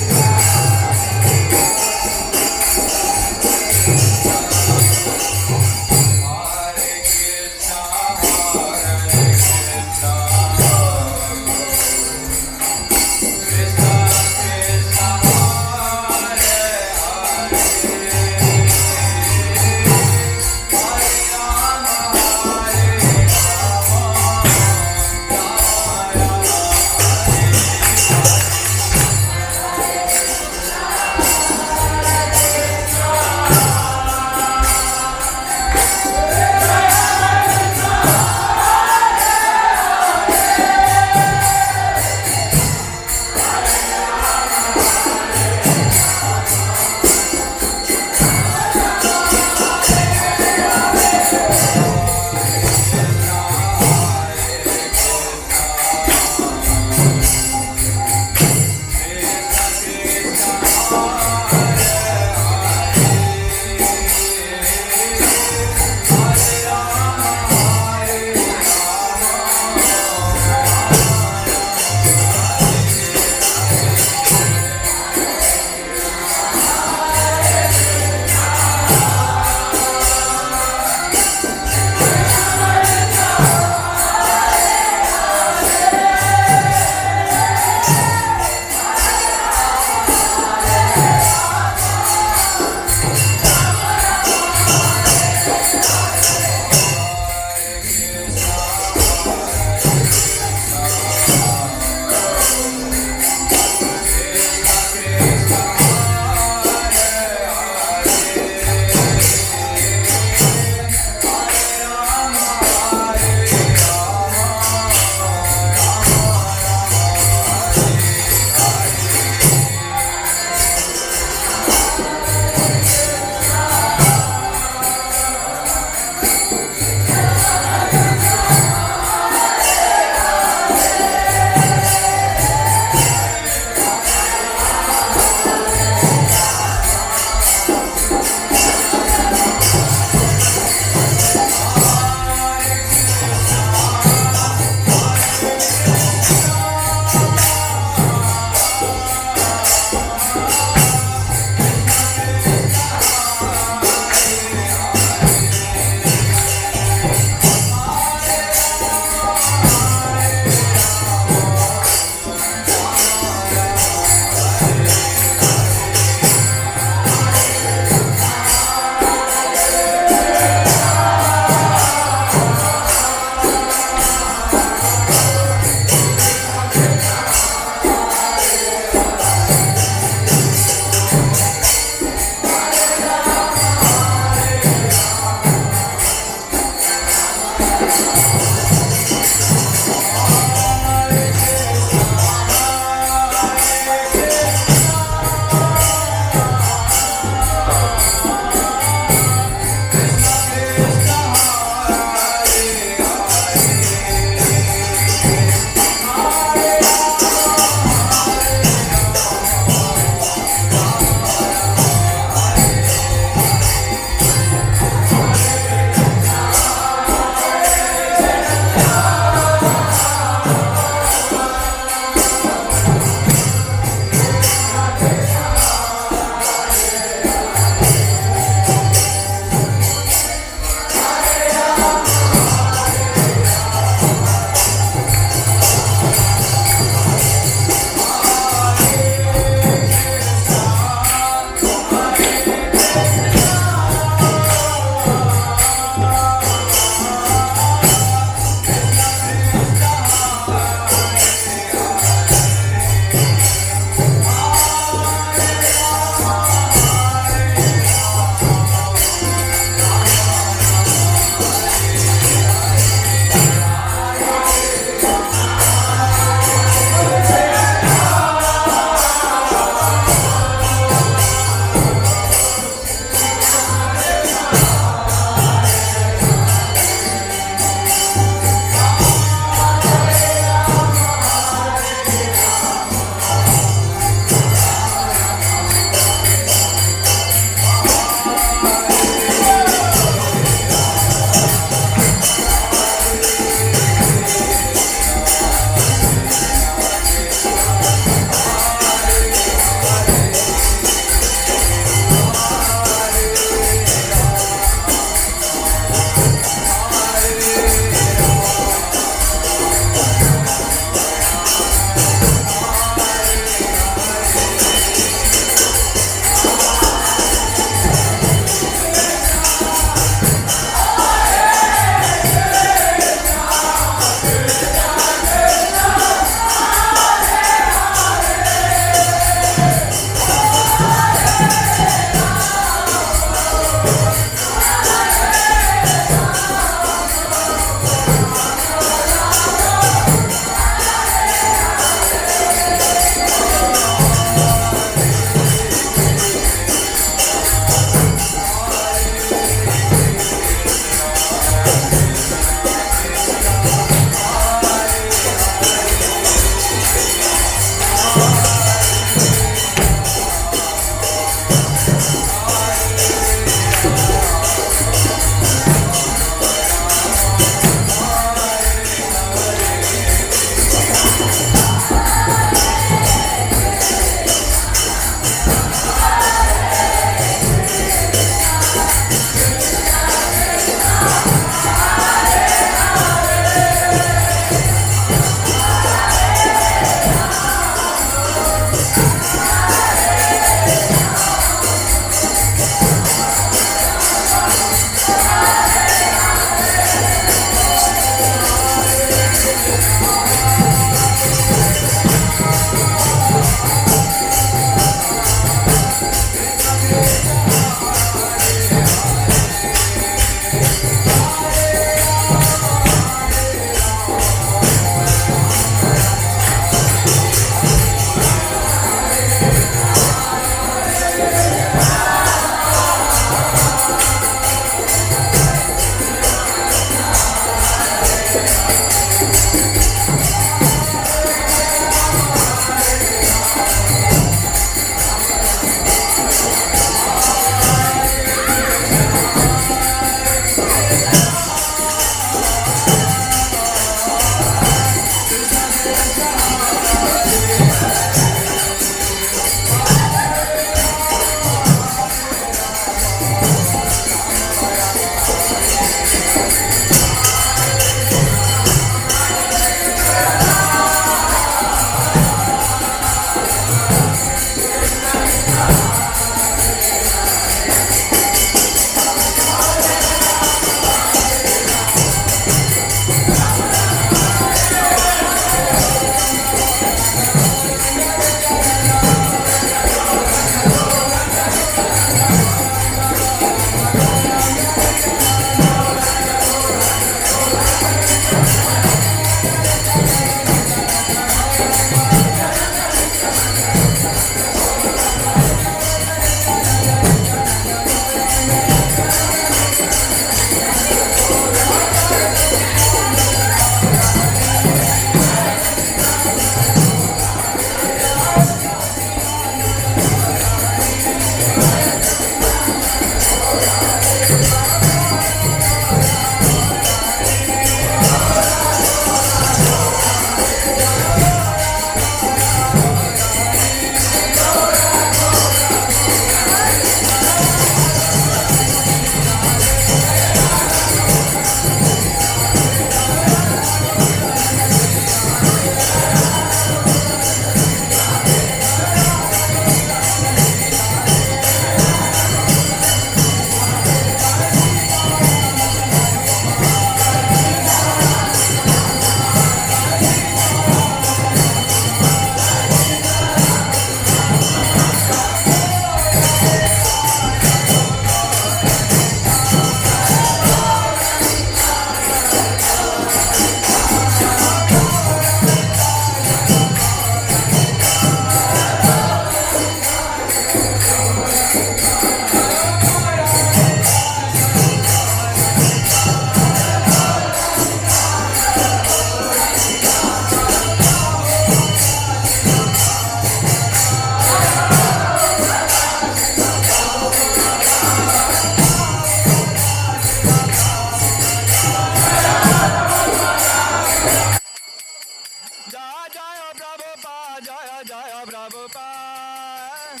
Jaya Prabhupada, Jaya Jaya Prabhupada.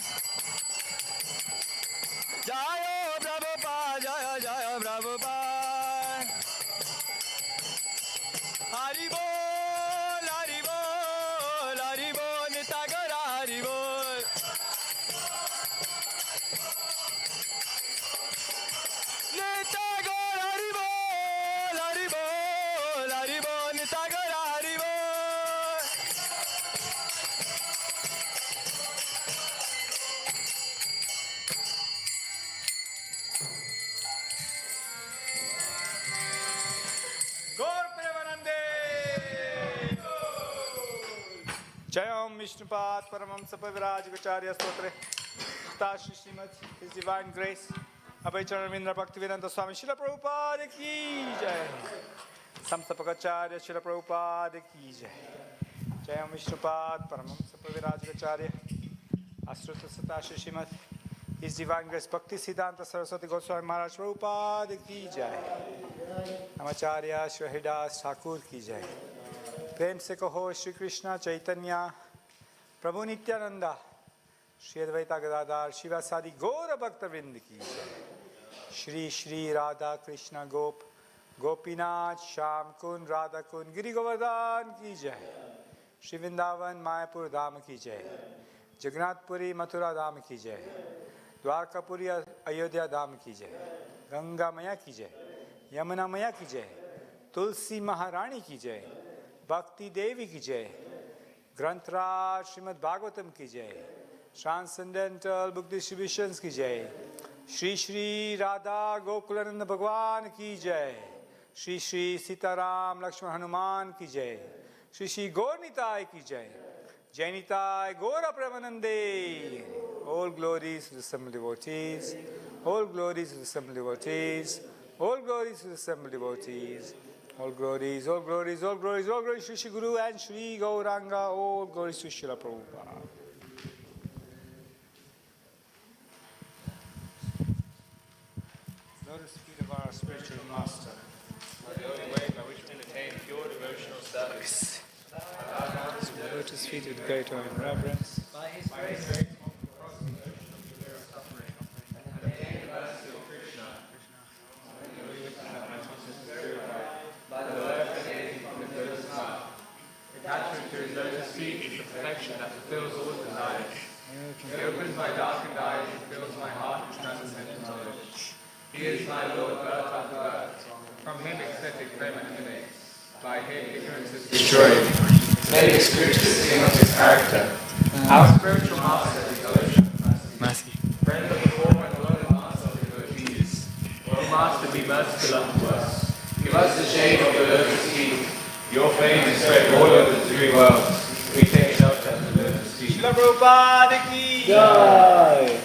Jaya Prabhupada, Jaya Jaya Prabhupada. Hari Bol, Hari Bol, Hari Bol, Nitagara Hari Bol. Nitagara Hari Bol, Hari Bol, Hari Bol, Nitagara Hari Bol. Gaur Premanande. Jayam Vishnupad Paramamsa Paviraj Acharya Stotre Tashi Srimad His Divine Grace Abhayacharya Ravindra Bhaktivedanta Swami Srila Prabhupada Ki Jai Samstapakacharya Srila Prabhupada Ki Jai Jayam Vishnupad Paramamsa Paviraj Acharya Asruta Satashi Srimad His Divine Grace Bhakti Siddhanta Saraswati Goswami Maharaj Prabhupada Ki Jai Namacharya Shri Haridas Thakur Ki Jai प्रेम से कहो श्री कृष्ण चैतन्य प्रभु नित्यानंदा श्री अद्वैता गदाधर शिवासादि गौर भक्तवृंद की जय श्री श्री राधा कृष्ण गोप गोपीनाथ श्याम कुंड राधा कुंड गिरि गोवर्धन की जय श्री वृंदावन मायापुर धाम की जय जगन्नाथपुरी मथुरा धाम की जय द्वारकापुरी अयोध्या धाम की जय गंगा मैया की जय यमुना मैया की जय तुलसी महारानी की जय भक्ति देवी की जय ग्रंथराज श्रीमद् भागवतम की जय ट्रांसेंडेंटल बुक डिस्ट्रीब्यूशंस की जय श्री श्री राधा गोकुलानंद भगवान की जय श्री श्री सीताराम लक्ष्मण हनुमान की जय श्री श्री गौरनिताय की जय जैनिताय गौर प्रेमानंदे all glories to the assembled devotees all glories to the assembled devotees all glories to the assembled devotees all glories, all glories, all glories, all glories to Shri Guru and Shri Gauranga, all glories to Srila Prabhupada. Lotus feet of our spiritual master. The only way by which we attain pure devotional service. The lotus feet with great awe and reverence. By His grace, attachment to His lotus feet is the perfection that fulfills all desires. He opens my darkened eyes and fills my heart with transcendental knowledge. He is my Lord, birth after birth. From Him ecstatic prema emanates. By Him ignorance is destroyed. Many scriptures sing of His character. Our spiritual master is the ocean of mercy. Friend of the former and Lord and master of the devotees. O Master, be merciful unto us. Give us the shade of the lotus feet. Your fame is spread all over the three worlds. We take shelter at the lotus feet. Srila Prabhupada Ki Jai.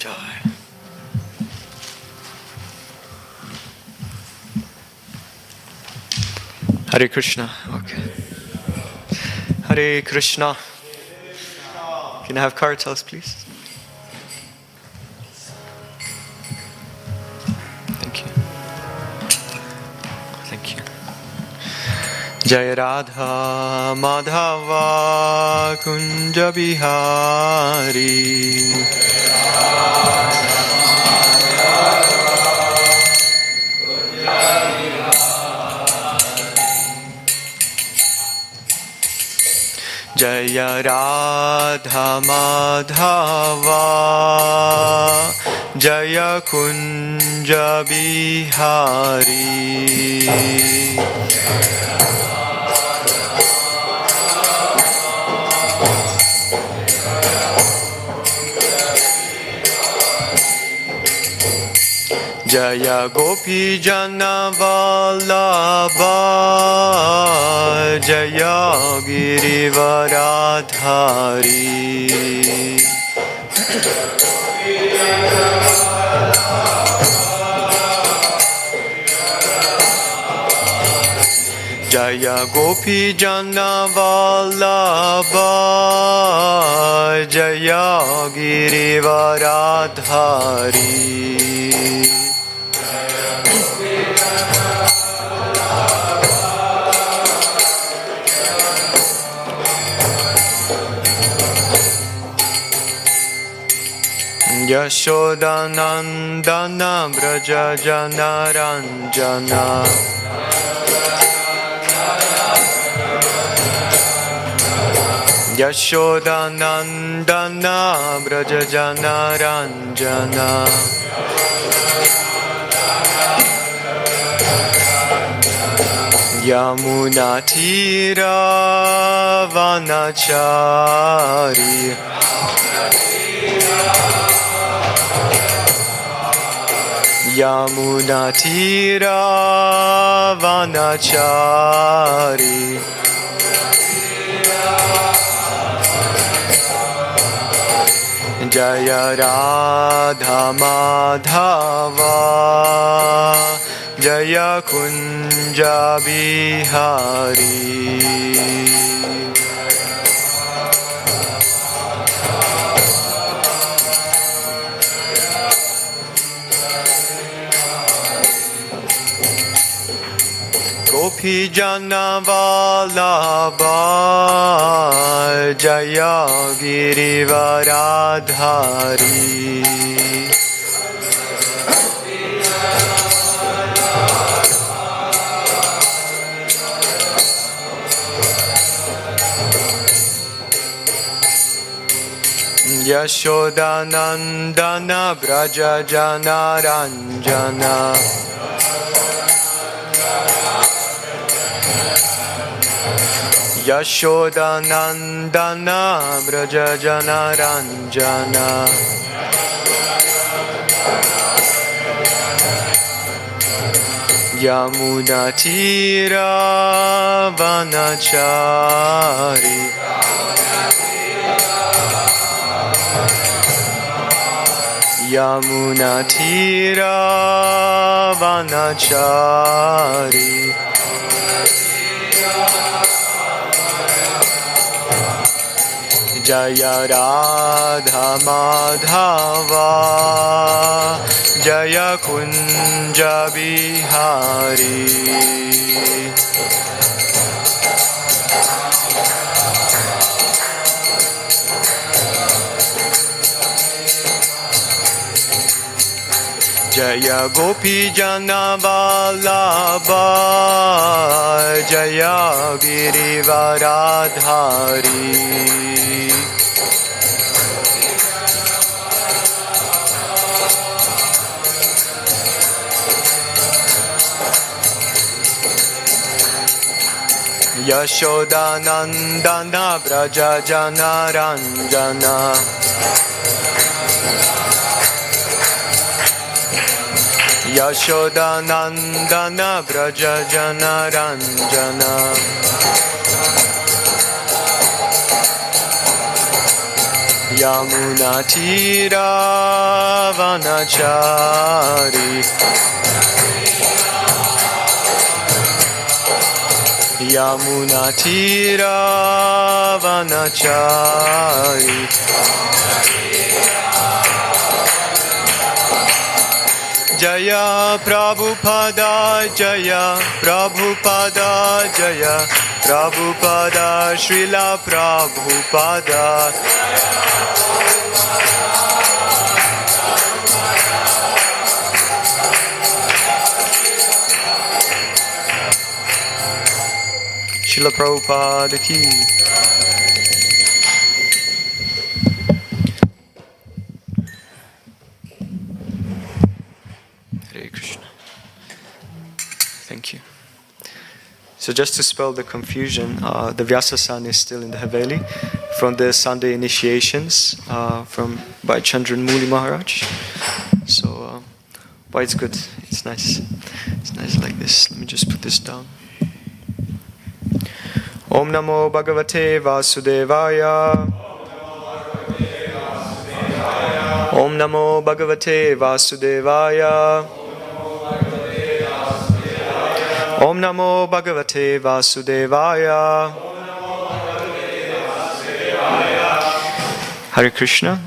Jai. Hare Krishna. Okay. Hare Krishna. Can I have kartals, please? Thank you. Thank you. Jai Radha Madhava Kunja Bihari. Jaya Radha Madhava Jaya Kunja Bihari. Jaya Gopi Jana Vallabha Jaya Girivaradhari. Jaya Gopi Jana Vallabha Jaya Girivaradhari. Yashodanandana Braja Jana Ranjana. Yashodanandana Braja Jana Ranjana. Yamuna Tira Vanachari. Yamuna Tira Vanachari. Jaya Radha Madhava Jaya Kunja Bihari. Gopi Jana Vallabha Jaya Girivaradhari. Yashodanandana Braja Jana Ranjana. Yashodanandana Braja Jana Ranjana. Yamuna Tira Vanachari. Yamuna Tira Vanachari. Jaya Radha Madhava Jaya Kunja Bihari. Jaya Gopi Jana Vallabha Jaya Girivaradhari. Yashodanandana Braja Jana Ranjana. Yashodanandana Braja Jana Ranjana. Yamunatira Vanachari Yamunatira Vanachari Jaya Prabhupada Jaya Prabhupada Jaya Prabhupada Srila Prabhupada Srila Prabhupada ki Hare Krishna. Thank you. So just to spell the confusion, the Vyasa-san is still in the Haveli from the Sunday initiations by Chandran Muli Maharaj. So, but it's good. It's nice. It's nice like this. Let me just put this down. Om Namo Bhagavate Vasudevaya. Om Namo Bhagavate Vasudevaya. Om Namo Bhagavate Vasudevaya. Hare Krishna.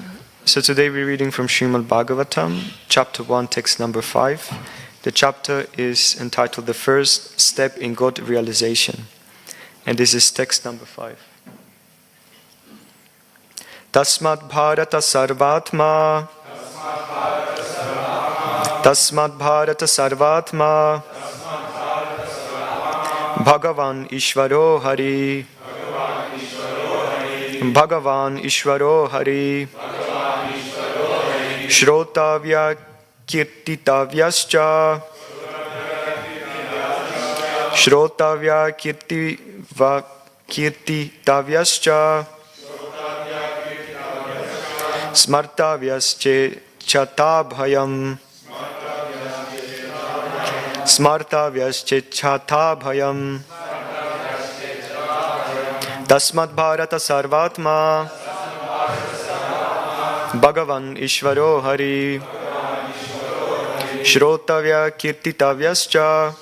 So today we're reading from Srimad-Bhagavatam, chapter 1, text number 5. The chapter is entitled The First Step in God Realization. And this is text number 5. Tasmat Bharata Sarvatma. Tasmat Bharata Sarvatma. Bhagavan Ishvaro Hari. Bhagavan Ishvaro Hari. Shrotavya Kirtitavyascha. Shrotavya Kirtitavyascha. Smartavyasche Chatabhayam. Smartavyasche Chatabhayam. Tasmat Bharata Sarvatma. Bhagavan Ishvaro Hari. Shrotavya Kirtitavyascha.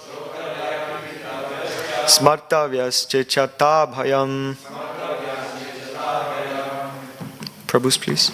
Smartavyasche Chatabhayam. Prabhus, please.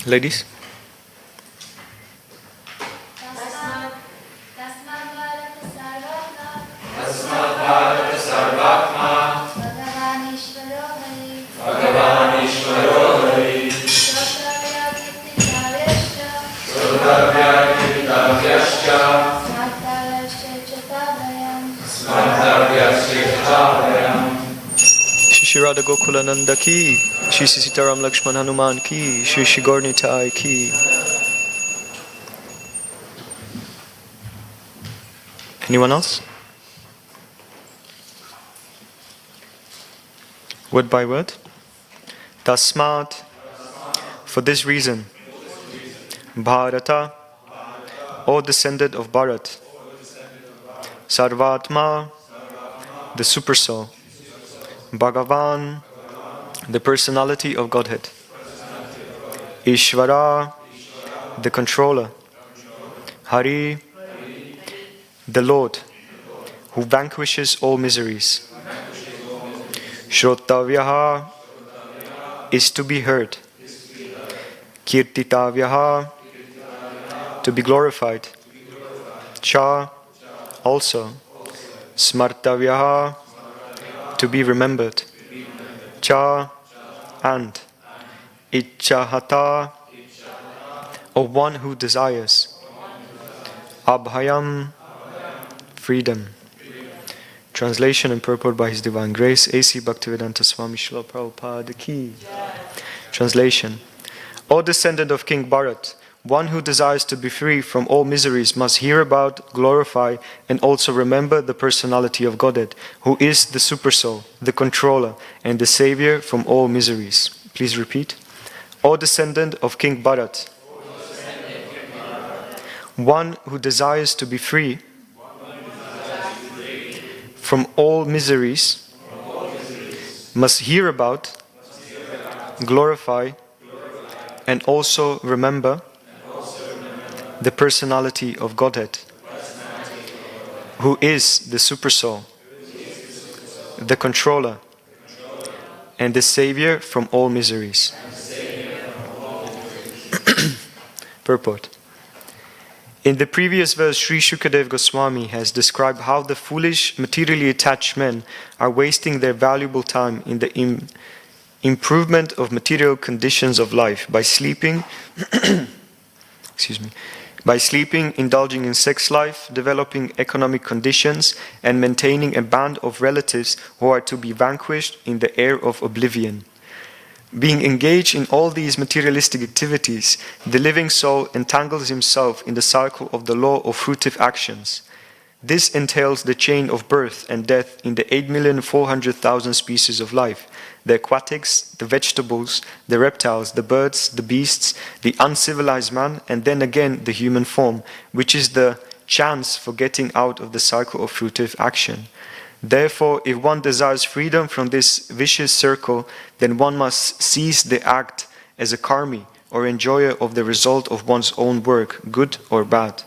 Ladies? Shri Radha Gokulananda ki, Shri Sitaram Lakshman Hanuman ki, Shri Shri Gornitai ki. Anyone else? Word by word. Tasmat, for this reason. Bharata, O descendant of Bharat. Sarvatma, the Supersoul. Bhagavan, the personality of Godhead. Ishvara, the controller. Hari, the Lord, who vanquishes all miseries. Shrotavyaha, is to be heard. Kirtitavyaha, to be glorified. Cha, also. Smartavyaha, to be remembered. Cha, and. Ichchahata, of one who desires. Abhayam, freedom. Translation and purport by His Divine Grace, A.C. Bhaktivedanta Swami Srila Prabhupada Ki. Translation. O descendant of King Bharat, one who desires to be free from all miseries must hear about, glorify, and also remember the personality of Godhead, who is the Supersoul, the controller, and the savior from all miseries. Please repeat. O descendant of King Bharat, one who desires to be free from all miseries must hear about, glorify, and also remember the personality of Godhead, who is the Supersoul, the controller, and the savior from all miseries. Purport. In the previous verse, Sri Shukadev Goswami has described how the foolish, materially attached men are wasting their valuable time in the improvement of material conditions of life by sleeping, indulging in sex life, developing economic conditions, and maintaining a band of relatives who are to be vanquished in the air of oblivion. Being engaged in all these materialistic activities, the living soul entangles himself in the cycle of the law of fruitive actions. This entails the chain of birth and death in the 8,400,000 species of life, the aquatics, the vegetables, the reptiles, the birds, the beasts, the uncivilized man, and then again the human form, which is the chance for getting out of the cycle of fruitive action. Therefore, if one desires freedom from this vicious circle, then one must cease the act as a karmi, or enjoyer of the result of one's own work, good or bad.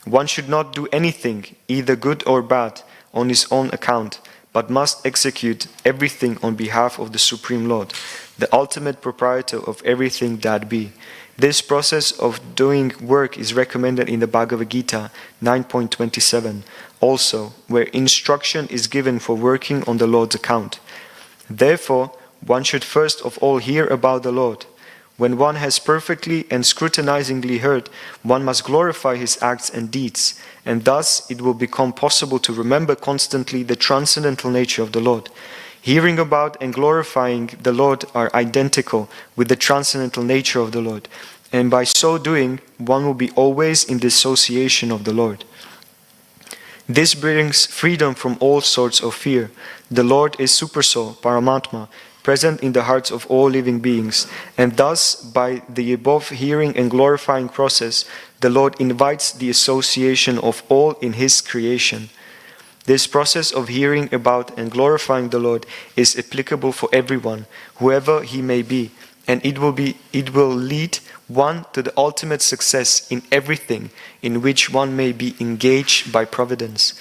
One should not do anything, either good or bad, on his own account, but must execute everything on behalf of the Supreme Lord, the ultimate proprietor of everything that be. This process of doing work is recommended in the Bhagavad Gita 9.27, also, where instruction is given for working on the Lord's account. Therefore, one should first of all hear about the Lord. When one has perfectly and scrutinizingly heard, one must glorify his acts and deeds, and thus it will become possible to remember constantly the transcendental nature of the Lord. Hearing about and glorifying the Lord are identical with the transcendental nature of the Lord, and by so doing, one will be always in the association of the Lord. This brings freedom from all sorts of fear. The Lord is Supersoul, Paramatma, present in the hearts of all living beings, and thus, by the above hearing and glorifying process, the Lord invites the association of all in His creation. This process of hearing about and glorifying the Lord is applicable for everyone, whoever he may be, and it will lead one to the ultimate success in everything in which one may be engaged by providence.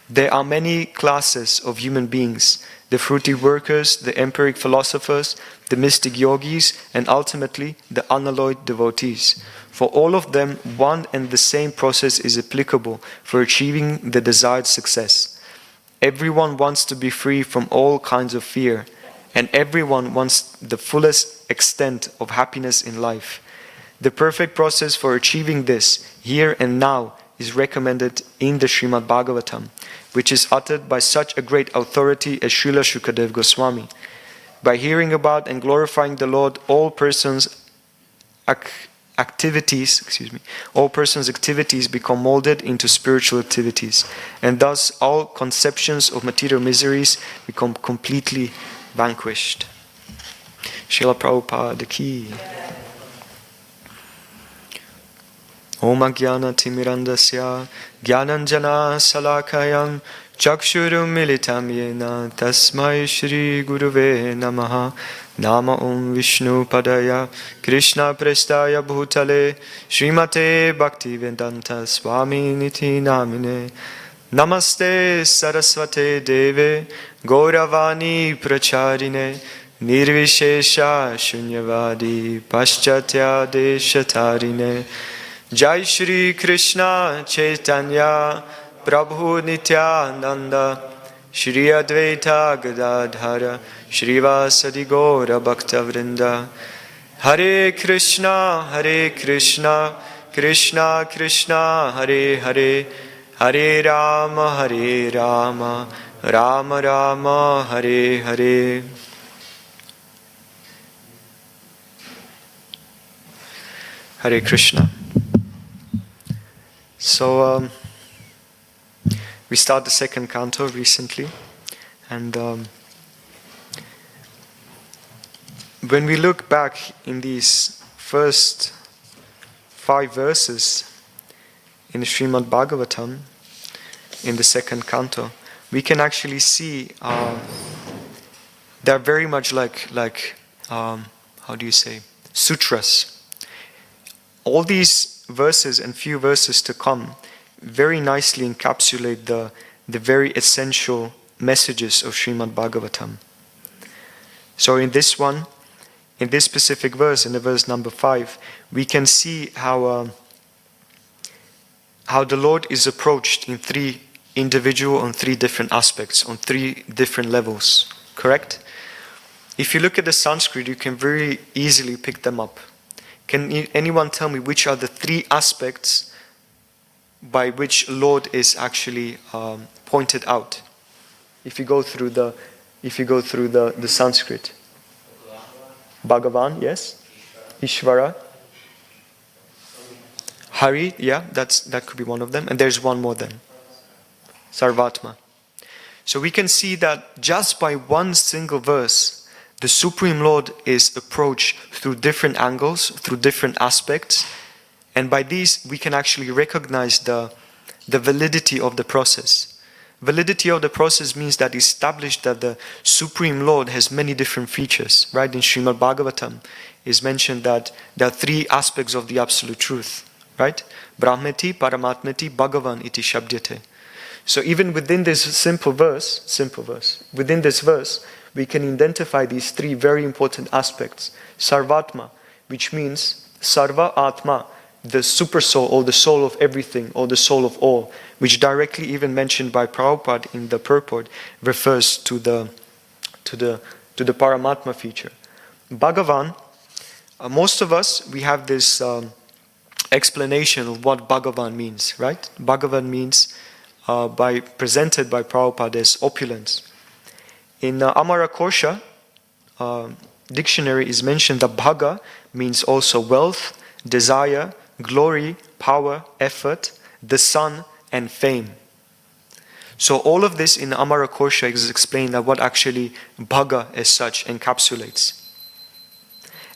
There are many classes of human beings: the fruity workers, the empiric philosophers, the mystic yogis, and ultimately the unalloyed devotees. For all of them, one and the same process is applicable for achieving the desired success. Everyone wants to be free from all kinds of fear, and everyone wants the fullest extent of happiness in life. The perfect process for achieving this, here and now, is recommended in the Srimad-Bhagavatam, which is uttered by such a great authority as Srila Shukadev Goswami. By hearing about and glorifying the Lord, all persons' activities become molded into spiritual activities, and thus all conceptions of material miseries become completely vanquished. Srila Prabhupada Ki. Om Ajnana Timirandasya Gyananjana Salakayam Chakshurum Militam Yena Tasmai Shri Guruve Namaha. Nama Om Vishnu Padaya Krishna Prestaya Bhutale Srimate Bhaktivedanta Swami Niti Namine. Namaste Saraswate Deve Gauravani Pracharine Nirvishesha Shunyavadi Paschatya Deshatarine Jai Shri Krishna Chaitanya Prabhu Nityananda Shri Advaita Gadadhara Shrivasadi Gaura Bhaktavrinda Hare Krishna Krishna Krishna Hare Hare Hare Rama Rama Rama Hare Hare. Hare Krishna. So we started the second canto recently, and when we look back in these first 5 verses in the Srimad-Bhagavatam, in the second canto, we can actually see they're very much like how do you say, sutras. All these verses and few verses to come very nicely encapsulate the very essential messages of Srimad-Bhagavatam. So in this one, in this specific verse, in the verse number 5, we can see how the Lord is approached in 3 individual, on 3 different aspects, on 3 different levels. Correct? If you look at the Sanskrit, you can very easily pick them up. Can anyone tell me which are the 3 aspects by which Lord is actually pointed out? If you go through the Sanskrit, Bhagavan, yes, Ishvara, Hari, yeah, that could be one of them, and there's one more then, Sarvatma. So we can see that just by one single verse, the Supreme Lord is approached through different angles, through different aspects, and by these we can actually recognize the validity of the process. Validity of the process means that established that the Supreme Lord has many different features. Right? In Srimad-Bhagavatam is mentioned that there are 3 aspects of the Absolute Truth. Right? Brahmeti, Paramatmeti, Bhagavan iti Shabdyate. So even within this simple verse, within this verse, we can identify these 3 very important aspects. Sarvatma, which means Sarva Atma, the super soul or the soul of everything or the soul of all, which directly even mentioned by Prabhupada in the purport refers to the Paramatma feature. Bhagavan, most of us, we have this explanation of what Bhagavan means, right? Bhagavan means presented by Prabhupada as opulence. In Amara Kosha dictionary is mentioned that Bhaga means also wealth, desire, glory, power, effort, the sun, and fame. So all of this in Amara Kosha is explained that what actually Bhaga as such encapsulates.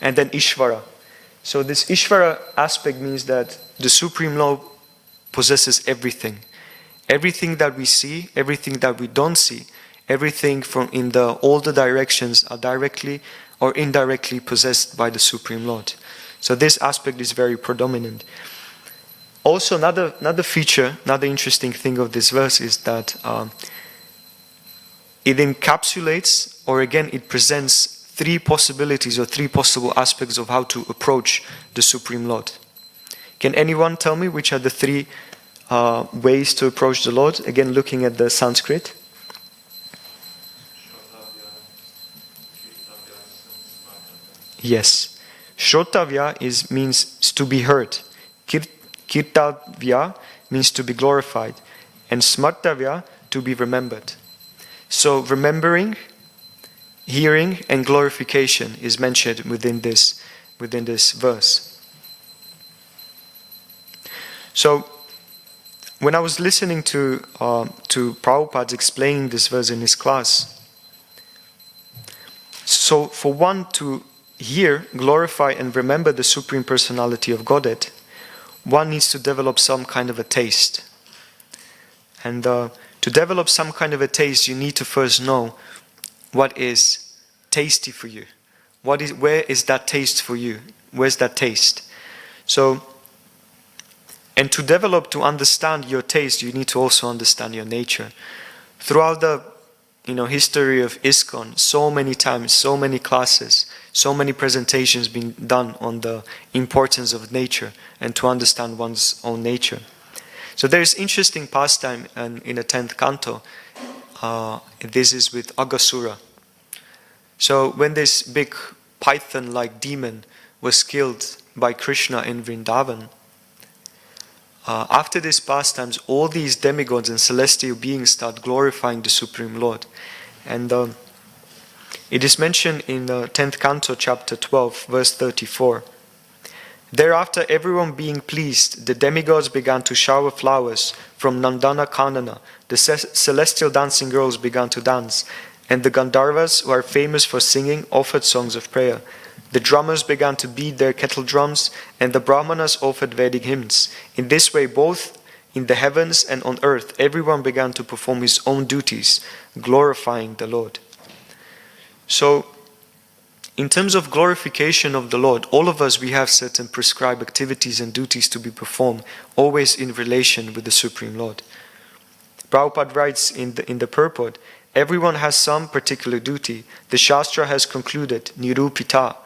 And then Ishvara. So this Ishvara aspect means that the Supreme Lord possesses everything. Everything that we see, everything that we don't see, everything from in all the directions are directly or indirectly possessed by the Supreme Lord. So this aspect is very predominant. Also, another feature, another interesting thing of this verse is that it encapsulates, or again, it presents 3 possibilities or 3 possible aspects of how to approach the Supreme Lord. Can anyone tell me which are the 3 ways to approach the Lord? Again, looking at the Sanskrit. Yes. Shrotavya means to be heard. Kirtavya means to be glorified. And Smartavya, to be remembered. So remembering, hearing, and glorification is mentioned within this verse. So when I was listening to Prabhupada explaining this verse in his class, so for one to hear, glorify, and remember the Supreme Personality of Godhead, one needs to develop some kind of a taste. And to develop some kind of a taste, you need to first know what is tasty for you. Where is that taste for you? Where's that taste? So, and to understand your taste, you need to also understand your nature. Throughout the history of ISKCON, so many times, so many classes, so many presentations being done on the importance of nature and to understand one's own nature. So there is interesting pastime in the 10th canto. This is with Aghasura. So when this big python-like demon was killed by Krishna in Vrindavan, after these pastimes, all these demigods and celestial beings start glorifying the Supreme Lord. And it is mentioned in the 10th canto, chapter 12, verse 34. Thereafter, everyone being pleased, the demigods began to shower flowers from Nandana Kanana. The celestial dancing girls began to dance, and the Gandharvas, who are famous for singing, offered songs of prayer. The drummers began to beat their kettle drums, and the Brahmanas offered Vedic hymns. In this way, both in the heavens and on earth, everyone began to perform his own duties, glorifying the Lord. So, in terms of glorification of the Lord, all of us, we have certain prescribed activities and duties to be performed, always in relation with the Supreme Lord. Prabhupada writes in the purport, everyone has some particular duty. The Shastra has concluded, Nirupita,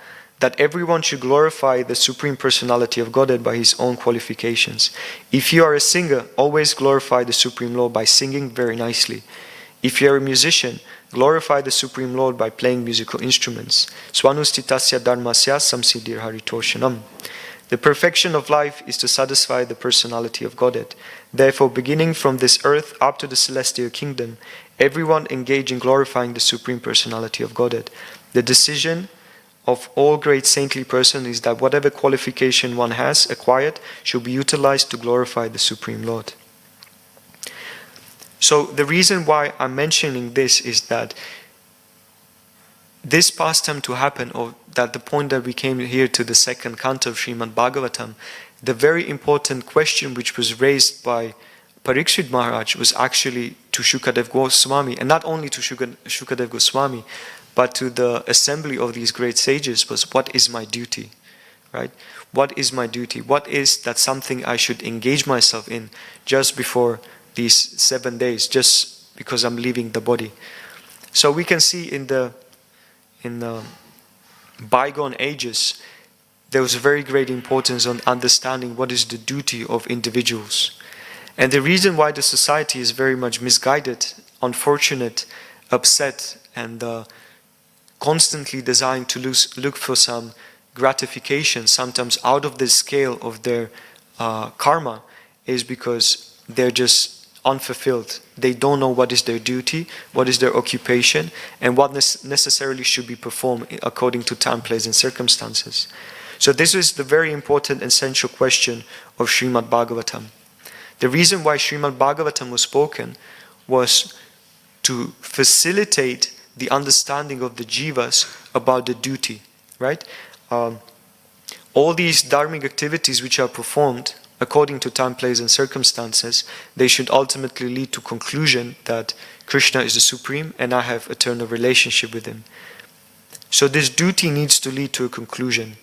that everyone should glorify the Supreme Personality of Godhead by his own qualifications. If you are a singer, always glorify the Supreme Lord by singing very nicely. If you are a musician, glorify the Supreme Lord by playing musical instruments. Swanustitasya dharmasya samsiddhir haritoshanam. The perfection of life is to satisfy the personality of Godhead. Therefore, beginning from this earth up to the celestial kingdom, everyone engage in glorifying the Supreme Personality of Godhead. The decision of all great saintly persons is that whatever qualification one has acquired should be utilized to glorify the Supreme Lord. So the reason why I'm mentioning this is that this pastime to happen, or that the point that we came here to the second canto of Srimad-Bhagavatam, the very important question which was raised by Parikshit Maharaj was actually to Shukadev Goswami, and not only to Shukadev Goswami, but to the assembly of these great sages, was, what is my duty? Right? What is my duty? What is that something I should engage myself in just before these 7 days, just because I'm leaving the body? So we can see in the bygone ages, there was a very great importance on understanding what is the duty of individuals. And the reason why the society is very much misguided, unfortunate, upset, and constantly desiring to look for some gratification, sometimes out of the scale of their karma, is because they're just unfulfilled. They don't know what is their duty, what is their occupation, and what necessarily should be performed according to time, place, and circumstances. So this is the very important, essential question of Srimad-Bhagavatam. The reason why Srimad-Bhagavatam was spoken was to facilitate the understanding of the jivas about the duty, right? All these dharmic activities which are performed according to time, place, and circumstances, they should ultimately lead to conclusion that Krishna is the Supreme and I have eternal relationship with Him. So this duty needs to lead to a conclusion.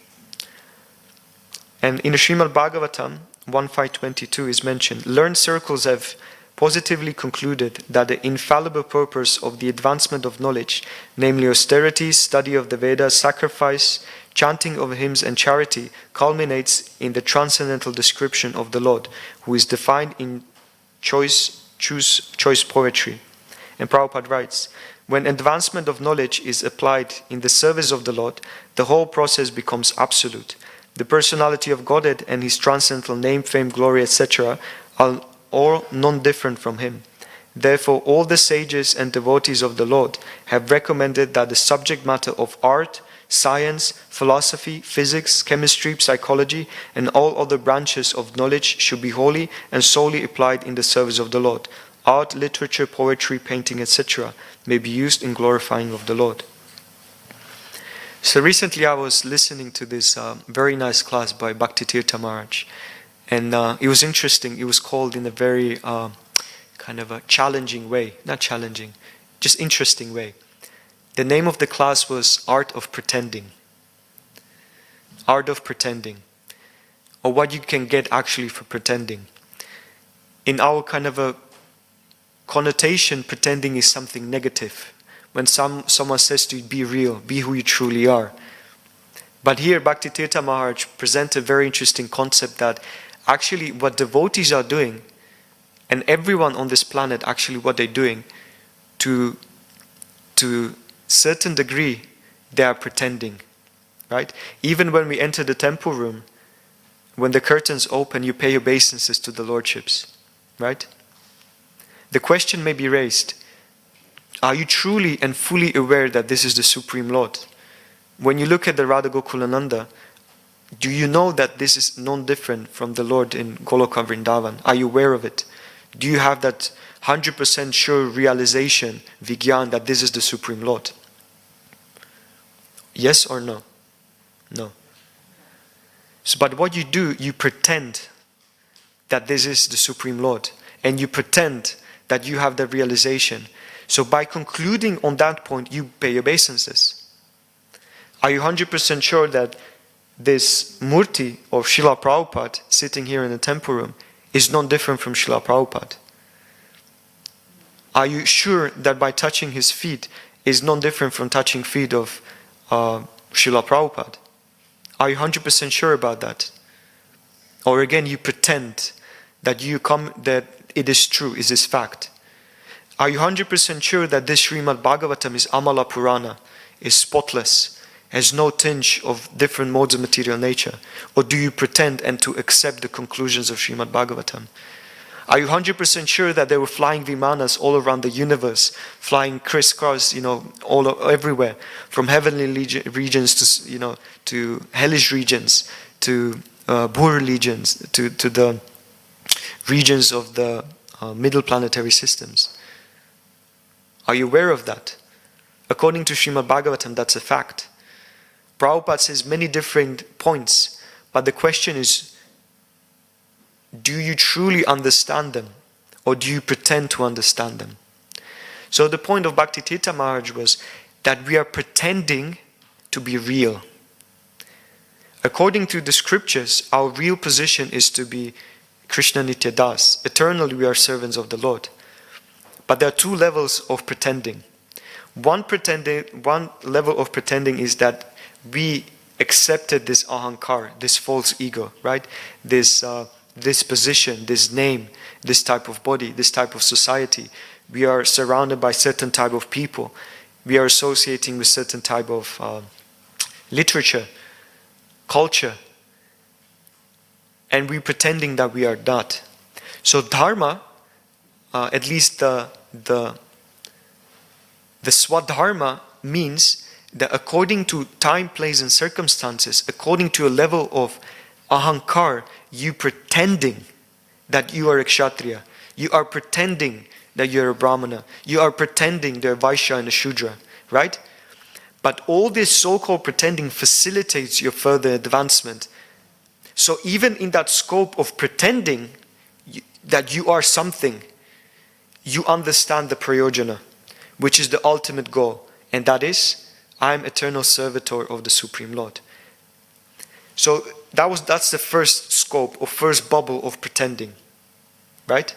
And in the Srimad-Bhagavatam, 1.5.22 is mentioned, learned circles have positively concluded that the infallible purpose of the advancement of knowledge, namely austerity, study of the Vedas, sacrifice, chanting of hymns, and charity, culminates in the transcendental description of the Lord, who is defined in choice poetry. And Prabhupada writes, when advancement of knowledge is applied in the service of the Lord, the whole process becomes absolute. The personality of Godhead and His transcendental name, fame, glory, etc. are all non-different from Him. Therefore, all the sages and devotees of the Lord have recommended that the subject matter of art, science, philosophy, physics, chemistry, psychology, and all other branches of knowledge should be wholly and solely applied in the service of the Lord. Art, literature, poetry, painting, etc. may be used in glorifying of the Lord. So recently I was listening to this very nice class by Bhaktivedanta Manor, and it was interesting. It was called in a very kind of a challenging way, not challenging, just interesting way. The name of the class was Art of Pretending. Art of Pretending, or what you can get actually for pretending. In our kind of a connotation, pretending is something negative. When someone says to you, be real, be who you truly are. But here Bhaktivedanta Maharaj presents a very interesting concept that actually what devotees are doing, and everyone on this planet actually what they're doing, to certain degree they are pretending. Right? Even when we enter the temple room, when the curtains open, you pay obeisances to the lordships. Right? The question may be raised, are you truly and fully aware that this is the Supreme Lord? When you look at the Radha Gokulananda, do you know that this is non-different from the Lord in Goloka Vrindavan? Are you aware of it? Do you have that 100% sure realization, Vigyan, that this is the Supreme Lord? Yes or no? No. So, but what you do, you pretend that this is the Supreme Lord. And you pretend that you have the realization. So by concluding on that point, you pay obeisances. Are you 100% sure that this Murti of Srila Prabhupada sitting here in the temple room is not different from Srila Prabhupada? Are you sure that by touching his feet is not different from touching feet of Srila Prabhupada? Are you 100% sure about that? Or again, you pretend that that it is true, is this fact? Are you 100% sure that this Srimad-Bhagavatam is Amala Purana, is spotless, has no tinge of different modes of material nature? Or do you pretend and to accept the conclusions of Srimad-Bhagavatam? Are you 100% sure that there were flying vimanas all around the universe, flying crisscross, everywhere, from heavenly regions to, to hellish regions, to Bhur regions, to the regions of the middle planetary systems? Are you aware of that? According to Srimad-Bhagavatam, that's a fact. Prabhupada says many different points, but the question is, do you truly understand them, or do you pretend to understand them? So the point of Bhaktivedanta Maharaj was that we are pretending to be real. According to the scriptures, our real position is to be Krishna Nitya Das. Eternally we are servants of the Lord. But there are two levels of pretending. One level of pretending is that we accepted this ahankar, this false ego, right? This position, this name, this type of body, this type of society. We are surrounded by certain type of people. We are associating with certain type of literature, culture, and we're pretending that we are not. So dharma, at least the swadharma, means that according to time, place and circumstances, according to a level of ahankar, you pretending that you are a kshatriya, you are pretending that you're a brahmana, you are pretending they're vaishya and a shudra, right? But all this so-called pretending facilitates your further advancement. So even in that scope of pretending that you are something, you understand the prayojana, which is the ultimate goal, and that is, I am eternal servitor of the Supreme Lord. So that's the first scope or first bubble of pretending, right?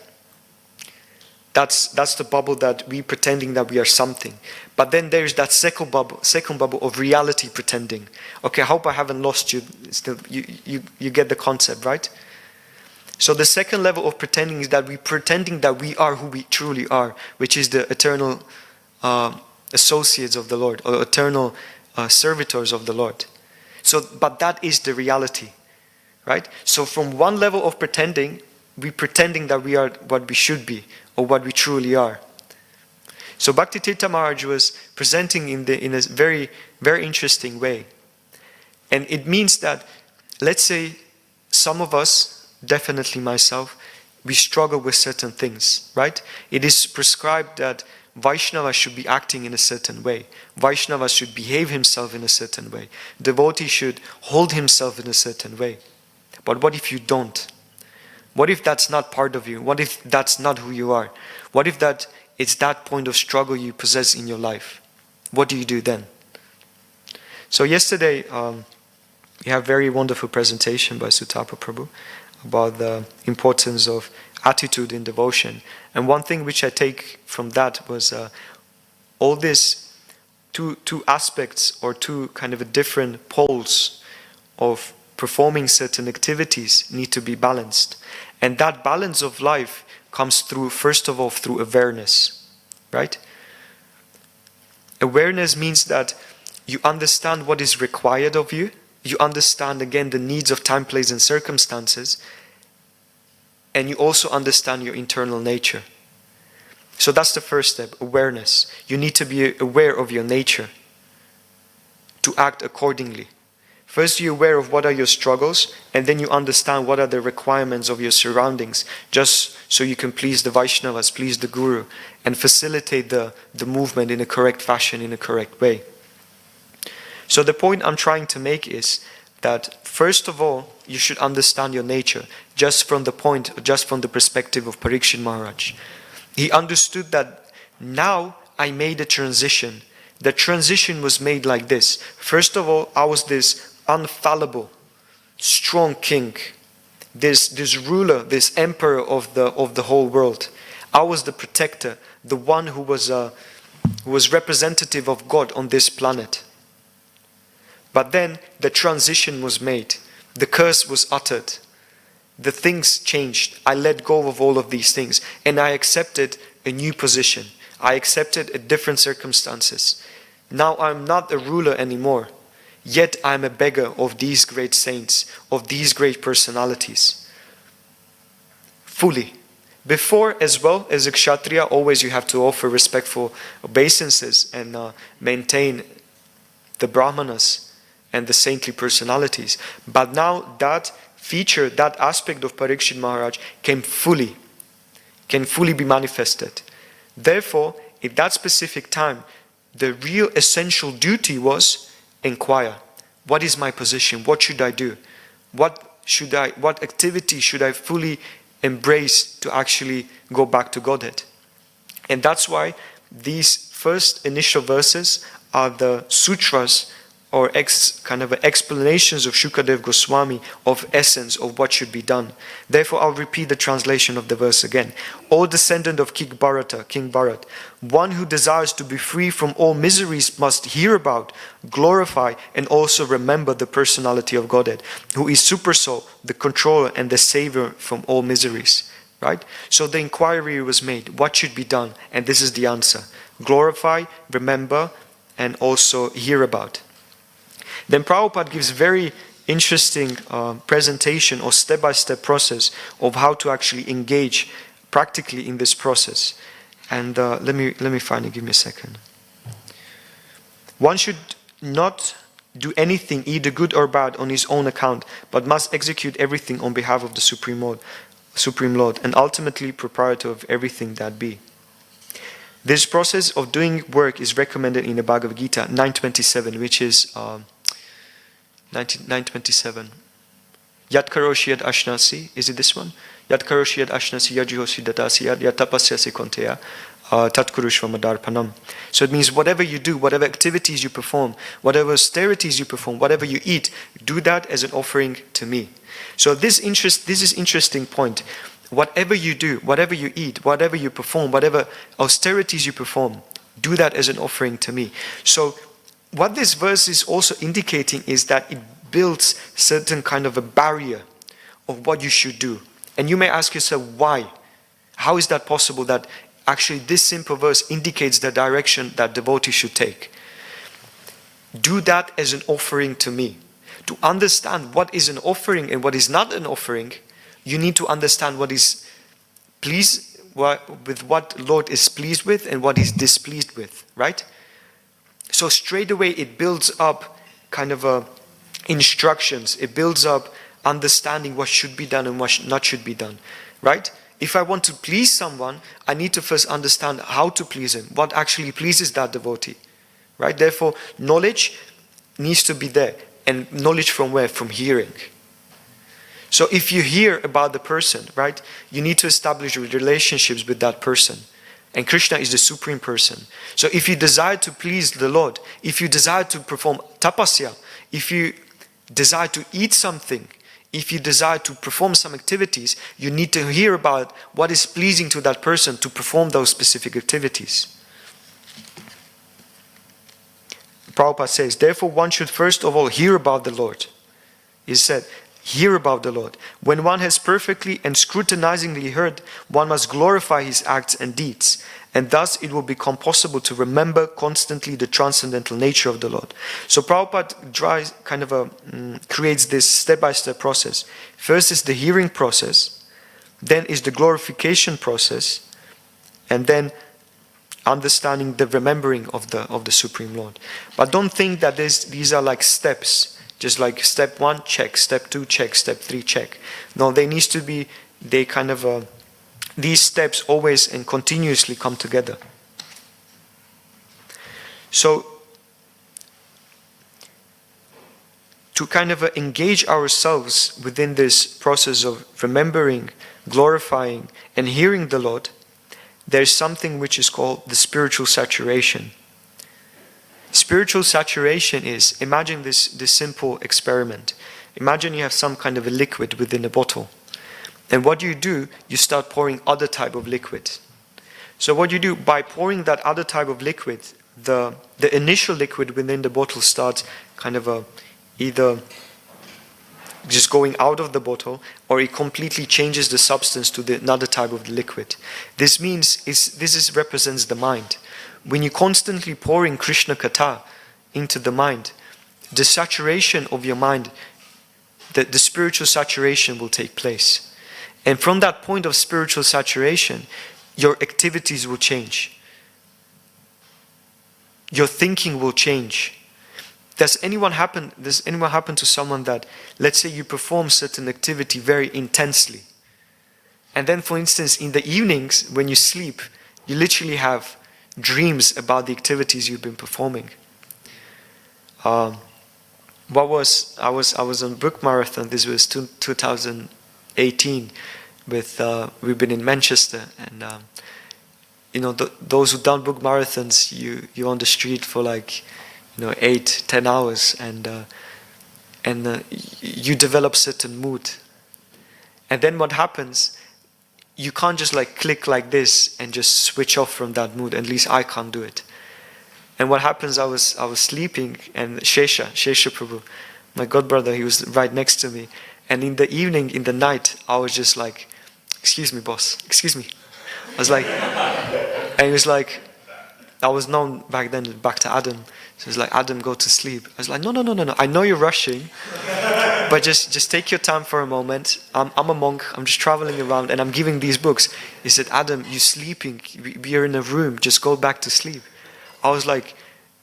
That's the bubble that we pretending that we are something. But then there's that second bubble of reality pretending. Okay, I hope I haven't lost you. Still, you get the concept, right? So the second level of pretending is that we pretending that we are who we truly are, which is the eternal associates of the Lord, or eternal servitors of the Lord. So, but that is the reality, right? So from one level of pretending, we pretending that we are what we should be, or what we truly are. So Bhaktivedanta Maharaj was presenting in a very, very interesting way. And it means that, let's say, some of us, definitely myself, we struggle with certain things, right? It is prescribed that Vaishnava should be acting in a certain way. Vaishnava should behave himself in a certain way. Devotee should hold himself in a certain way. But what if you don't? What if that's not part of you? What if that's not who you are? What if that it's that point of struggle you possess in your life? What do you do then? So yesterday, we had a very wonderful presentation by Sutapa Prabhu about the importance of attitude in devotion. And one thing which I take from that was all these two aspects, or two kind of different poles of performing certain activities need to be balanced. And that balance of life comes through, first of all, through awareness, right? Awareness means that you understand what is required of you. You understand, again, the needs of time, place, and circumstances. And you also understand your internal nature. So that's the first step, awareness. You need to be aware of your nature to act accordingly. First, you're aware of what are your struggles, and then you understand what are the requirements of your surroundings, just so you can please the Vaishnavas, please the Guru, and facilitate the movement in a correct fashion, in a correct way. So the point I'm trying to make is that, first of all, you should understand your nature, just from the perspective of Parikshit Maharaj. He understood that now I made a transition. The transition was made like this. First of all, I was this unfallible, strong king, this ruler, this emperor of the whole world. I was the protector, the one who was representative of God on this planet. But then the transition was made. The curse was uttered. The things changed. I let go of all of these things, and I accepted a new position. I accepted different circumstances. Now I'm not a ruler anymore. Yet I'm a beggar of these great saints, of these great personalities. Fully. Before, as well as a kshatriya, always you have to offer respectful obeisances and maintain the brahmanas and the saintly personalities. But now that feature, that aspect of Parikshit Maharaj can fully be manifested. Therefore, at that specific time, the real essential duty was inquire. What is my position? What should I do? What activity should I fully embrace to actually go back to Godhead? And that's why these first initial verses are the sutras, or explanations of Shukadev Goswami of essence of what should be done. Therefore, I'll repeat the translation of the verse again. O descendant of King Bharat, one who desires to be free from all miseries must hear about, glorify, and also remember the personality of Godhead, who is Supersoul, the controller and the savior from all miseries. Right? So the inquiry was made. What should be done? And this is the answer. Glorify, remember, and also hear about. Then Prabhupada gives very interesting presentation or step-by-step process of how to actually engage practically in this process. And let me find it. Give me a second. One should not do anything, either good or bad, on his own account, but must execute everything on behalf of the Supreme Lord, and ultimately proprietor of everything that be. This process of doing work is recommended in the Bhagavad Gita 9.27, which is 9.27. Yat karoshi yad ashnasi, is it this one? Yat karoshi yad ashnasi yajihosi datasi yat tapasyasi konteya tat kurushva madarpanam. So it means whatever you do, whatever activities you perform, whatever austerities you perform, whatever you eat, do that as an offering to me. So this is interesting point. Whatever you do, whatever you eat, whatever you perform, whatever austerities you perform, do that as an offering to me. So what this verse is also indicating is that it builds certain kind of a barrier of what you should do. And you may ask yourself, why? How is that possible that actually this simple verse indicates the direction that devotee should take? Do that as an offering to me. To understand what is an offering and what is not an offering, you need to understand what is pleased with, what Lord is pleased with and what he's displeased with, right? So straight away it builds up kind of instructions. It builds up understanding what should be done and what not should be done, right? If I want to please someone, I need to first understand how to please him, what actually pleases that devotee, right? Therefore, knowledge needs to be there. And knowledge from where? From hearing. So if you hear about the person, right, you need to establish relationships with that person. And Krishna is the supreme person. So if you desire to please the Lord, if you desire to perform tapasya, if you desire to eat something, if you desire to perform some activities, you need to hear about what is pleasing to that person to perform those specific activities. Prabhupada says, therefore one should first of all hear about the Lord. He said, hear about the Lord. When one has perfectly and scrutinizingly heard, one must glorify his acts and deeds, and thus it will become possible to remember constantly the transcendental nature of the Lord. So Prabhupada creates this step-by-step process. First is the hearing process, then is the glorification process, and then understanding the remembering of the Supreme Lord. But don't think that these are like steps. Just like step 1, check. Step 2, check. Step 3, check. No, they needs to be, these steps always and continuously come together. So, to engage ourselves within this process of remembering, glorifying, and hearing the Lord, there's something which is called the spiritual saturation. Spiritual saturation is, imagine this simple experiment. Imagine you have some kind of a liquid within a bottle. And what you start pouring other type of liquid. So what you do, by pouring that other type of liquid, the initial liquid within the bottle starts either just going out of the bottle, or it completely changes the substance to another type of the liquid. This represents the mind. When you're constantly pouring Krishna Katha into the mind, the saturation of your mind, the spiritual saturation will take place. And from that point of spiritual saturation, your activities will change. Your thinking will change. Does anyone happen to someone that, let's say you perform certain activity very intensely, and then for instance in the evenings when you sleep, you literally have dreams about the activities you've been performing. I was on book marathon. This was 2018. We've been in Manchester, and those who done book marathons, you're on the street for 8-10 hours, and you develop certain mood. And then what happens? You can't just click like this and just switch off from that mood. At least I can't do it. And what happens? I was sleeping, and Shesha Prabhu, my godbrother, he was right next to me. And in the evening, in the night, I was just like, "Excuse me, boss. Excuse me." I was like, and he was like, I was known back then back to Adam. So he was like, "Adam, go to sleep." I was like, No. I know you're rushing. But just take your time for a moment. I'm a monk. I'm just traveling around and I'm giving these books. He said, "Adam, you're sleeping. We're in a room. Just go back to sleep." I was like,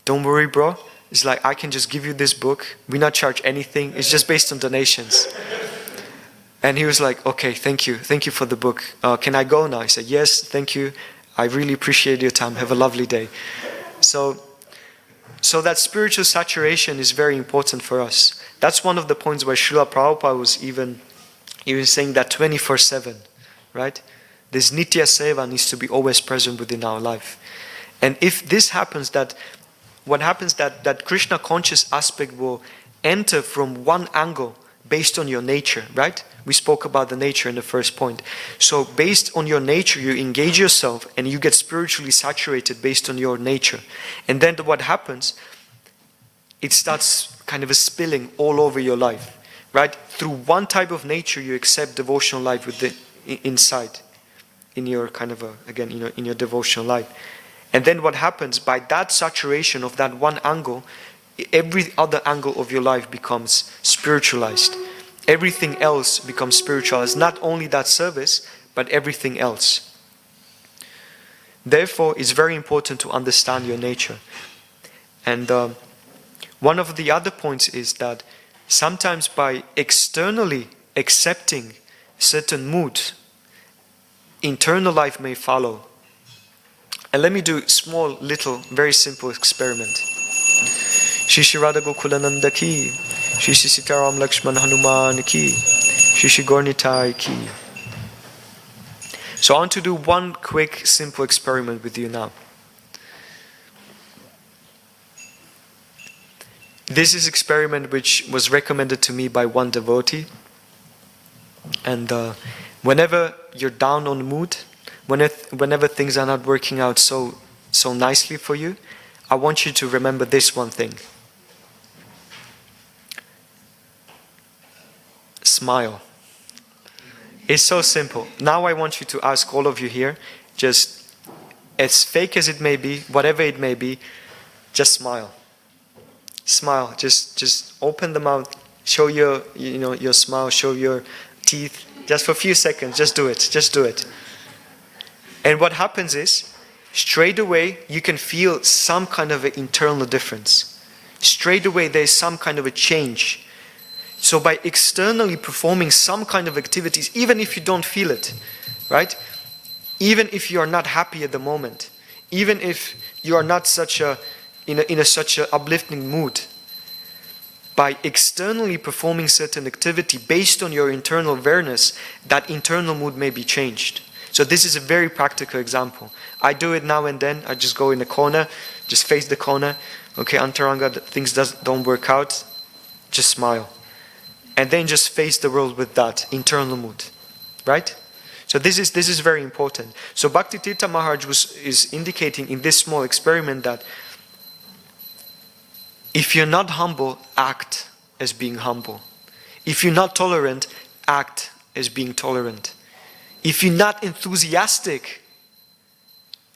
"Don't worry, bro. It's like I can just give you this book. We not charge anything. It's just based on donations." And he was like, "Okay, thank you. Thank you for the book. Can I go now?" I said, "Yes, thank you. I really appreciate your time. Have a lovely day." So that spiritual saturation is very important for us. That's one of the points where Srila Prabhupada was even saying that 24/7, right? This Nitya Seva needs to be always present within our life. And if this happens, that Krishna conscious aspect will enter from one angle based on your nature, right? We spoke about the nature in the first point. So based on your nature, you engage yourself and you get spiritually saturated based on your nature. And then what happens, it starts spilling all over your life, right? Through one type of nature, you accept devotional life inside, in your in your devotional life. And then what happens, by that saturation of that one angle, every other angle of your life becomes spiritualized. Everything else becomes spiritualized. Not only that service, but everything else. Therefore, it's very important to understand your nature. And one of the other points is that sometimes by externally accepting certain moods, internal life may follow. And let me do a small, little, very simple experiment. Shri Shri Radha Gokulananda ki, Shri Shri Sitaram Lakshman Hanuman ki, Shri Shri Gornitai ki. So I want to do one quick, simple experiment with you now. This is experiment which was recommended to me by one devotee. And whenever you're down on the mood, whenever things are not working out so nicely for you, I want you to remember this one thing. Smile. It's so simple. Now I want you to ask all of you here, just as fake as it may be, whatever it may be, just smile. Smile. Just open the mouth, show your smile, show your teeth, just for a few seconds. Just do it. And what happens is, straight away you can feel some kind of an internal difference. Straight away there's some kind of a change. So by externally performing some kind of activities, even if you don't feel it, right? Even if you are not happy at the moment, even if you are not in such a uplifting mood, by externally performing certain activity based on your internal awareness, that internal mood may be changed. So this is a very practical example. I do it now and then. I just go in the corner, just face the corner. Okay, Antaranga, things don't work out. Just smile. And then just face the world with that internal mood. Right? So this is very important. So Bhaktivedanta Maharaj is indicating in this small experiment that if you're not humble, act as being humble. If you're not tolerant, act as being tolerant. If you're not enthusiastic,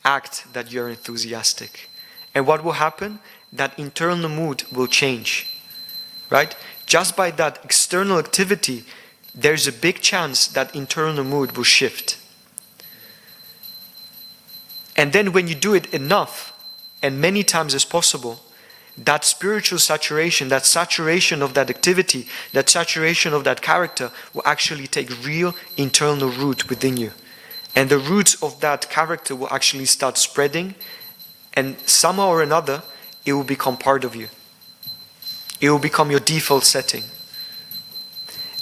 act that you're enthusiastic. And what will happen? That internal mood will change. Right? Just by that external activity, there's a big chance that internal mood will shift. And then when you do it enough, and many times as possible, that spiritual saturation, that saturation of that activity, that saturation of that character will actually take real internal root within you. And the roots of that character will actually start spreading, and somehow or another, it will become part of you. It will become your default setting.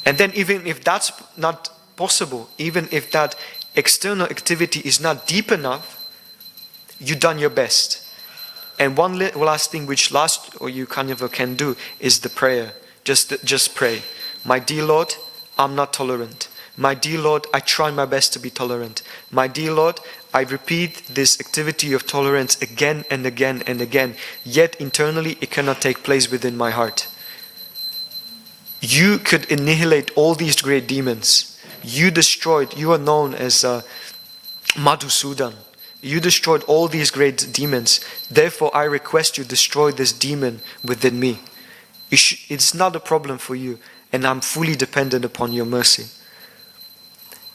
And then even if that's not possible, even if that external activity is not deep enough, you've done your best. And one last thing you kind of can do is the prayer. Just pray. My dear Lord, I'm not tolerant. My dear Lord, I try my best to be tolerant. My dear Lord, I repeat this activity of tolerance again and again and again, yet internally it cannot take place within my heart. You could annihilate all these great demons. You are known as Madhusudan. You destroyed all these great demons. Therefore, I request you destroy this demon within me. It's not a problem for you, and I'm fully dependent upon your mercy.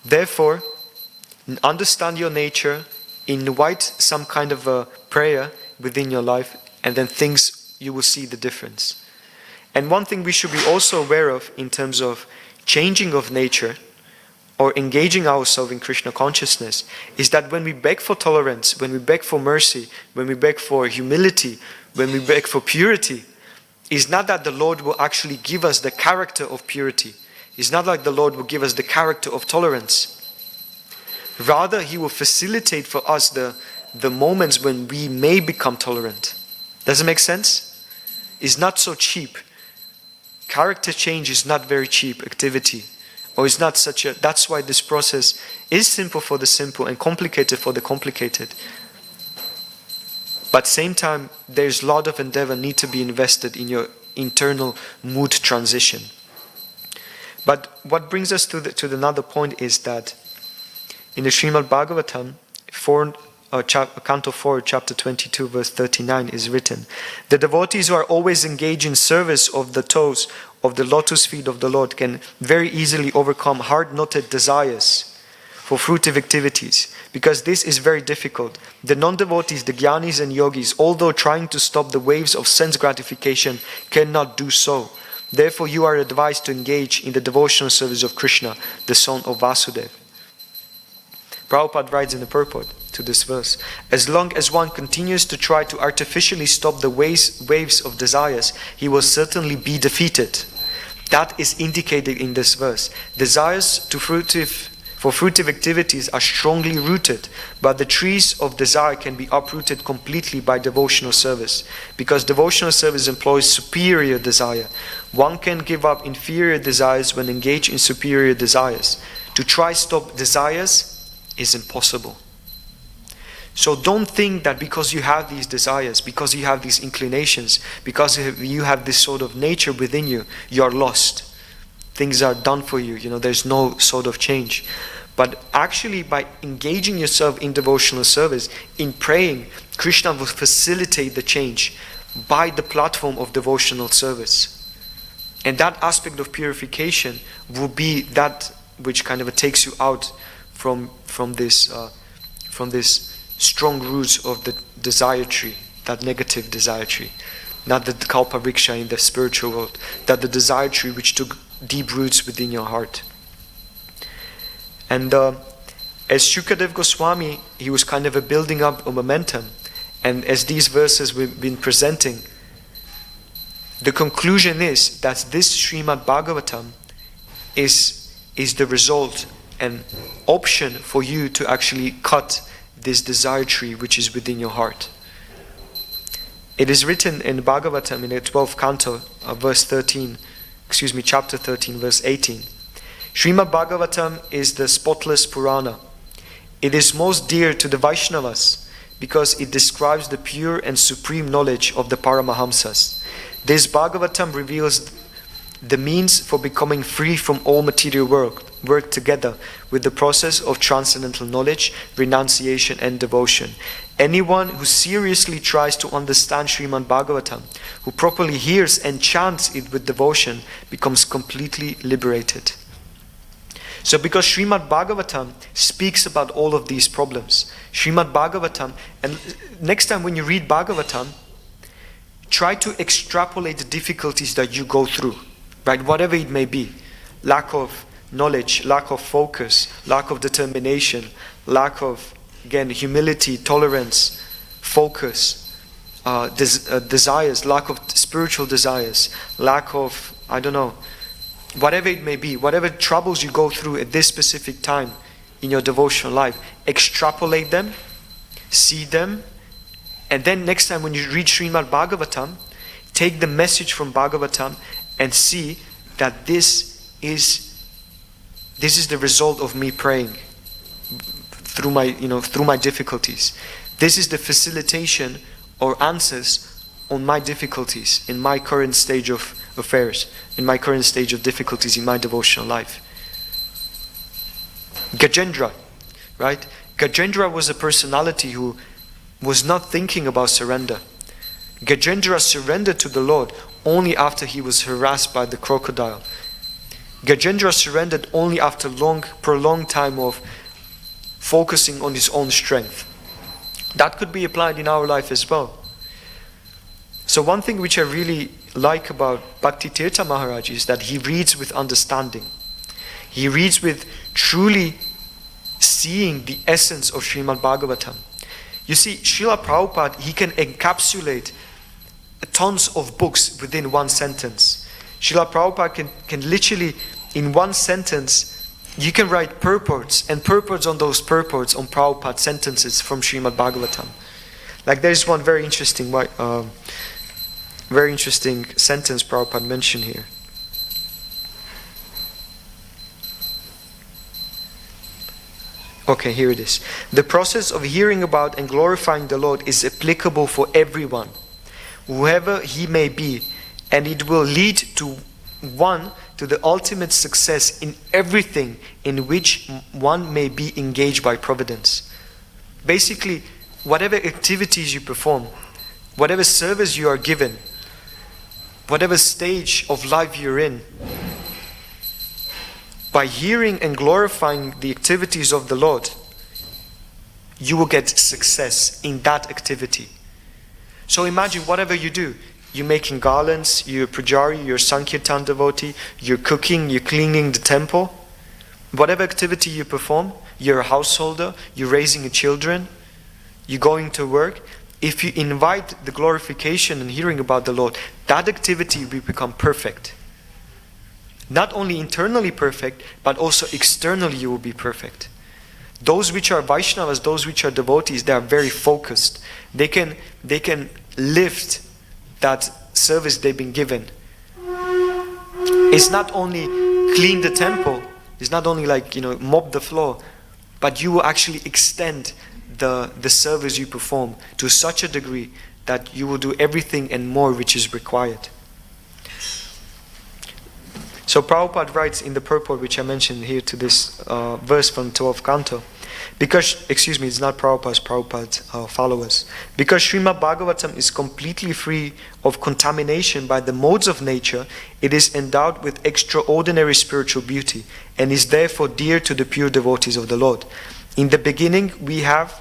Therefore, understand your nature, invite some kind of a prayer within your life, and then you will see the difference. And one thing we should be also aware of in terms of changing of nature, or engaging ourselves in Krishna consciousness, is that when we beg for tolerance, when we beg for mercy, when we beg for humility, when we beg for purity, it's not that the Lord will actually give us the character of purity. It's not like the Lord will give us the character of tolerance. Rather, He will facilitate for us the moments when we may become tolerant. Does it make sense? It's not so cheap. Character change is not very cheap activity. Or it's not that's why this process is simple for the simple and complicated for the complicated. But same time, there's a lot of endeavor need to be invested in your internal mood transition. But what brings us to another point is that in the Srimad-Bhagavatam, Canto 4, chapter 22, verse 39 is written, the devotees who are always engaged in service of the toes of the lotus feet of the Lord can very easily overcome hard-knotted desires for fruitive activities, because this is very difficult. The non-devotees, the jnanis and yogis, although trying to stop the waves of sense gratification, cannot do so. Therefore, you are advised to engage in the devotional service of Krishna, the son of Vasudeva. Prabhupada writes in the purport to this verse, as long as one continues to try to artificially stop the waves of desires, he will certainly be defeated. That is indicated in this verse. Desires to fruitive For fruitive activities are strongly rooted, but the trees of desire can be uprooted completely by devotional service, because devotional service employs superior desire. One can give up inferior desires when engaged in superior desires. To try stop desires is impossible. So don't think that because you have these desires, because you have these inclinations, because you have this sort of nature within you, you're lost. Things are done for you, there's no sort of change. But actually, by engaging yourself in devotional service, in praying, Krishna will facilitate the change by the platform of devotional service. And that aspect of purification will be that which kind of takes you out from this strong roots of the desire tree, that negative desire tree. Not the kalpa vriksha in the spiritual world, that the desire tree which took deep roots within your heart. And as Shukadev Goswami, he was kind of building up a momentum. And as these verses we've been presenting, the conclusion is that this Srimad-Bhagavatam is the result and option for you to actually cut this desire tree which is within your heart. It is written in Bhagavatam in the 12th canto, chapter 13, verse 18. Srimad-Bhagavatam is the spotless Purana. It is most dear to the Vaishnavas because it describes the pure and supreme knowledge of the Paramahamsas. This Bhagavatam reveals the means for becoming free from all material work together with the process of transcendental knowledge, renunciation and devotion. Anyone who seriously tries to understand Srimad-Bhagavatam, who properly hears and chants it with devotion, becomes completely liberated. So because Srimad-Bhagavatam speaks about all of these problems, Srimad-Bhagavatam, and next time when you read Bhagavatam, try to extrapolate the difficulties that you go through, right? Whatever it may be. Lack of knowledge, lack of focus, lack of determination, lack of, again, humility, tolerance, focus, desires, lack of spiritual desires, lack of, whatever it may be, whatever troubles you go through at this specific time in your devotional life, extrapolate them, see them, and then next time when you read Srimad-Bhagavatam, take the message from Bhagavatam and see that this is the result of me praying through my difficulties. This is the facilitation or answers on my difficulties in my current stage of affairs, in my current stage of difficulties in my devotional life. Gajendra, right? Gajendra was a personality who was not thinking about surrender. Gajendra surrendered to the Lord only after he was harassed by the crocodile. Gajendra surrendered only after prolonged time of focusing on his own strength. That could be applied in our life as well. So one thing which I really like about Bhaktivedanta Maharaj is that he reads with understanding. He reads with truly seeing the essence of Srimad-Bhagavatam. You see, Srila Prabhupada, he can encapsulate tons of books within one sentence. Srila Prabhupada can literally, in one sentence, you can write purports and purports on those purports on Prabhupada sentences from Srimad-Bhagavatam. Like there's one very interesting sentence Prabhupada mentioned here. Okay, here it is. The process of hearing about and glorifying the Lord is applicable for everyone, whoever he may be, and it will lead to the ultimate success in everything in which one may be engaged by providence. Basically, whatever activities you perform, whatever service you are given, whatever stage of life you're in, by hearing and glorifying the activities of the Lord, you will get success in that activity. So imagine whatever you do. You're making garlands, you're a pujari, you're a Sankirtan devotee, you're cooking, you're cleaning the temple. Whatever activity you perform, you're a householder, you're raising children, you're going to work. If you invite the glorification and hearing about the Lord, that activity will become perfect. Not only internally perfect, but also externally you will be perfect. Those which are Vaishnavas, those which are devotees, they are very focused. They can lift that service they've been given. It's not only clean the temple, it's not only like, mop the floor, but you will actually extend the service you perform to such a degree that you will do everything and more which is required. So Prabhupada writes in the purport which I mentioned here to this verse from 12th canto, it's not Prabhupada's followers. Because Srimad-Bhagavatam is completely free of contamination by the modes of nature, it is endowed with extraordinary spiritual beauty and is therefore dear to the pure devotees of the Lord. In the beginning, we have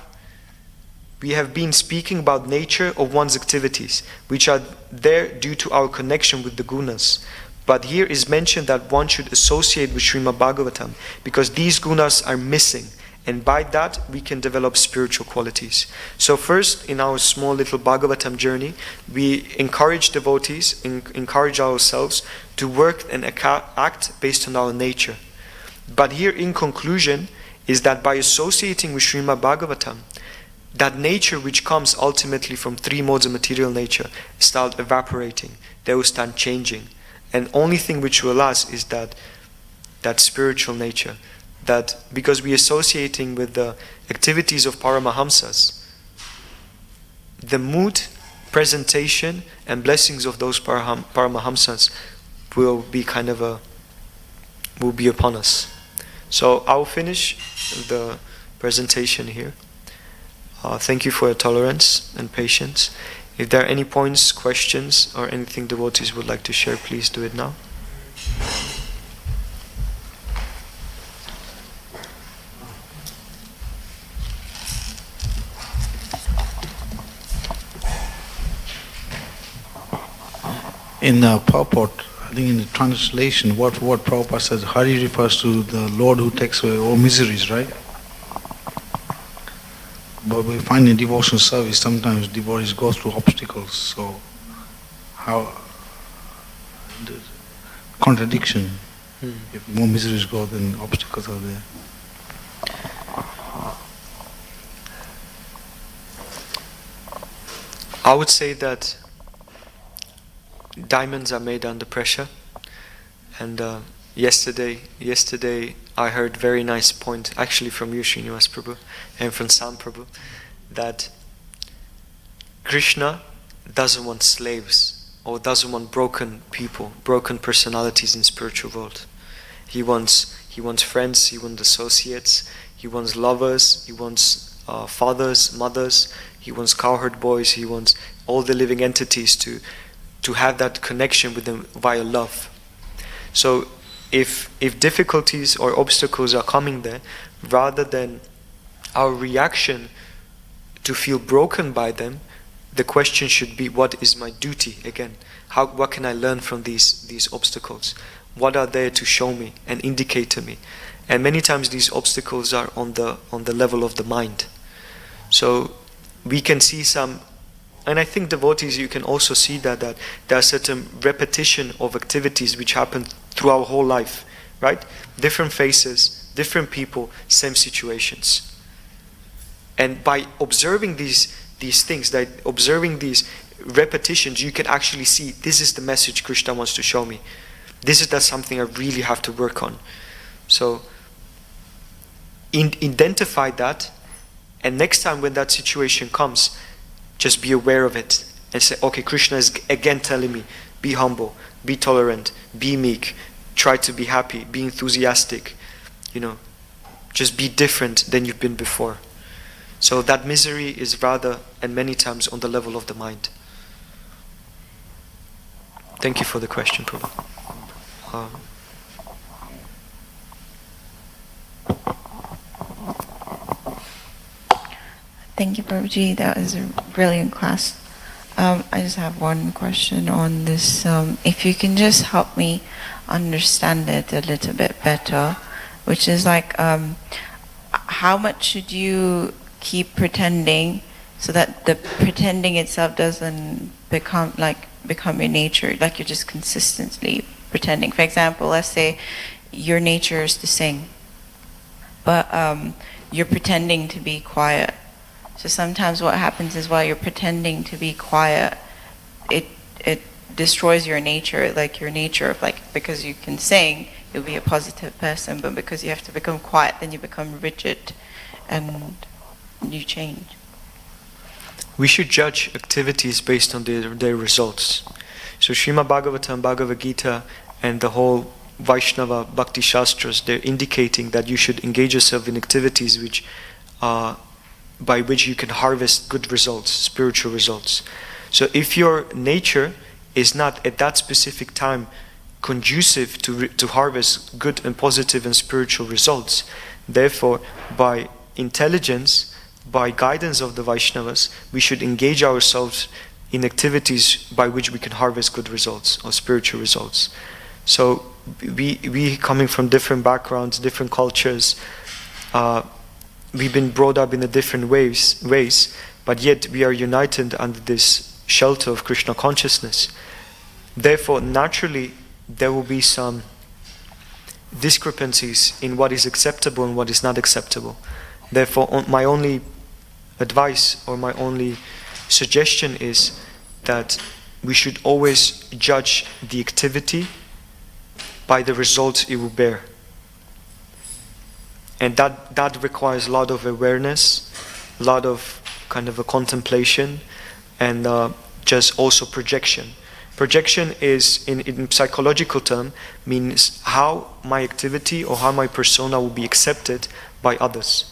been speaking about nature of one's activities, which are there due to our connection with the gunas. But here is mentioned that one should associate with Srimad-Bhagavatam because these gunas are missing. And by that, we can develop spiritual qualities. So first, in our small little Bhagavatam journey, we encourage devotees, encourage ourselves to work and act based on our nature. But here, in conclusion, is that by associating with Srimad-Bhagavatam, that nature which comes ultimately from three modes of material nature start evaporating. They will start changing. And only thing which will last is that spiritual nature. That because we are associating with the activities of Paramahamsas, the mood, presentation, and blessings of those Paramahamsas will be upon us. So I'll finish the presentation here. Thank you for your tolerance and patience. If there are any points, questions, or anything devotees would like to share, please do it now. In the purport, I think in the translation, what Prabhupada says, Hari refers to the Lord who takes away all miseries, right? But we find in devotional service, sometimes devotees go through obstacles, so how, the contradiction, if more miseries go, then obstacles are there. I would say that diamonds are made under pressure, and yesterday I heard very nice point actually from you, Srinivas Prabhu, and from Sam Prabhu, that Krishna doesn't want slaves or doesn't want broken people, broken personalities in spiritual world. He wants friends, he wants associates, he wants lovers, he wants fathers, mothers, he wants cowherd boys, he wants all the living entities to have that connection with them via love. So if difficulties or obstacles are coming there, rather than our reaction to feel broken by them, the question should be, what is my duty? Again, what can I learn from these obstacles? What are there to show me and indicate to me? And many times these obstacles are on the level of the mind. So we can see some. And I think devotees, you can also see that there are certain repetition of activities which happen through our whole life, right? Different faces, different people, same situations. And by observing these things, observing these repetitions, you can actually see, this is the message Krishna wants to show me. This is something I really have to work on. So identify that, and next time when that situation comes, just be aware of it and say, okay, Krishna is again telling me, be humble, be tolerant, be meek, try to be happy, be enthusiastic, just be different than you've been before. So that misery is rather, and many times, on the level of the mind. Thank you for the question, Prabhu. Thank you, Prabhuji. That was a brilliant class. I just have one question on this. If you can just help me understand it a little bit better, which is like, how much should you keep pretending so that the pretending itself doesn't become your nature, like you're just consistently pretending. For example, let's say your nature is to sing, but you're pretending to be quiet. So sometimes what happens is while you're pretending to be quiet, it destroys your nature, like your nature of like, because you can sing, you'll be a positive person, but because you have to become quiet, then you become rigid and you change. We should judge activities based on their results. So Srimad-Bhagavatam, Bhagavad Gita, and the whole Vaishnava Bhakti Shastras, they're indicating that you should engage yourself in activities which by which you can harvest good results, spiritual results. So if your nature is not at that specific time conducive to harvest good and positive and spiritual results, therefore by intelligence, by guidance of the Vaishnavas, we should engage ourselves in activities by which we can harvest good results or spiritual results. So we coming from different backgrounds, different cultures, we've been brought up in a different ways, but yet we are united under this shelter of Krishna consciousness. Therefore, naturally, there will be some discrepancies in what is acceptable and what is not acceptable. Therefore, my only advice or my only suggestion is that we should always judge the activity by the results it will bear. And that requires a lot of awareness, a lot of kind of a contemplation, and just also projection. Projection is, in psychological term, means how my activity or how my persona will be accepted by others.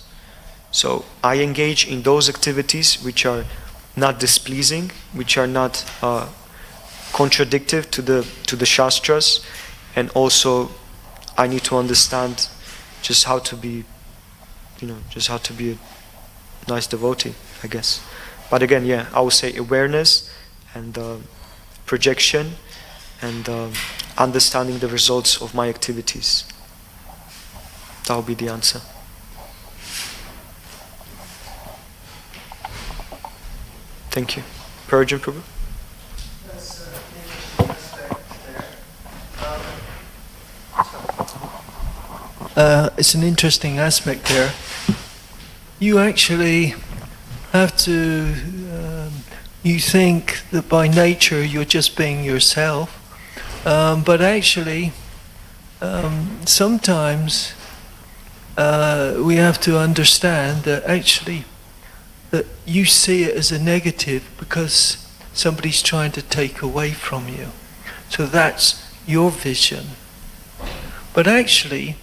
So I engage in those activities which are not displeasing, which are not contradictory to the Shastras, and also I need to understand just how to be, just how to be a nice devotee, I guess. But again, yeah, I would say awareness and projection and understanding the results of my activities. That would be the answer. Thank you. Parajan Prabhu? It's an interesting aspect there. You actually have to, you think that by nature you're just being yourself, but actually sometimes we have to understand that actually that you see it as a negative because somebody's trying to take away from you. So that's your vision. But actually,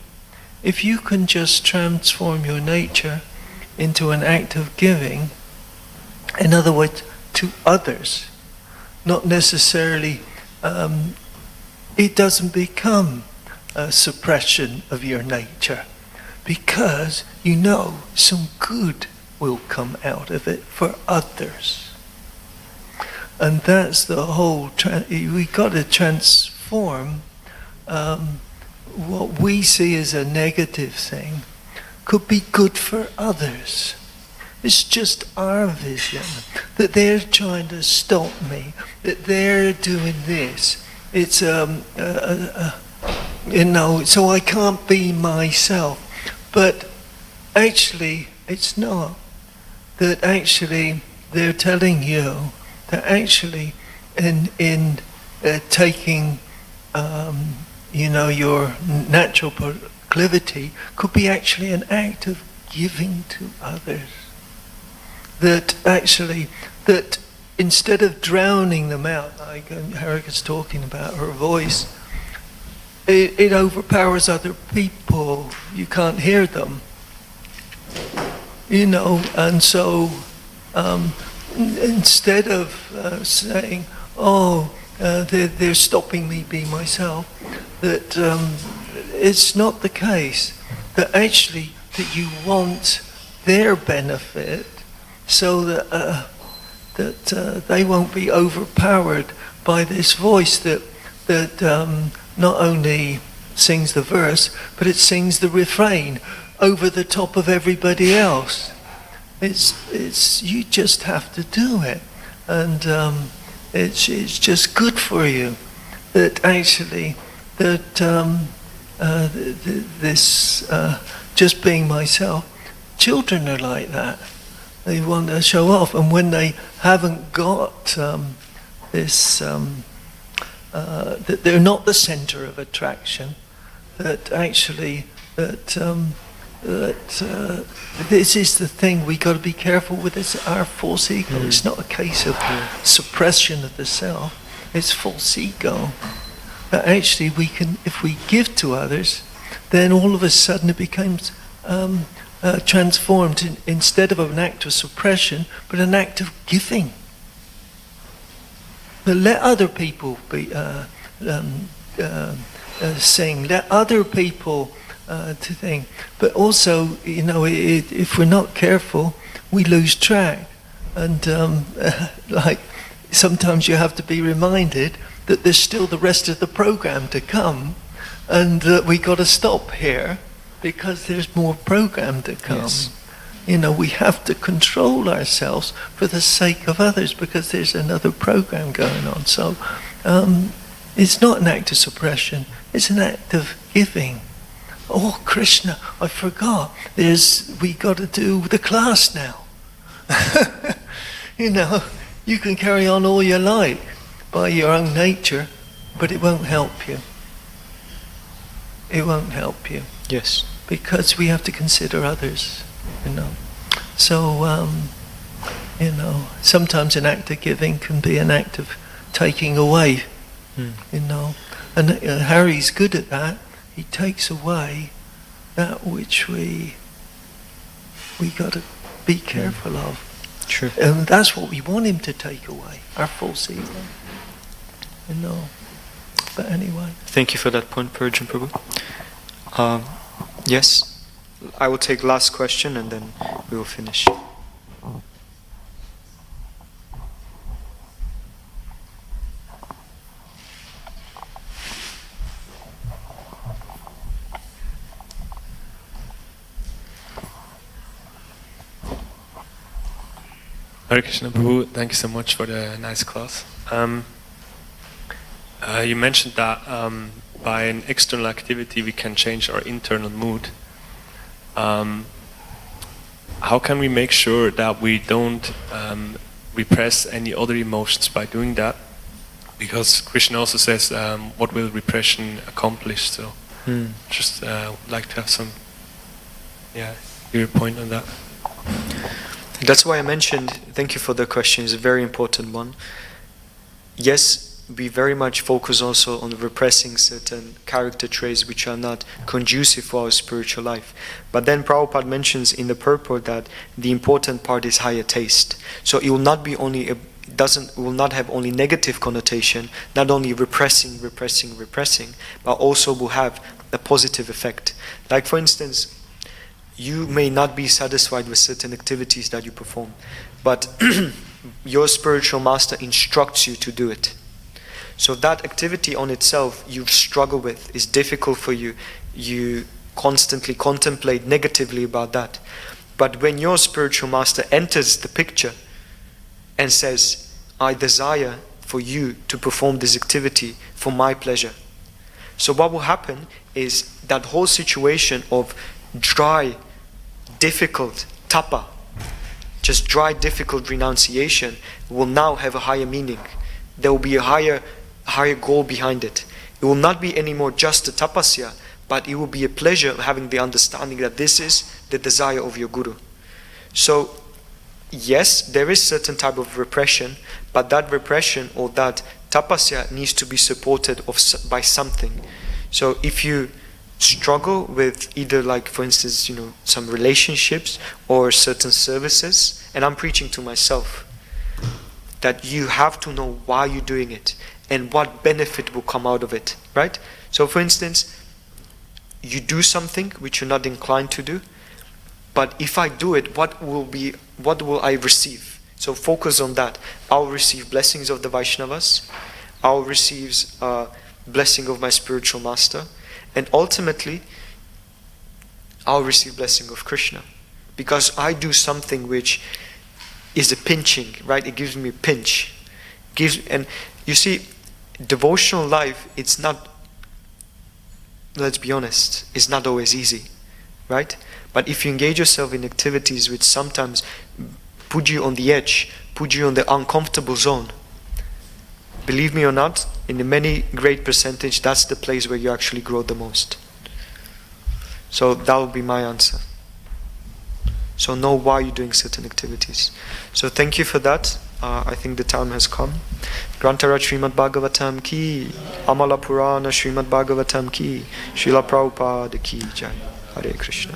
if you can just transform your nature into an act of giving, in other words, to others, not necessarily, it doesn't become a suppression of your nature, because you know some good will come out of it for others. And that's the whole, we got to transform what we see as a negative thing could be good for others. It's just our vision that they're trying to stop me, that they're doing this. It's so I can't be myself. But actually, it's not. That actually they're telling you that actually in taking your natural proclivity could be actually an act of giving to others. That actually, that instead of drowning them out, like Harika's talking about her voice, it overpowers other people. You can't hear them. And so instead of saying, they're stopping me being myself, that it's not the case. That actually, that you want their benefit so that they won't be overpowered by this voice that not only sings the verse, but it sings the refrain over the top of everybody else. It's you just have to do it, and it's just good for you that actually that this just being myself. Children are like that. They want to show off, and when they haven't got this, that they're not the center of attraction, that actually this is the thing we got to be careful with. It's our false ego. It's not a case of suppression of the self. It's false ego. But actually, we can, if we give to others, then all of a sudden it becomes transformed instead of an act of suppression, but an act of giving. But let other people be sing. Let other people to think. But also, if we're not careful, we lose track. And like sometimes you have to be reminded that there's still the rest of the program to come, and we got to stop here because there's more program to come. Yes. We have to control ourselves for the sake of others because there's another program going on. So it's not an act of suppression, it's an act of giving. Oh, Krishna, I forgot. We got to do the class now. You can carry on all you like by your own nature, but it won't help you. It won't help you. Yes. Because we have to consider others, So, sometimes an act of giving can be an act of taking away, And Harry's good at that. He takes away that which we got to be careful of. True. And that's what we want him to take away, our false ego. But anyway. Thank you for that point, Purjan Prabhu. Yes, I will take last question and then we will finish. Hare Krishna Prabhu, thank you so much for the nice class. You mentioned that by an external activity we can change our internal mood. How can we make sure that we don't repress any other emotions by doing that? Because Krishna also says, what will repression accomplish? So just like to have some, your point on that. That's why I mentioned, thank you for the question, it's a very important one. Yes, we very much focus also on repressing certain character traits which are not conducive for our spiritual life. But then Prabhupada mentions in the purport that the important part is higher taste. So it will not be only will not have only negative connotation, not only repressing, but also will have a positive effect. Like for instance, you may not be satisfied with certain activities that you perform, but your spiritual master instructs you to do it. So that activity on itself you struggle with, is difficult for you, you constantly contemplate negatively about that. But when your spiritual master enters the picture and says, I desire for you to perform this activity for my pleasure. So what will happen is that whole situation of dry, difficult tapa, just dry, difficult renunciation, will now have a higher meaning. There will be a higher goal behind it. It will not be anymore just a tapasya, but it will be a pleasure of having the understanding that this is the desire of your guru. So, yes, there is certain type of repression, but that repression or that tapasya needs to be supported by something. So if you struggle with either, like for instance, some relationships or certain services, and I'm preaching to myself, that you have to know why you're doing it and what benefit will come out of it, right? So for instance, you do something which you're not inclined to do, but if I do it, what will I receive? So focus on that. I'll receive blessings of the Vaishnavas, I'll receive blessing of my spiritual master, and ultimately I'll receive blessing of Krishna, because I do something which is a pinching, right? It gives me a pinch. And you see, devotional life, it's not let's be honest, is not always easy, right? But if you engage yourself in activities which sometimes put you on the edge, put you on the uncomfortable zone, believe me or not, in a many great percentage, that's the place where you actually grow the most. So that would be my answer. So know why you're doing certain activities. So thank you for that. I think the time has come. Grantara Srimad-Bhagavatam ki, Amala Purana Srimad-Bhagavatam ki, Srila Prabhupada ki jai. Hare Krishna.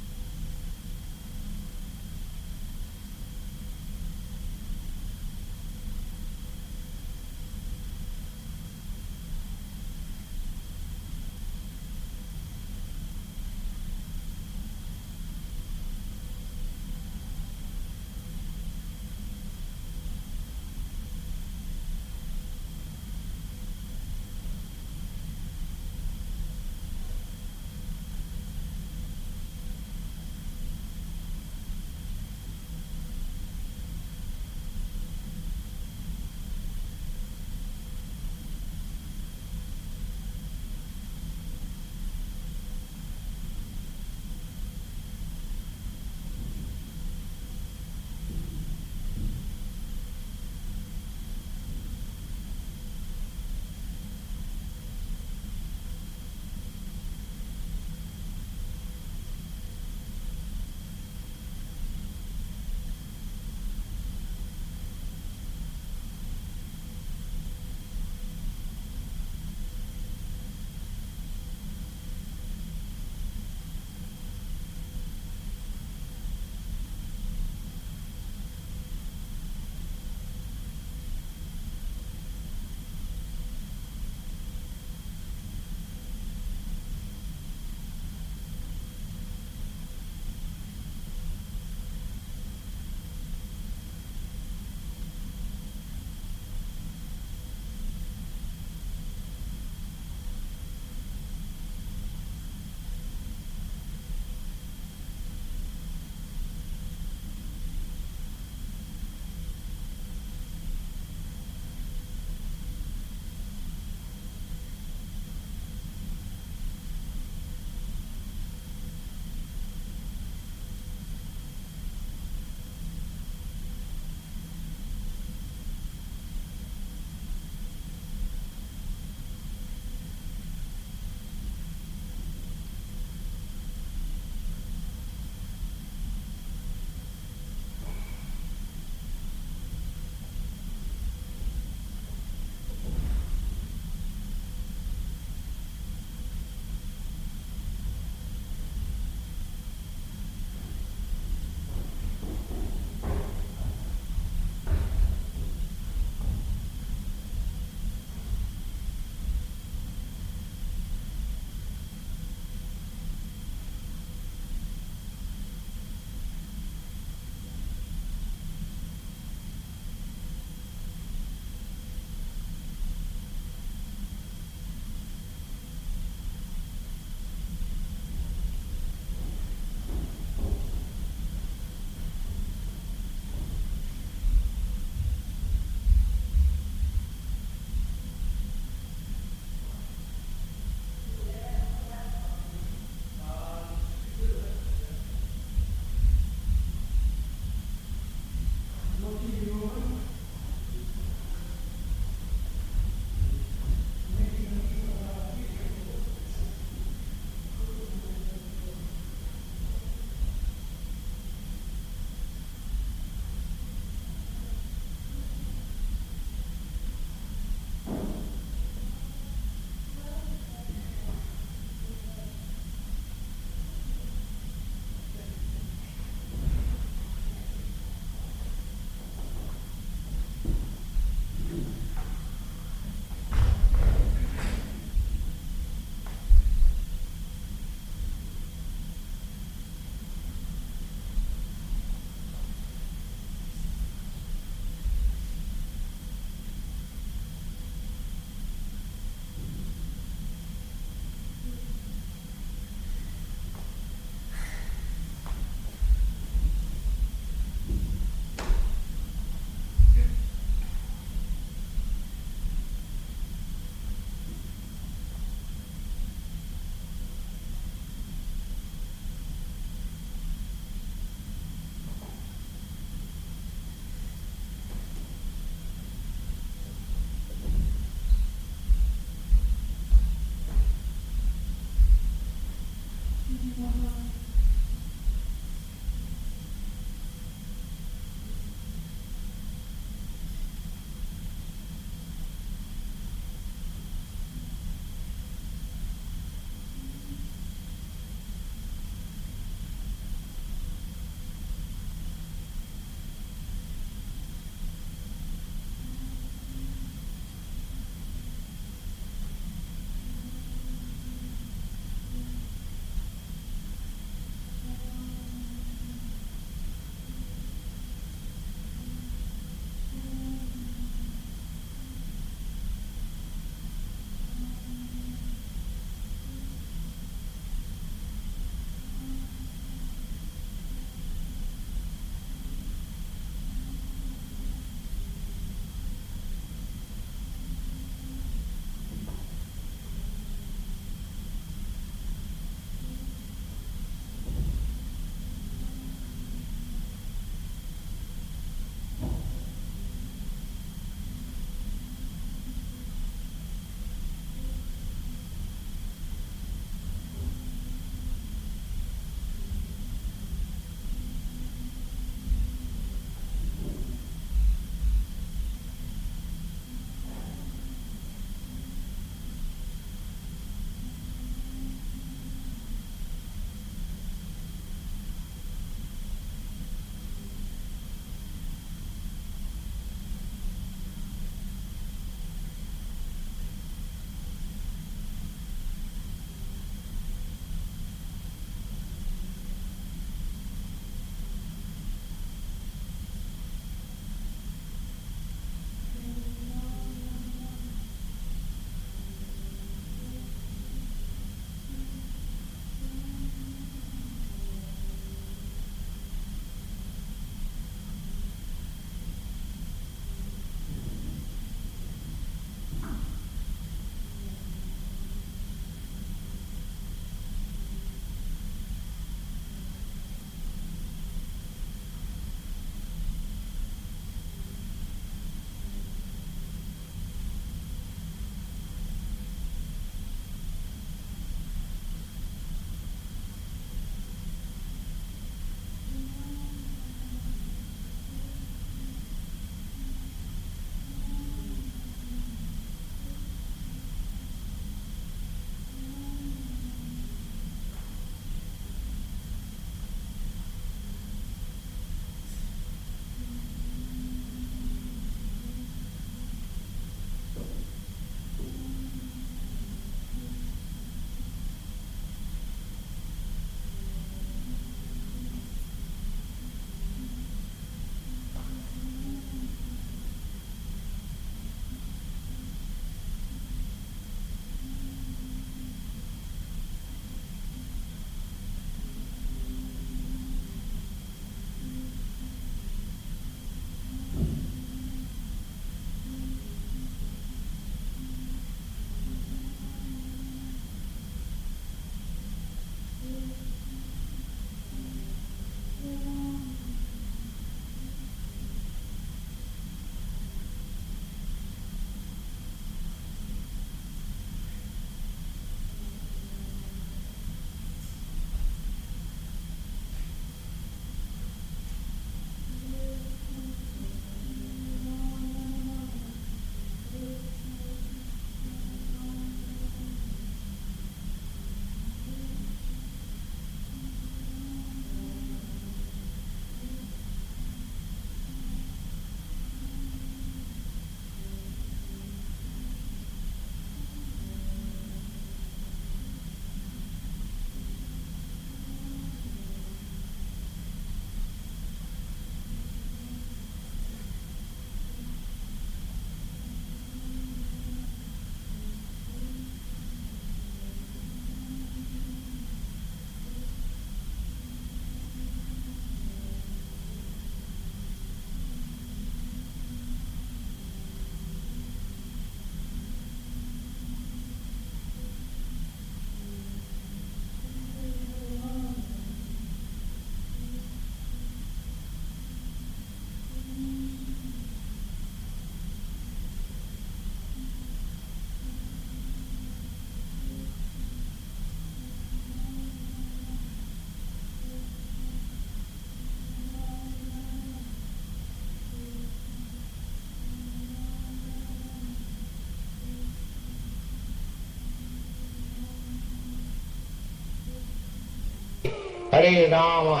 Hare Rama,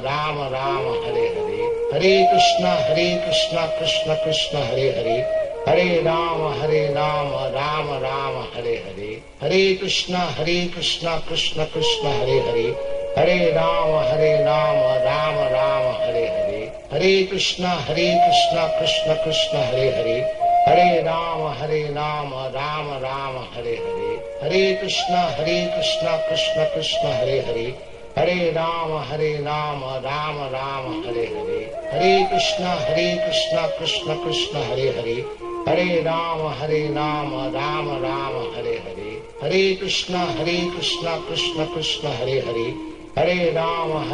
Rama Rama, Hare Hare. Hare Krishna, Krishna Krishna, Hare Hare. Hare Rama, Rama Rama, Hare Hare. Hare Krishna, Krishna Krishna, Hare Hare. Hare Rama, Rama Rama, Hare Hare. Hare Krishna, Krishna Krishna, Hare Hare. Hare Rama, Rama Rama, Hare Hare. Hare Krishna, Krishna Krishna, Hare Hare. Hare Rama, Rama Rama, Hare Hare. Hare Krishna, Krishna Krishna, Hare Hare. Hare Rama, Rama Rama, Hare Hare. Hare Krishna, Krishna Krishna, Hare Hare. Hare Rama,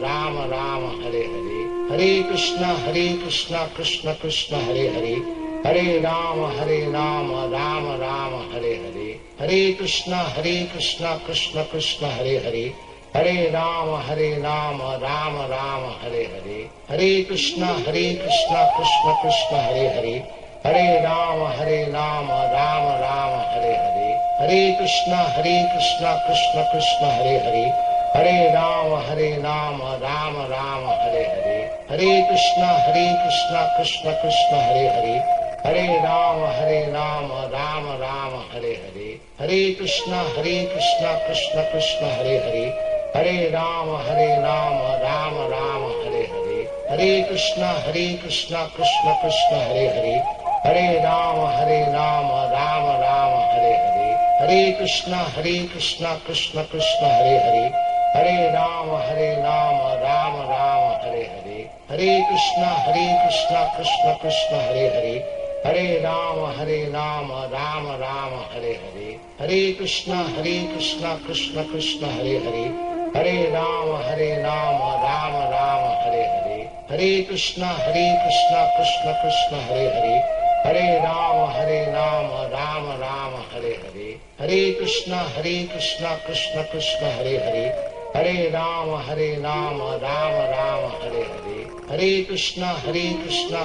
Rama Rama, Hare Hare. Hare Krishna, Krishna Krishna, Hare Hare. Hare Rama, Rama Rama, Hare Hare. Hare Krishna, Krishna Krishna, Hare Hare. Hare Rama, Rama Rama, Hare Hare. Hare Krishna, Krishna Krishna, Hare Hare. Hare Rama, Rama Rama, Hare Hare. Hare Krishna, Krishna Krishna, Hare Hare. Hare Rama, Rama Rama, Hare Hare. Hare Krishna, Krishna Krishna, Hare Hare. Hare Rama, Rama Rama, Hare Hare. Hare Krishna, Krishna Krishna, Hare Hare. Hare Rama, Rama Rama, Hare Hare. Hare Krishna, Krishna Krishna, Hare Hare. Hare Rama, Rama Rama, Hare Hare. Hare Krishna, Krishna Krishna, Hare Hare. Hare Rama, Rama Rama, Hare Hare. Hare Krishna, Krishna Krishna, Hare Hare. Hare Rama, Rama Rama, Hare Hare. Hare Krishna, Krishna Krishna, Hare Hare. Hare Rama, Rama Rama, Hare Hare. Hare Krishna, Krishna Krishna, Hare Hare. Hare Rama, Rama Rama, Hare Hare. Hare Krishna, Krishna Krishna, Hare Hare. Hare Rama, Rama Rama, Hare Hare. Hare Krishna,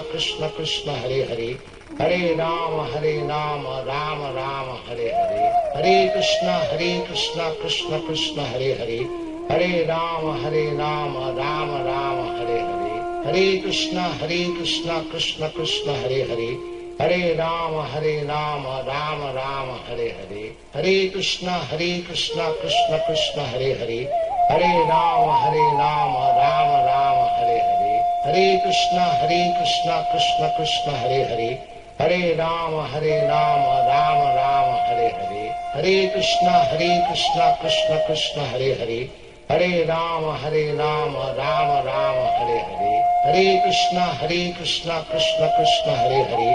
Krishna Krishna, Hare Hare. Hare Rama, Rama Rama, Hare Hare. Hare Krishna, Krishna Krishna, Hare Hare. Hare Rama, Rama Rama, Hare Hare. Hare Krishna, Krishna Krishna, Hare Hare. Hare Rama, Rama Rama, Hare Hare. Hare Krishna, Krishna Krishna, Hare Hare. Hare Rama, Rama Rama, Hare Hare. Hare Krishna, Krishna Krishna, Hare Hare. Hare Rama, Rama Rama, Hare Hare. Hare Krishna, Krishna Krishna, Hare Hare.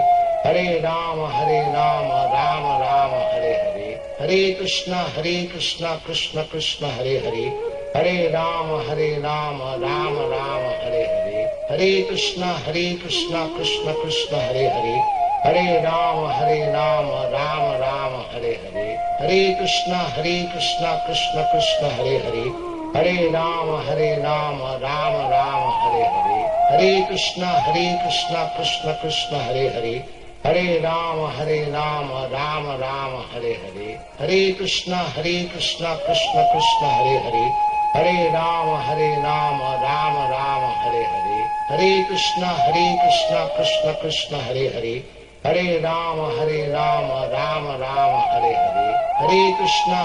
Hare Rama, Rama Rama, Hare Hare. Hare Krishna, Krishna Krishna, Hare Hare. Hare Rama, Rama Rama, Hare Hare. Hare Krishna, Krishna Krishna, Hare Hare. Hare Rama, Rama Rama, Hare Hare. Hare Krishna, Krishna Krishna, Hare Hare. Hare Rama, Rama Rama, Hare Hare. Hare Krishna, Krishna Krishna, Hare Hare. Hare Rama, Rama Rama, Hare Hare. Hare Krishna, Krishna Krishna, Hare Hare. Hare Rama, Rama Rama, Hare Hare. Hare Krishna,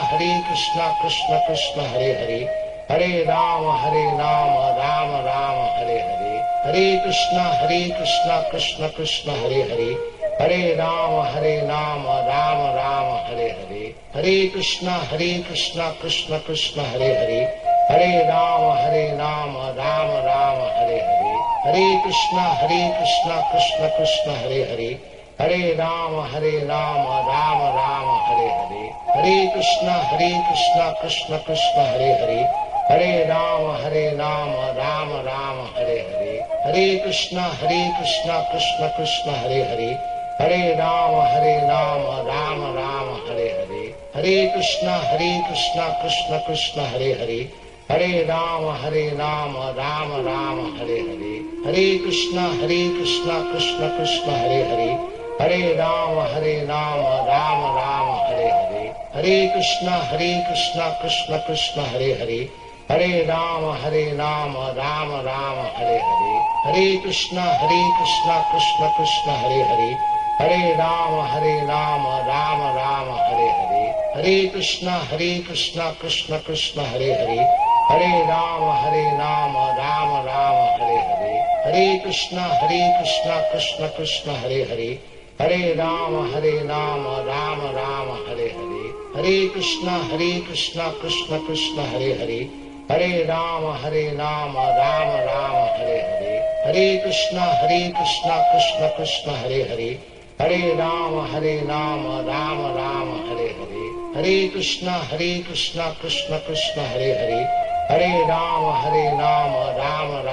Krishna Krishna, Hare Hare. Hare Rama, Rama Rama, Hare Hare. Hare Krishna, Krishna Hare Hare. Hare Rama, Rama Rama, Hare Hare. Hare Krishna, Krishna Hare Hare. Hare Rama, Rama Rama, Hare Hare. Hare Krishna, Krishna Hare Hare. Hare Rama, Rama Rama, Hare Hare. Hare Krishna, Krishna Hare Hare. Hare Rama, Rama Rama, Hare Hare. Hare Krishna, Krishna Hare Hare. Hare Rama, Rama Rama, Hare Hare. Hare Krishna, Krishna Hare Hare. Hare Rama, Rama Rama, Hare Hare. Hare Krishna, Krishna Hare Hare. Hare Rama, Rama Rama, Hare Hare. Hare Krishna, Krishna Hare Hare. Hare Rama, Rama Rama, Hare Hare. Hare Krishna, Krishna Hare Hare. Hare Rama, Rama Rama, Hare Hare. Hare Krishna, Krishna Hare Hare. Hare Rama Rama Rama Hare Hare, Hare Krishna Krishna Krishna Hare Hare, Hare Rama Rama Rama Hare Hare, Hare Krishna Krishna Krishna Hare Hare, Hare Rama Rama Rama Hare Hare, Hare Krishna Krishna Krishna Hare Hare, Hare Rama Rama Rama Hare Hare, Hare Krishna Krishna Krishna Hare Hare, Hare Rama Rama Rama Hare Hare, Hare Krishna Krishna Krishna Hare Hare, Hare Rama Rama Rama Hare Hare, Hare Krishna Krishna Krishna Hare Hare, Hare Rama Rama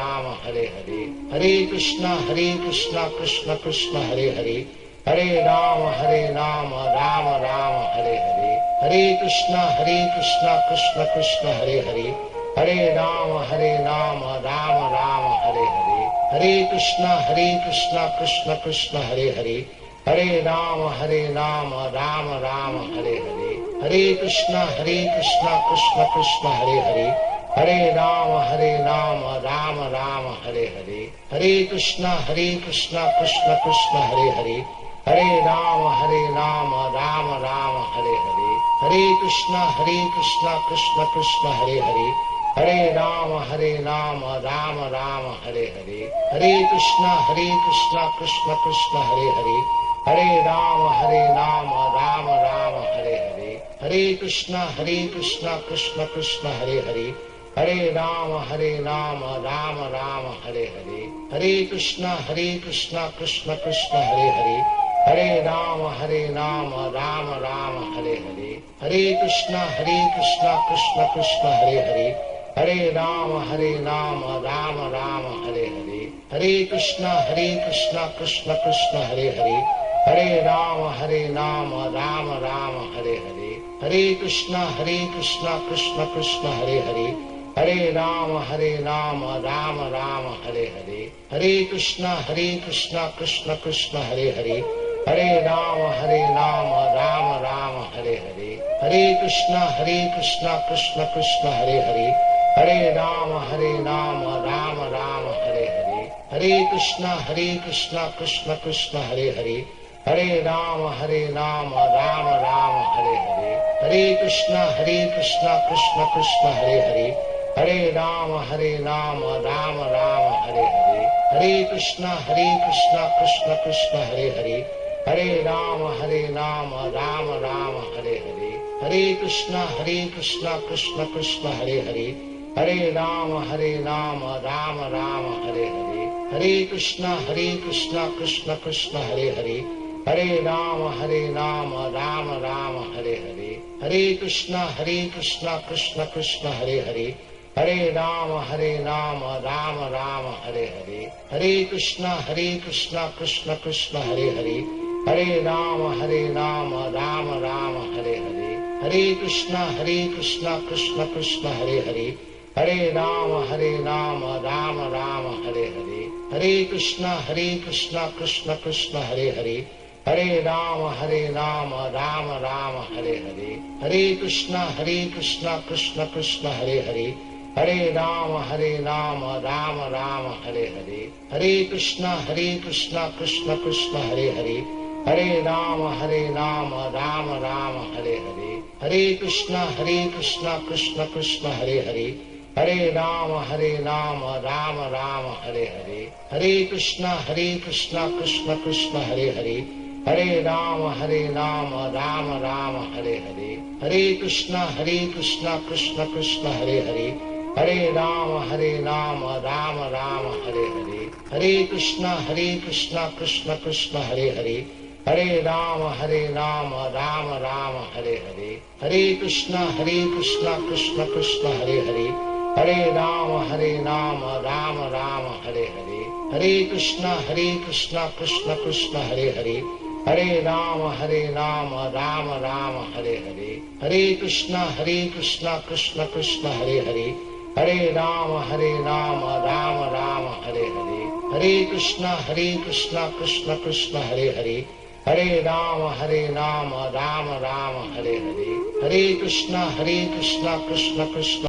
Hare Hare, Hare Krishna Krishna Krishna Hare Hare, Hare Rama Rama Hare Hare, Hare Krishna Krishna Krishna Hare Hare, Hare Rama Rama Hare Hare, Hare Krishna Krishna Krishna Hare Hare, Hare Rama Rama Hare Hare, Hare Krishna Krishna Krishna Hare Hare, Hare Rama Rama Hare Hare, Hare Krishna Krishna Krishna Hare Hare, Hare Rama Rama Hare Hare, Hare Krishna Krishna Krishna Hare Hare, Hare Rama Rama Hare Hare, Hare Krishna Krishna Krishna Hare Hare, Hare Rama Rama Hare Hare, Hare Krishna Krishna Krishna Hare Hare, Hare Rama Rama Hare Hare, Hare Krishna Krishna Krishna Hare Hare, Hare Rama Rama Hare Hare, Hare Krishna Krishna Krishna Hare Hare, Hare Rama Rama Hare Hare, Hare Krishna Krishna Krishna Hare Hare, Hare Rama Rama Hare Hare, Hare Krishna Krishna Krishna Hare Hare, Hare Rama Rama Hare Hare, Hare Krishna Krishna Krishna Hare Hare, Hare Rama Rama Hare Hare, Hare Krishna Krishna Krishna Hare Hare, Hare Rama Rama Hare Hare, Hare Krishna Krishna Krishna Hare Hare, Hare Rama Rama Hare Hare, Hare Krishna Krishna Krishna Hare Hare, Hare Rama Rama Hare Hare, Hare Krishna Krishna Krishna Hare Hare, Hare Rama Rama Hare Hare, Hare Krishna Krishna Krishna Hare Hare, Hare Rama Rama Hare Hare, Hare Krishna Krishna Krishna Hare Hare, Hare Rama Rama Hare Hare, Hare Krishna Krishna Krishna Hare Hare, Hare Rama Rama Hare Hare, Hare Krishna Krishna Krishna Hare Hare, Hare Rama Rama Hare Hare, Hare Krishna Krishna Krishna Hare Hare, Hare Rama Rama Hare Hare, Hare Krishna Krishna Krishna Hare Hare, Hare Rama Rama Hare Hare, Hare Krishna Krishna Krishna Hare Hare, Hare Rama Rama Hare Hare, Hare Krishna Krishna Krishna Hare Hare, Hare Rama Rama Hare Hare, Hare Krishna Krishna Krishna Hare Hare, Hare Rama Rama Hare Hare, Hare Krishna Krishna Krishna Hare Hare, Hare Rama Rama Hare Hare, Hare Krishna Krishna Krishna Hare Hare, Hare Rama Rama Hare Hare, Hare Krishna Krishna Krishna Hare Hare, Hare Rama Rama Hare Hare, Hare Krishna Krishna Krishna Hare Hare, Hare Rama Rama Hare Hare, Hare Krishna Krishna Krishna Hare Hare, Hare Rama Rama Hare Hare, Hare Krishna Krishna Krishna Hare Hare, Hare Rama Rama Hare Hare, Hare Krishna Krishna Krishna Hare Hare, Hare Rama Rama Hare Hare, Hare Krishna Krishna Krishna